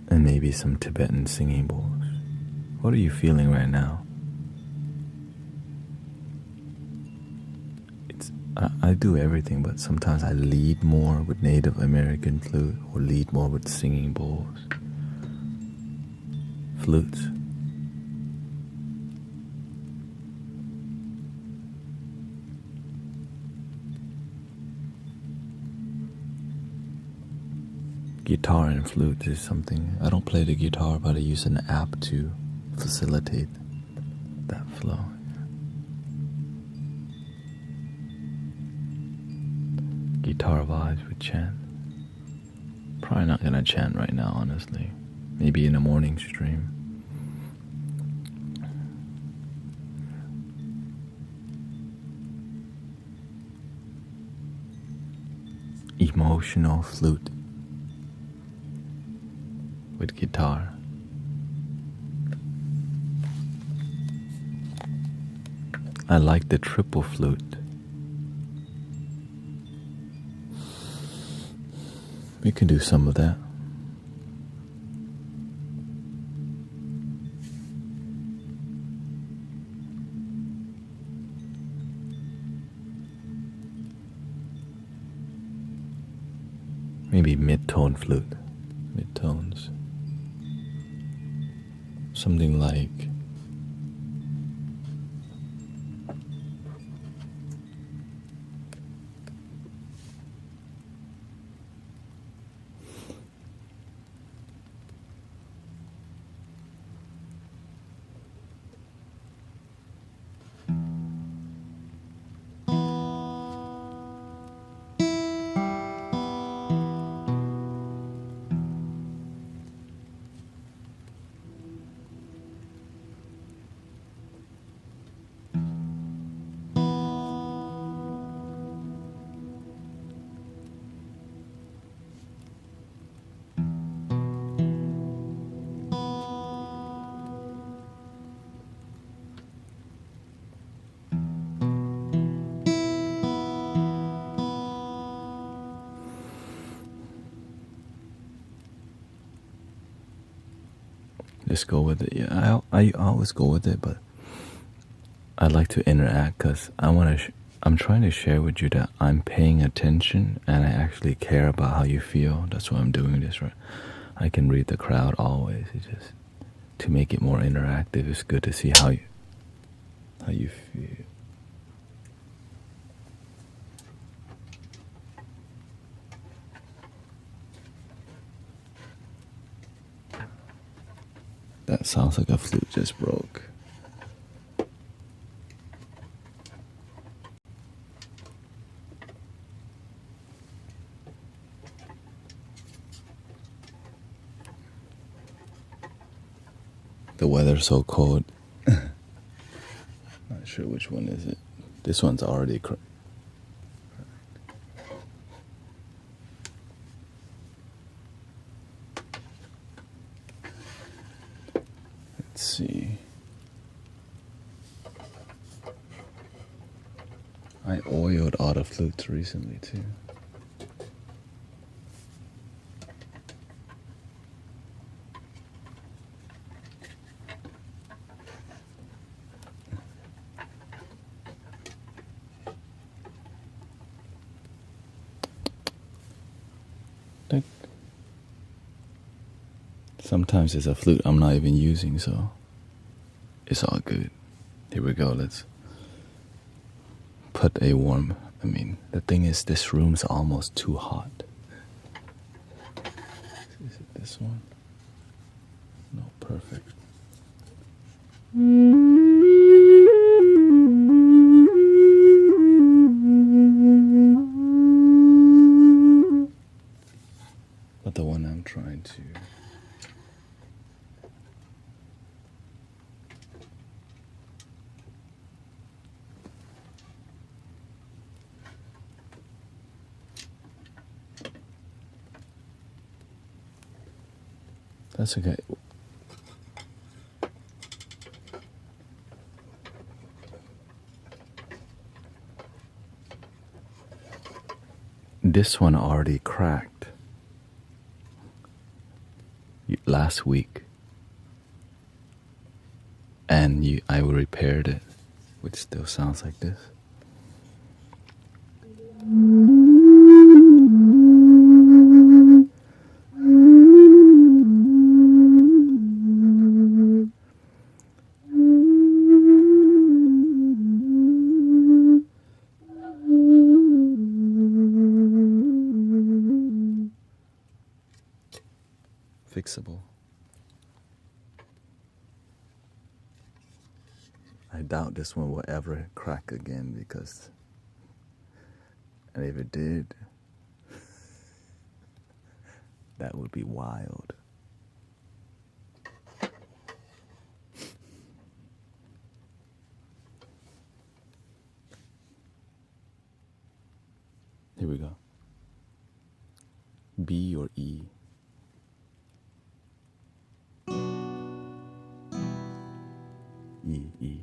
And maybe some Tibetan singing bowls. What are you feeling right now? I do everything, but sometimes I lead more with Native American flute or lead more with singing bowls. Flutes. Guitar and flute is something, I don't play the guitar, but I use an app to facilitate that flow. Guitar vibes with chant. Probably not gonna chant right now, honestly. Maybe in a morning stream. Emotional flute with guitar. I like the triple flute. We can do some of that. Maybe mid-tone flute. Mid-tones. Something like just go with it. Yeah, I always go with it, but I like to interact because I'm trying to share with you that I'm paying attention and I actually care about how you feel. That's why I'm doing this, right? I can read the crowd always. It's just to make it more interactive. It's good to see how you feel. That sounds like a flute just broke. The weather's so cold. Not sure which one is it. This one's already let's see. I oiled all the flutes recently too. Sometimes it's a flute I'm not even using, so it's all good. Here we go. Let's put a warm. The thing is, this room's almost too hot. Is it this one? No, perfect. But the one I'm trying to. That's okay. This one already cracked last week, and I repaired it, which still sounds like this. Fixable. I doubt this one will ever crack again because, and if it did, that would be wild. Here we go. B or E? E.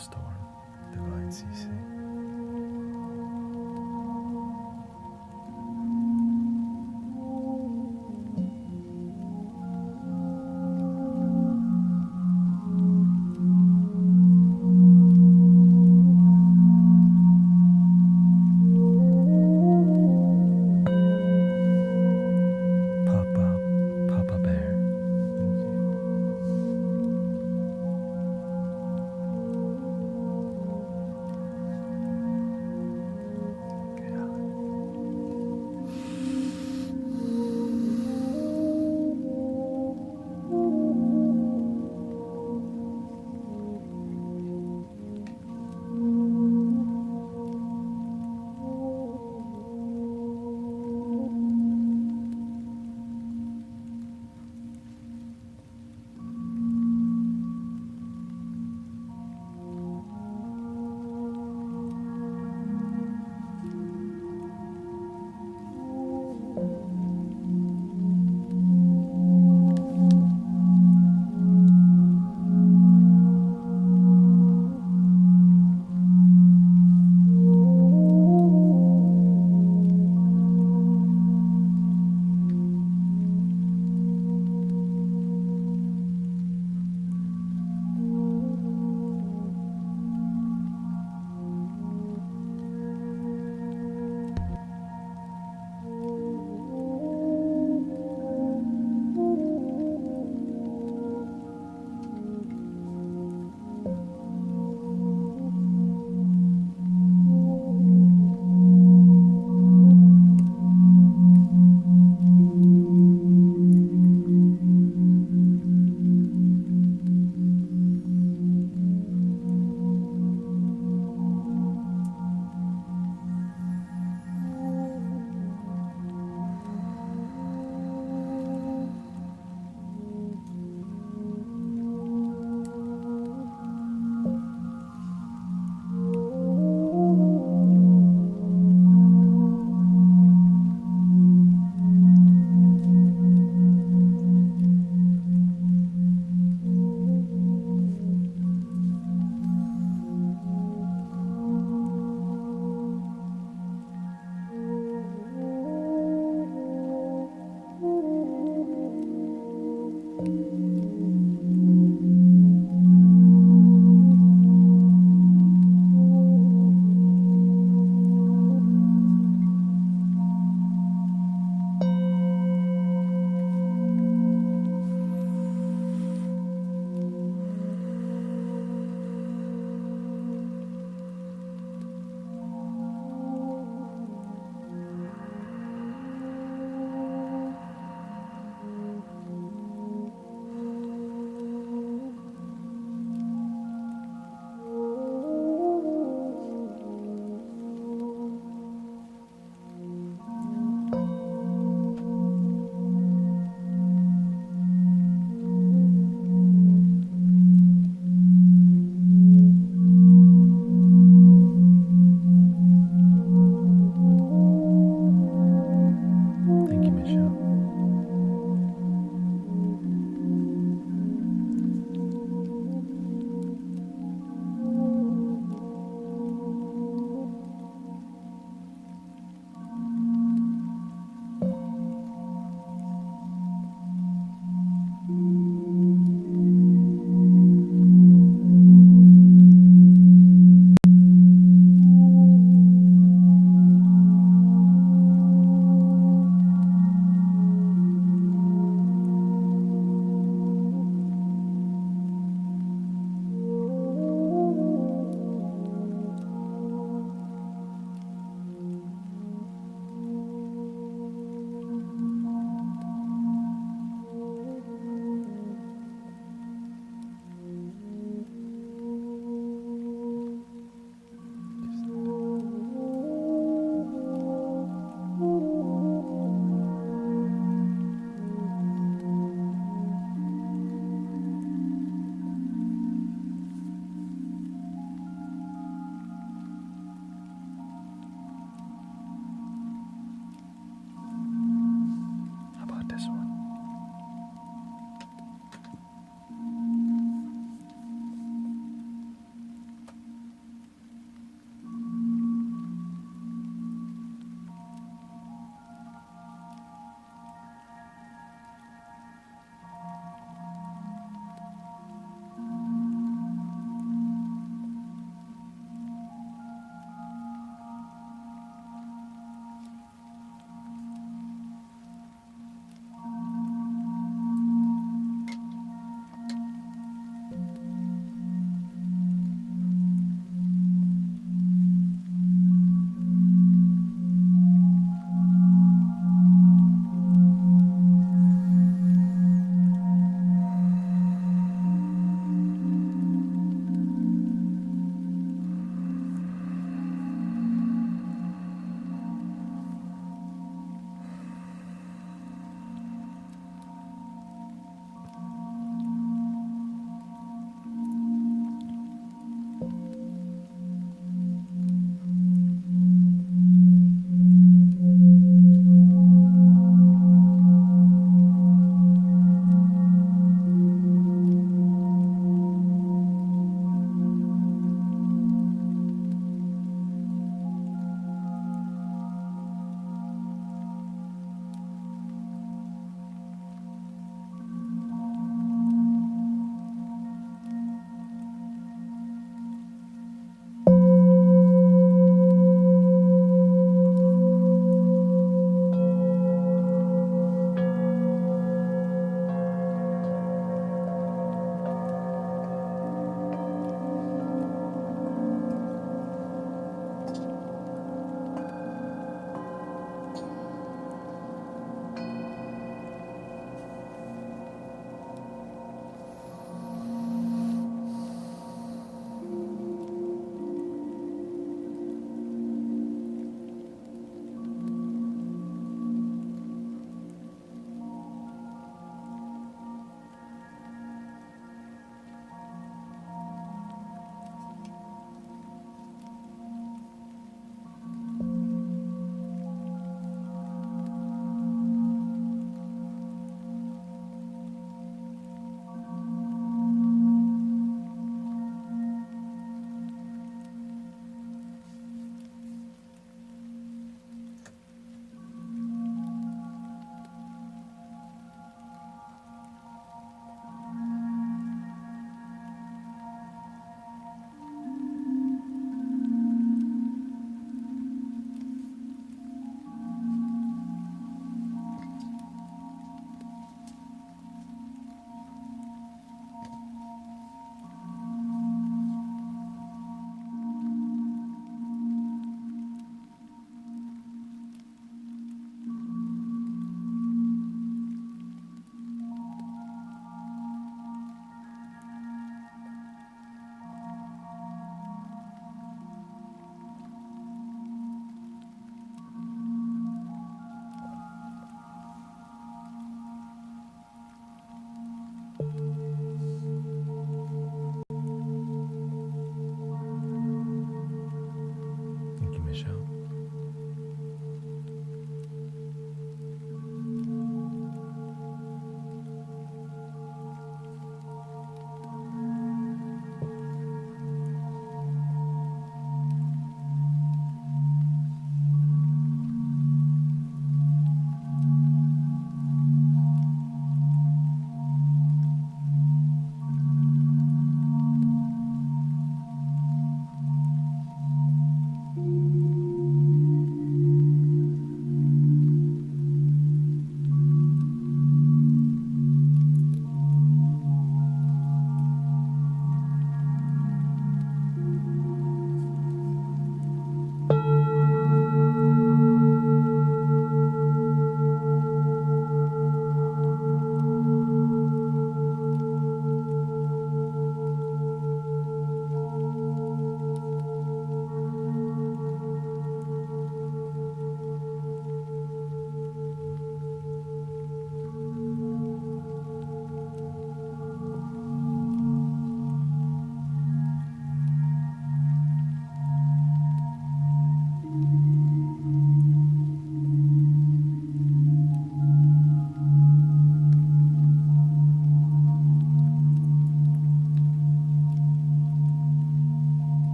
storm, Divine CC. Papa Bear.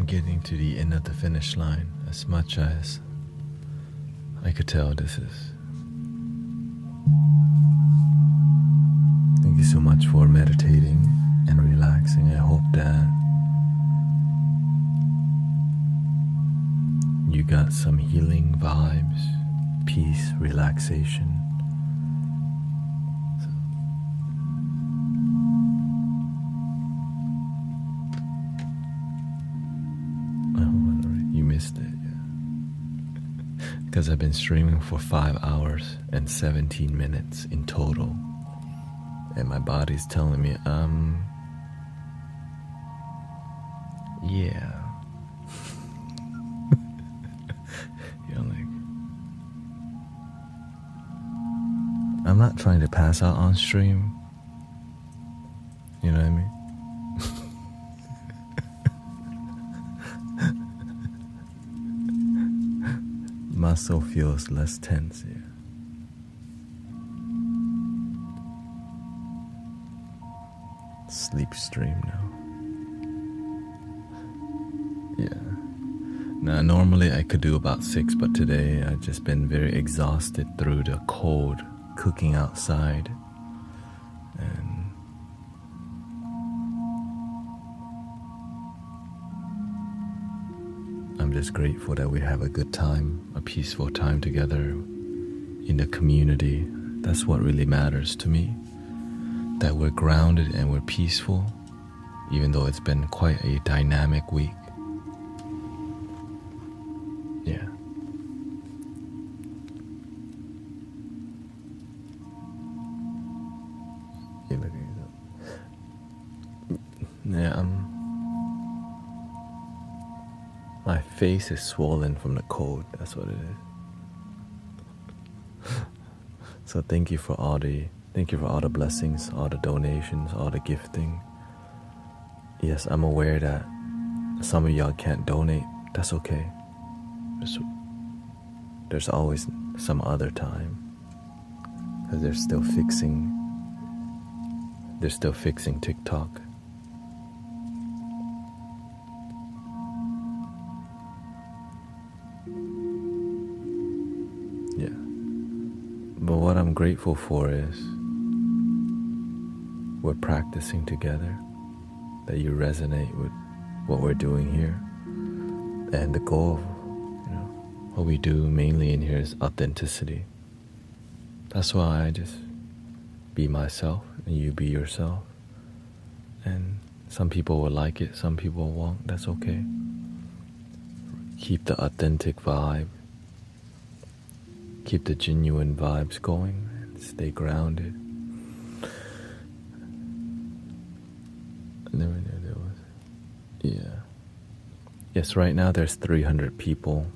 I'm getting to the end of the finish line. As much as I could tell, this is... Thank you so much for meditating and relaxing. I hope that you got some healing vibes, peace, relaxation. You missed it, yeah. Because I've been streaming for 5 hours and 17 minutes in total. And my body's telling me, yeah. You know, like, I'm not trying to pass out on stream. You know what I mean? Muscle feels less tense here. Sleep stream now. Yeah. Now, normally I could do about 6, but today I've just been very exhausted through the cold cooking outside. And I'm just grateful that we have a good time, a peaceful time together in the community. That's what really matters to me. That we're grounded and we're peaceful, even though it's been quite a dynamic week. Yeah. Yeah, my face is swollen from the cold. That's what it is. So thank you for all the blessings, all the donations, all the gifting. Yes, I'm aware that some of y'all can't donate. That's okay. There's always some other time, because they're still fixing TikTok. Yeah. But what I'm grateful for is we're practicing together, that you resonate with what we're doing here. And the goal of what we do mainly in here is authenticity. That's why I just be myself and you be yourself. And some people will like it, some people won't. That's okay. Keep the authentic vibe. Keep the genuine vibes going and stay grounded. I never knew there was. Yeah. Yes, right now there's 300 people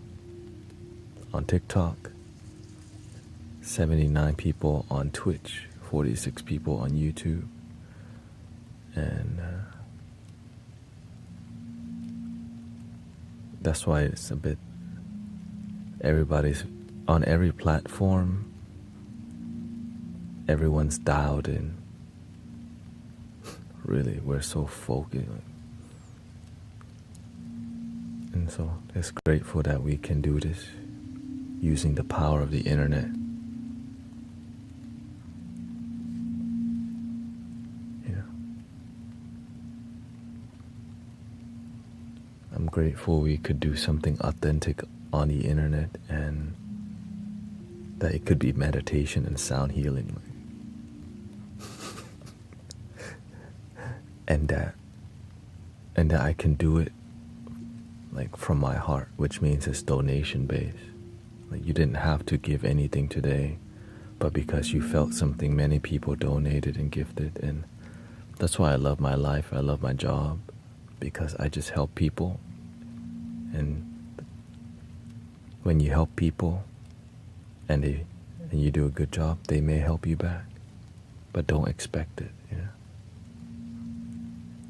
on TikTok, 79 people on Twitch, 46 people on YouTube, and that's why it's a bit, everybody's on every platform, everyone's dialed in. Really, we're so focused. And so it's grateful that we can do this using the power of the internet. Yeah. I'm grateful we could do something authentic on the internet, and that it could be meditation and sound healing. and that I can do it like from my heart, which means it's donation based. Like, you didn't have to give anything today, but because you felt something, many people donated and gifted. And that's why I love my life. I love my job, because I just help people. And when you help people and you do a good job, they may help you back, but don't expect it.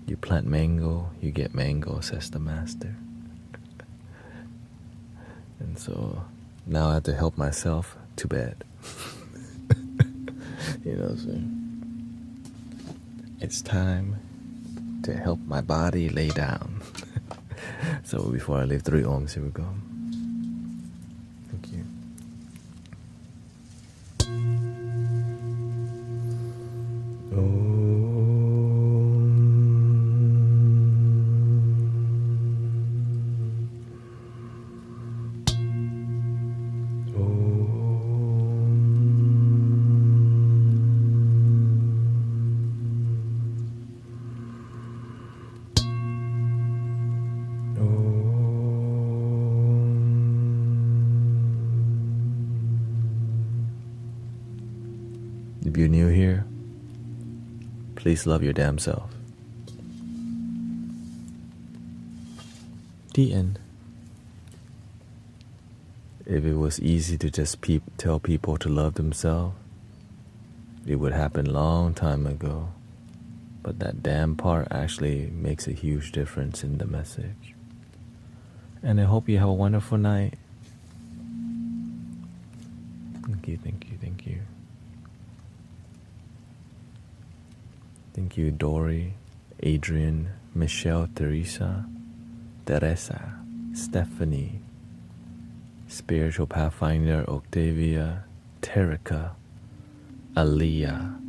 You plant mango, you get mango, says the master. And so now I have to help myself to bed. So it's time to help my body lay down. So before I leave, 3 ohms. Here we go. Thank you. If you're new here, please love your damn self. The end. If it was easy to just tell people to love themselves, it would happen long time ago. But that damn part actually makes a huge difference in the message. And I hope you have a wonderful night. Thank you, thank you, thank you. Thank you, Dory, Adrian, Michelle, Teresa, Stephanie, Spiritual Pathfinder, Octavia, Terica, Aliyah,